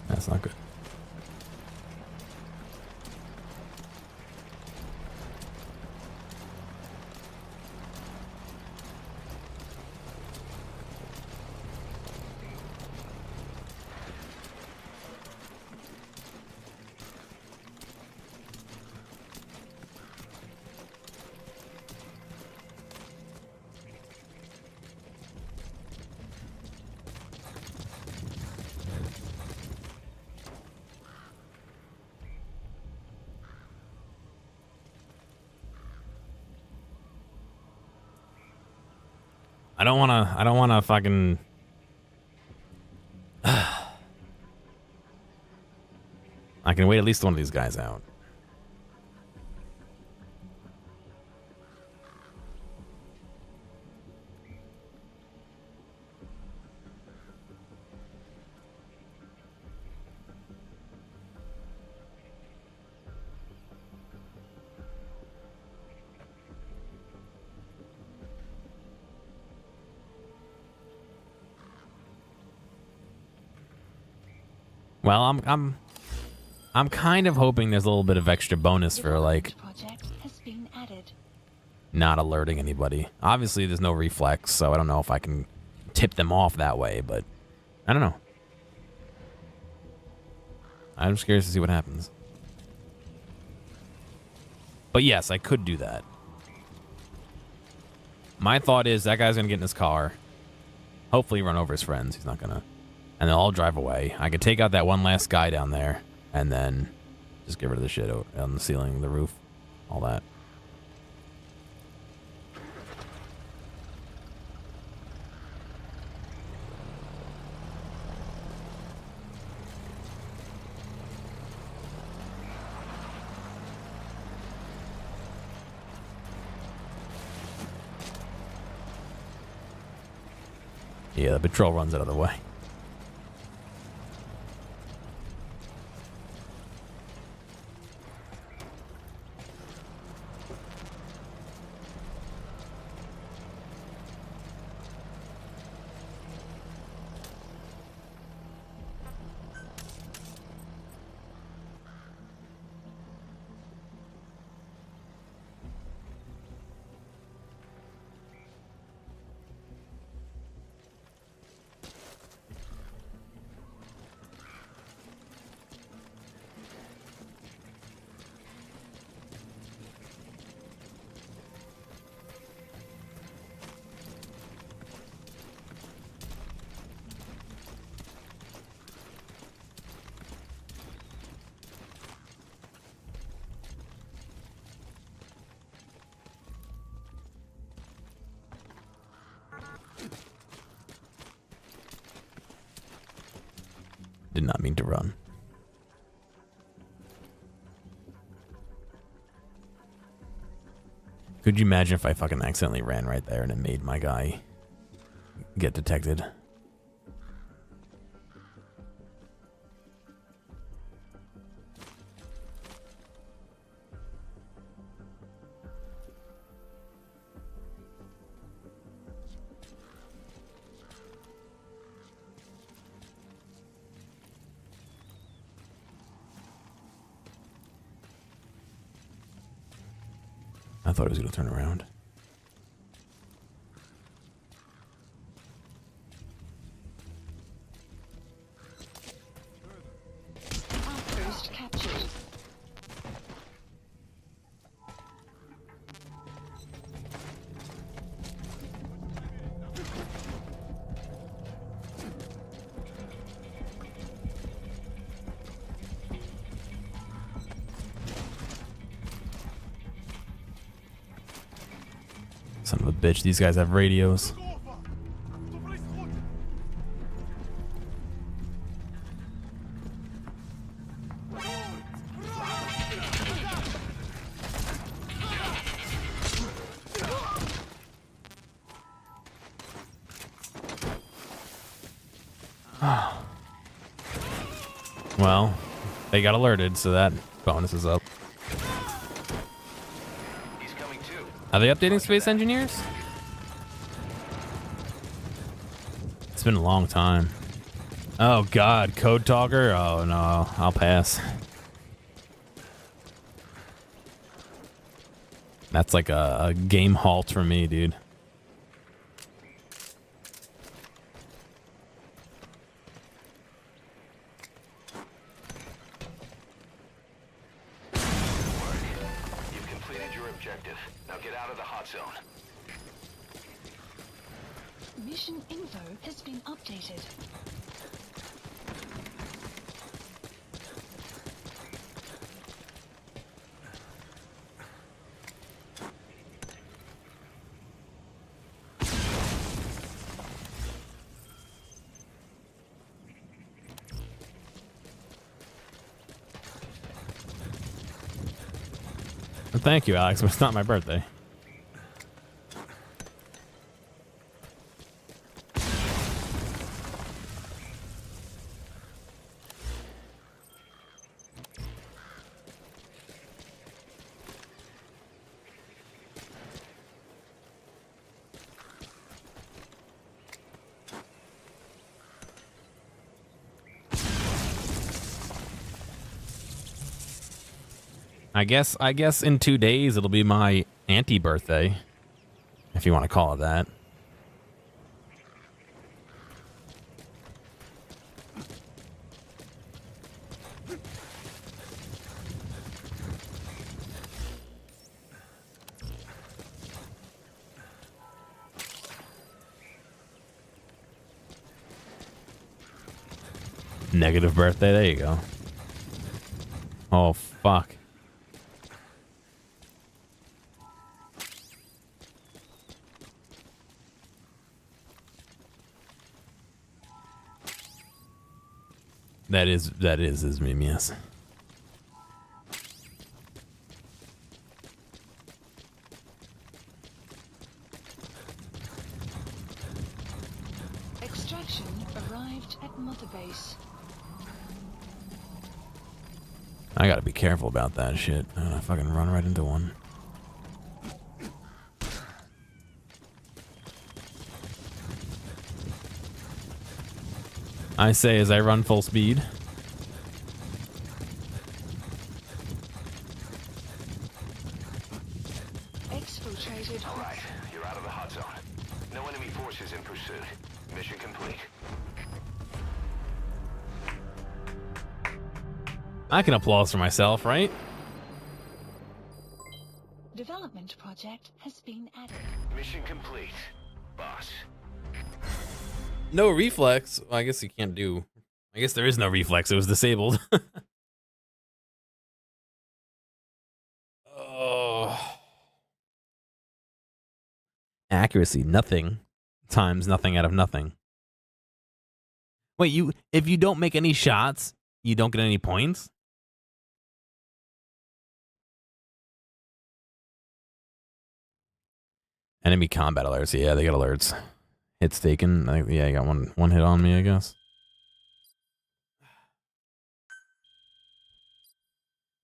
That's not good. I don't wanna fucking... I can wait at least one of these guys out. Well, I'm kind of hoping there's a little bit of extra bonus for like Project has been added. not alerting anybody. Obviously, there's no reflex, so I don't know if I can tip them off that way, but I don't know. I'm just curious to see what happens. But yes, I could do that. My thought is that guy's gonna get in his car, hopefully run over his friends. He's not gonna. And they'll all drive away. I could take out that one last guy down there and then just get rid of the shit on the ceiling, the roof, all that. Yeah, the patrol runs out of the way. Did not mean to run. Could you imagine if I fucking accidentally ran right there and it made my guy get detected? I thought it was going to turn around. Outpost captured. Son of a bitch, these guys have radios. Well, they got alerted, so that bonus is up. He's coming too. Are they updating Space Engineers? It's been a long time. Oh god, Code Talker? Oh no, I'll pass. That's like a game halt for me, dude. You've completed your objective. Now get out of the hot zone. Mission info has been updated. Thank you, Alex, but it's not my birthday. I guess in 2 days it'll be my anti-birthday, if you want to call it that. Negative birthday, there you go. Oh, fuck. That is his meme, yes. Extraction arrived at Mother Base. I gotta be careful about that shit. I'm gonna fucking run right into one. I say as I run full speed. Exfiltrated. All right, you're out of the hot zone. No enemy forces in pursuit. Mission complete. I can applaud for myself, right? Development project has been added. Mission complete, boss. No reflex. Well, I guess you can't do. I guess there is no reflex. It was disabled. Oh. Accuracy, nothing times nothing out of nothing. Wait, if you don't make any shots, you don't get any points? Enemy combat alerts. Yeah, they got alerts. Hits taken. Yeah, I got one hit on me, I guess.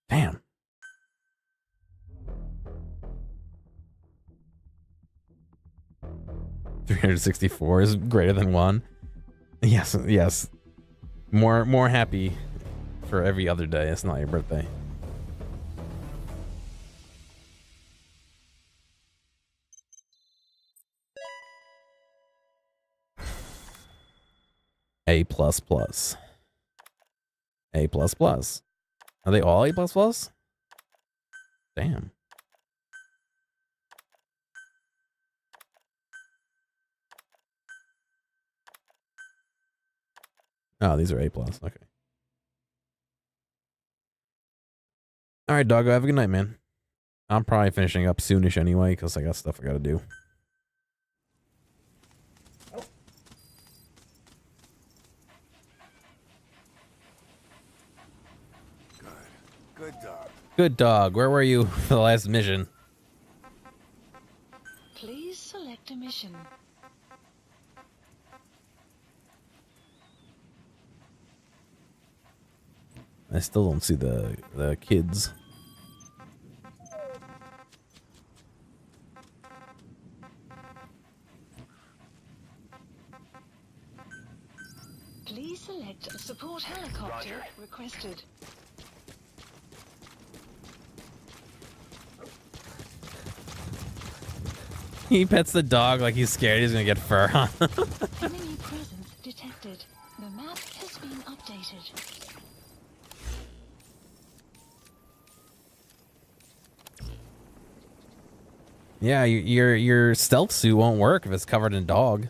Damn. $364 is greater than 1. Yes, yes. More happy for every other day. It's not your birthday. A++. A++. Are they all A++? Damn. Oh, these are A+. Okay. All right, doggo. Have a good night, man. I'm probably finishing up soonish anyway because I got stuff I got to do. Good dog. Good dog. Where were you for the last mission? Please select a mission. I still don't see the kids. Please select a support helicopter requested. He pets the dog like he's scared he's gonna get fur on him. Enemy presence detected. The map has been updated. Yeah, your stealth suit won't work if it's covered in dog.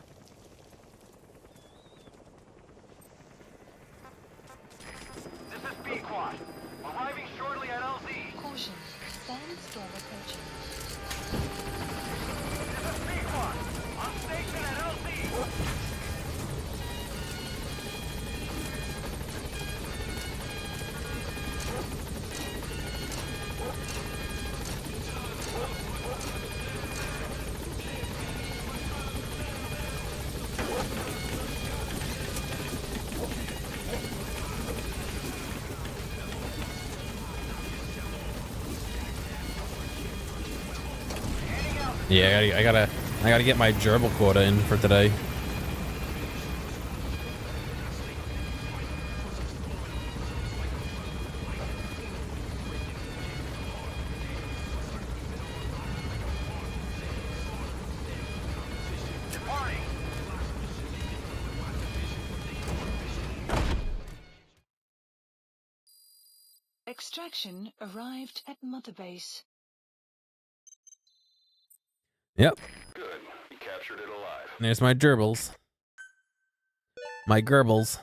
This is B-Quad. Arriving shortly at LZ. Caution. Sandstorm approaching. This is B-Quad. On station at LZ. Yeah, I gotta get my gerbil quota in for today. Extraction arrived at Mother Base. Yep. Good. We captured it alive. There's my gerbils. My gerbils.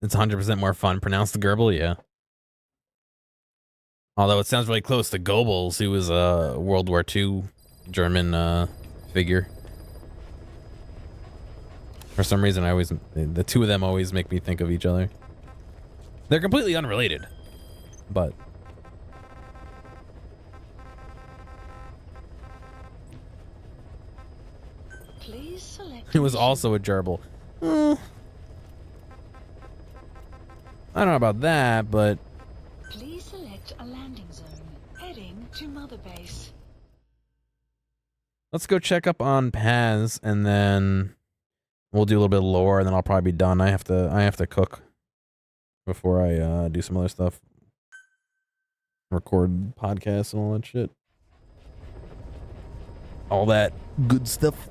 It's 100% more fun. Pronounce the gerbil, yeah. Although it sounds really close to Goebbels, who was a World War II German figure. For some reason, the two of them always make me think of each other. They're completely unrelated, but Please select. it was also a gerbil. I don't know about that, but Please select a landing zone. Heading to Mother Base. let's go check up on Paz, and then we'll do a little bit of lore, and then I'll probably be done. I have to cook before I do some other stuff, record podcasts and all that shit, all that good stuff.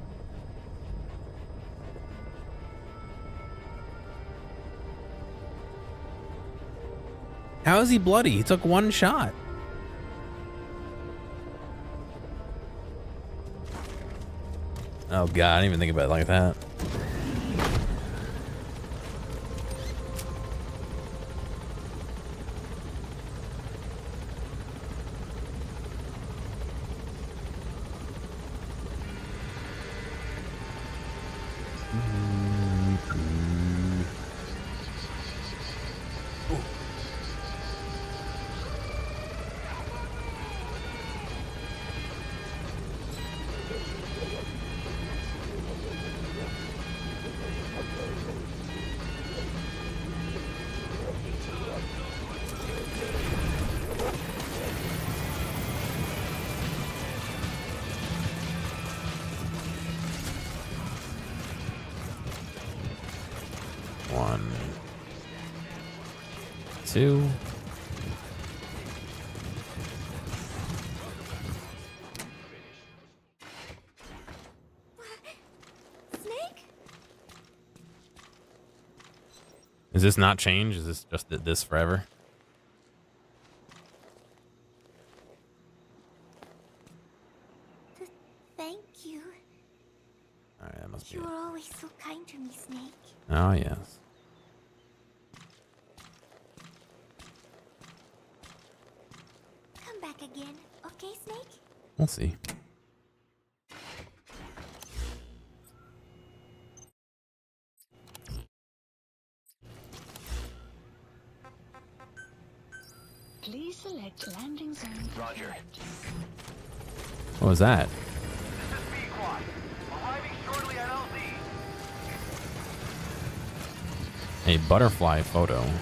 How is he bloody? He took one shot. Oh god, I didn't even think about it like that. One, two. Snake? Is this not change? Is this just this forever? Thank you. All right, that must be You it. were always so kind to me, Snake. Oh yes. Come back again, okay, Snake? We'll see. Please select landing zone. Roger. What was that? This is B-Quad. Arriving shortly at LZ. A butterfly photo. This is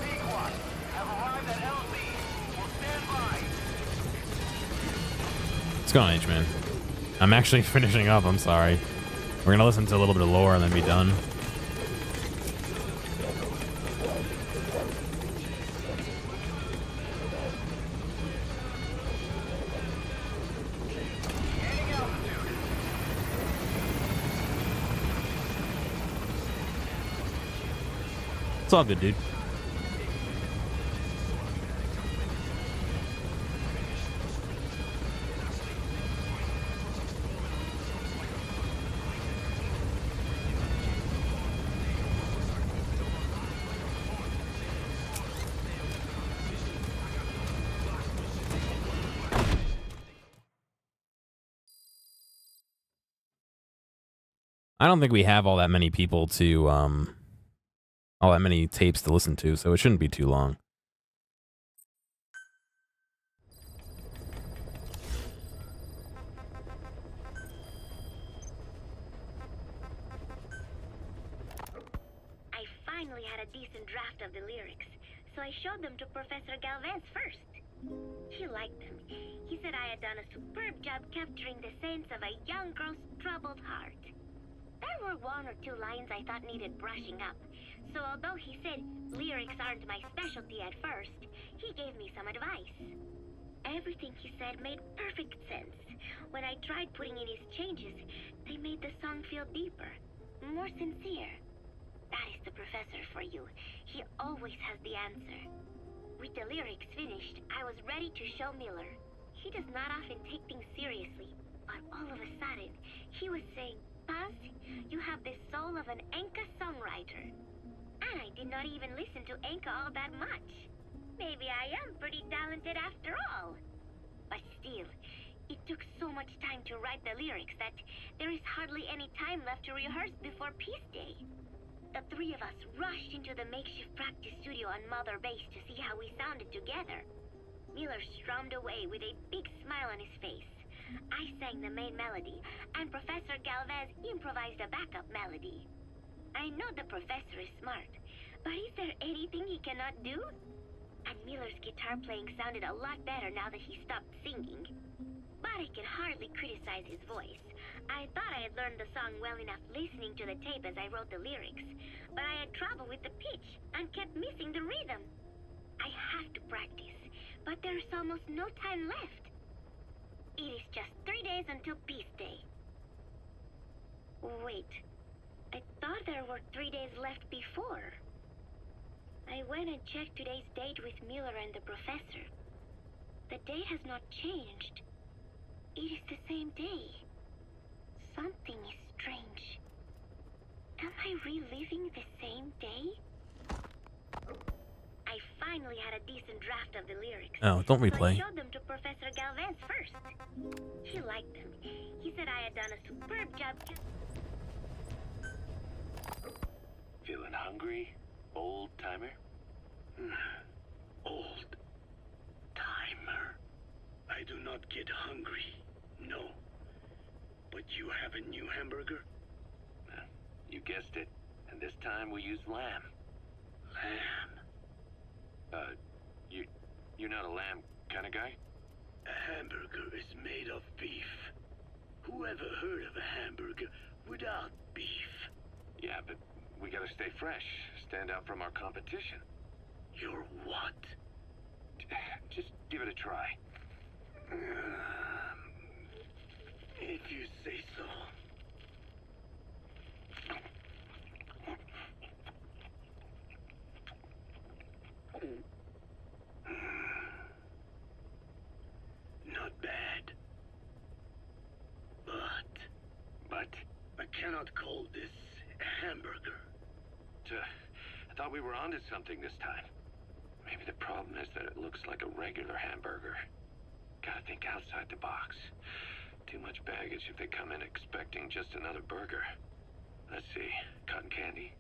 B-Quad. Have arrived at LZ. Will stand by. What's going on, H-Man? I'm actually finishing up. I'm sorry. We're gonna listen to a little bit of lore and then be done. It's all good, dude. I don't think we have all that many people to, all that many tapes to listen to, so it shouldn't be too long. I finally had a decent draft of the lyrics, so I showed them to Professor Galvez first. He liked them. He said I had done a superb job capturing the sense of a young girl's troubled heart. There were one or two lines I thought needed brushing up, so although he said lyrics aren't my specialty at first, he gave me some advice. Everything he said made perfect sense. When I tried putting in his changes, they made the song feel deeper, more sincere. That is the professor for you. He always has the answer. With the lyrics finished, I was ready to show Miller. He does not often take things seriously, but all of a sudden, he was saying, Paz, you have the soul of an Enka songwriter. And I did not even listen to Enka all that much. Maybe I am pretty talented after all. But still, it took so much time to write the lyrics that there is hardly any time left to rehearse before Peace Day. The three of us rushed into the makeshift practice studio on Mother Base to see how we sounded together. Miller strummed away with a big smile on his face. I sang the main melody, and Professor Galvez improvised a backup melody. I know the professor is smart, but is there anything he cannot do? And Miller's guitar playing sounded a lot better now that he stopped singing. But I can hardly criticize his voice. I thought I had learned the song well enough listening to the tape as I wrote the lyrics, but I had trouble with the pitch and kept missing the rhythm. I have to practice, but there's almost no time left. It is just 3 days until Peace Day. Wait, I thought there were 3 days left before. I went and checked today's date with Miller and the professor. The date has not changed. It is the same day. Something is strange. Am I reliving the same day? I finally had a decent draft of the lyrics. Oh, don't So I replay. showed them to Professor Galvez first. He liked them. He said I had done a superb job. Feeling hungry, old timer? Old timer. I do not get hungry, no. But you have a new hamburger? You guessed it. And this time we used lamb. Lamb. You're not a lamb kind of guy? A hamburger is made of beef. Who ever heard of a hamburger without beef? Yeah, but we gotta stay fresh. Stand out from our competition. You're what? Just give it a try. If you say so. Not bad. But I cannot call this a hamburger. I thought we were onto something this time. Maybe the problem is that it looks like a regular hamburger. Gotta think outside the box. Too much baggage if they come in expecting just another burger. Let's see. Cotton candy?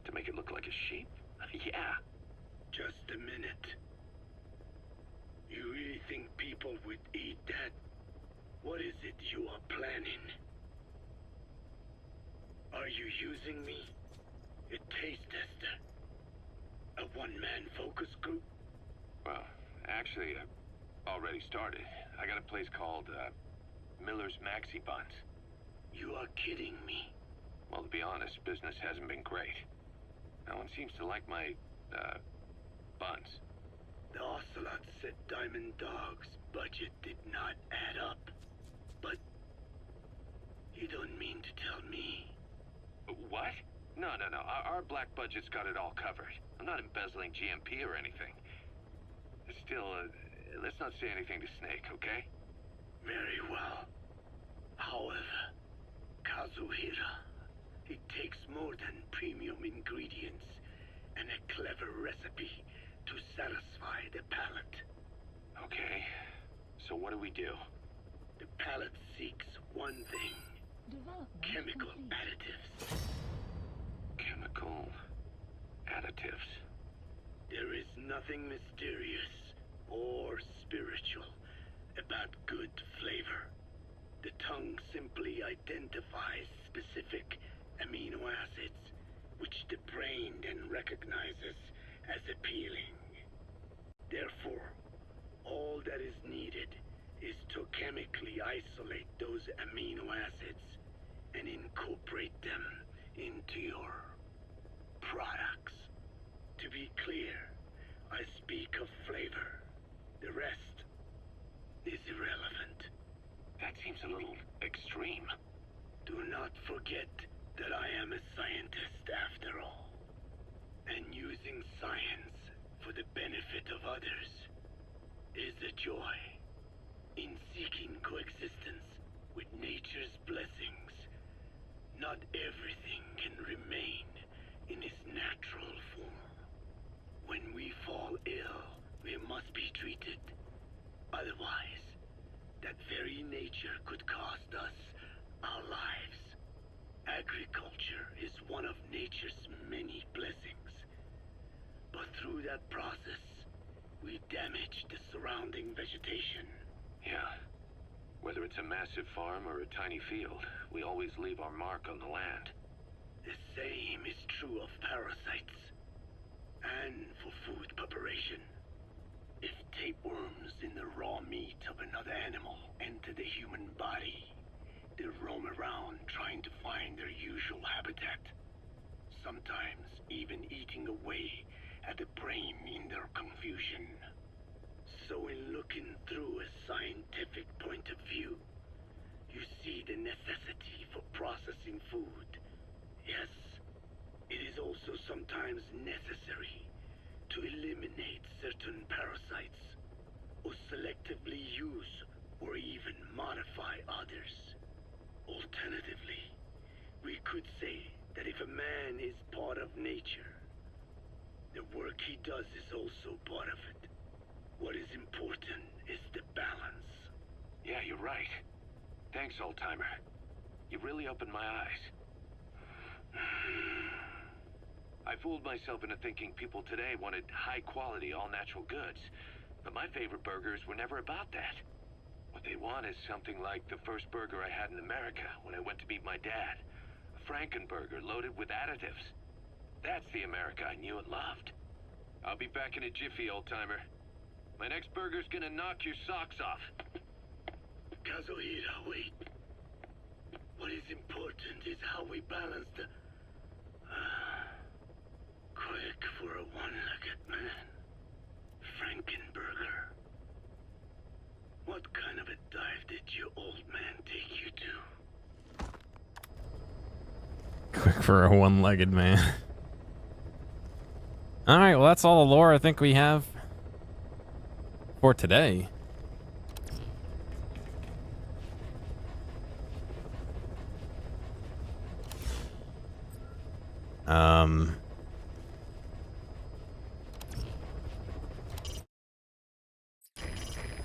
To make it look like a sheep? Yeah. Just a minute. You really think people would eat that? What is it you are planning? Are you using me? A taste tester? A one-man focus group? Well, actually, I've already started. I got a place called, Miller's Maxi Buns. You are kidding me. Well, to be honest, business hasn't been great. No one seems to like my, buns. The Ocelot said Diamond Dog's budget did not add up. But you don't mean to tell me. What? No. Our black budget's got it all covered. I'm not embezzling GMP or anything. Still, let's not say anything to Snake, okay? Very well. However, Kazuhira, it takes more than premium ingredients and a clever recipe to satisfy the palate. Okay. So what do we do? The palate seeks one thing. Development Chemical complete. additives. Chemical additives. There is nothing mysterious or spiritual about good flavor. The tongue simply identifies specific amino acids which the brain then recognizes as appealing. Therefore, all that is needed is to chemically isolate those amino acids and incorporate them into your products. To be clear, I speak of flavor. The rest is irrelevant. That seems a little extreme. Do not forget that I am a scientist after all. And using science for the benefit of others is a joy. In seeking coexistence with nature's blessings, not everything can remain in its natural form. When we fall ill, we must be treated. Otherwise, that very nature could cost us our lives. Agriculture is one of nature's many blessings. But through that process, we damage the surrounding vegetation. Yeah. Whether it's a massive farm or a tiny field, we always leave our mark on the land. The same is true of parasites and for food preparation. If tapeworms in the raw meat of another animal enter the human body, they roam around trying to find their usual habitat, sometimes even eating away at the brain in their confusion. So in looking through a scientific point of view, you see the necessity for processing food. Yes, it is also sometimes necessary to eliminate certain parasites, or selectively use or even modify others. Alternatively, we could say that if a man is part of nature, the work he does is also part of it. What is important is the balance. Yeah, you're right. Thanks, old-timer. You really opened my eyes. I fooled myself into thinking people today wanted high-quality, all-natural goods. But my favorite burgers were never about that. What they want is something like the first burger I had in America when I went to meet my dad. A Frankenburger loaded with additives. That's the America I knew and loved. I'll be back in a jiffy, old-timer. My next burger's gonna knock your socks off. Kazuhira, wait. What is important is how we balance the... quick for a one-legged man. Frankenburger. What kind of a dive did your old man take you to? Quick for a one-legged man. Alright, well that's all the lore I think we have for today.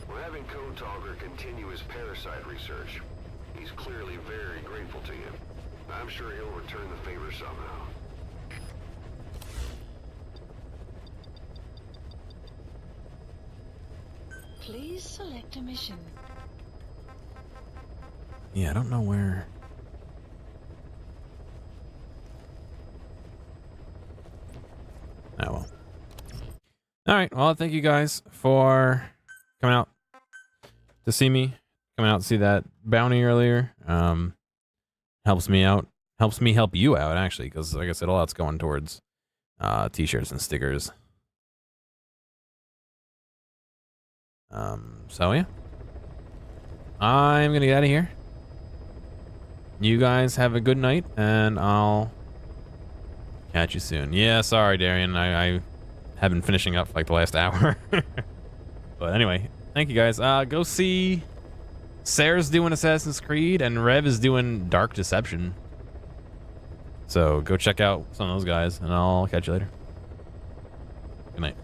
We're having Code Talker continue his parasite research. He's clearly very grateful to you. I'm sure he'll return the favor somehow. Please select a mission. Yeah, I don't know where. Oh well. Alright, well thank you guys for coming out to see me. Coming out to see that bounty earlier. Helps me out. Helps me help you out actually, because like I said, all that's going towards t-shirts and stickers. So yeah. I'm gonna get out of here. You guys have a good night, and I'll catch you soon. Yeah, sorry, Darian. I have been finishing up for like the last hour. But anyway, thank you guys. Go see Sarah's doing Assassin's Creed, and Rev is doing Dark Deception. So go check out some of those guys, and I'll catch you later. Good night.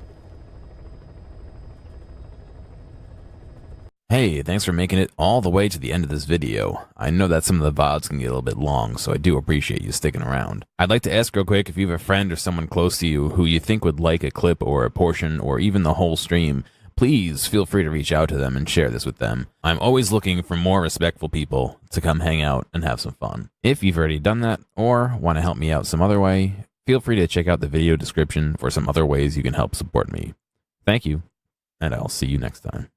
Hey, thanks for making it all the way to the end of this video. I know that some of the VODs can get a little bit long, so I do appreciate you sticking around. I'd like to ask real quick if you have a friend or someone close to you who you think would like a clip or a portion or even the whole stream, please feel free to reach out to them and share this with them. I'm always looking for more respectful people to come hang out and have some fun. If you've already done that or want to help me out some other way, Feel free to check out the video description for some other ways you can help support me. Thank you, and I'll see you next time.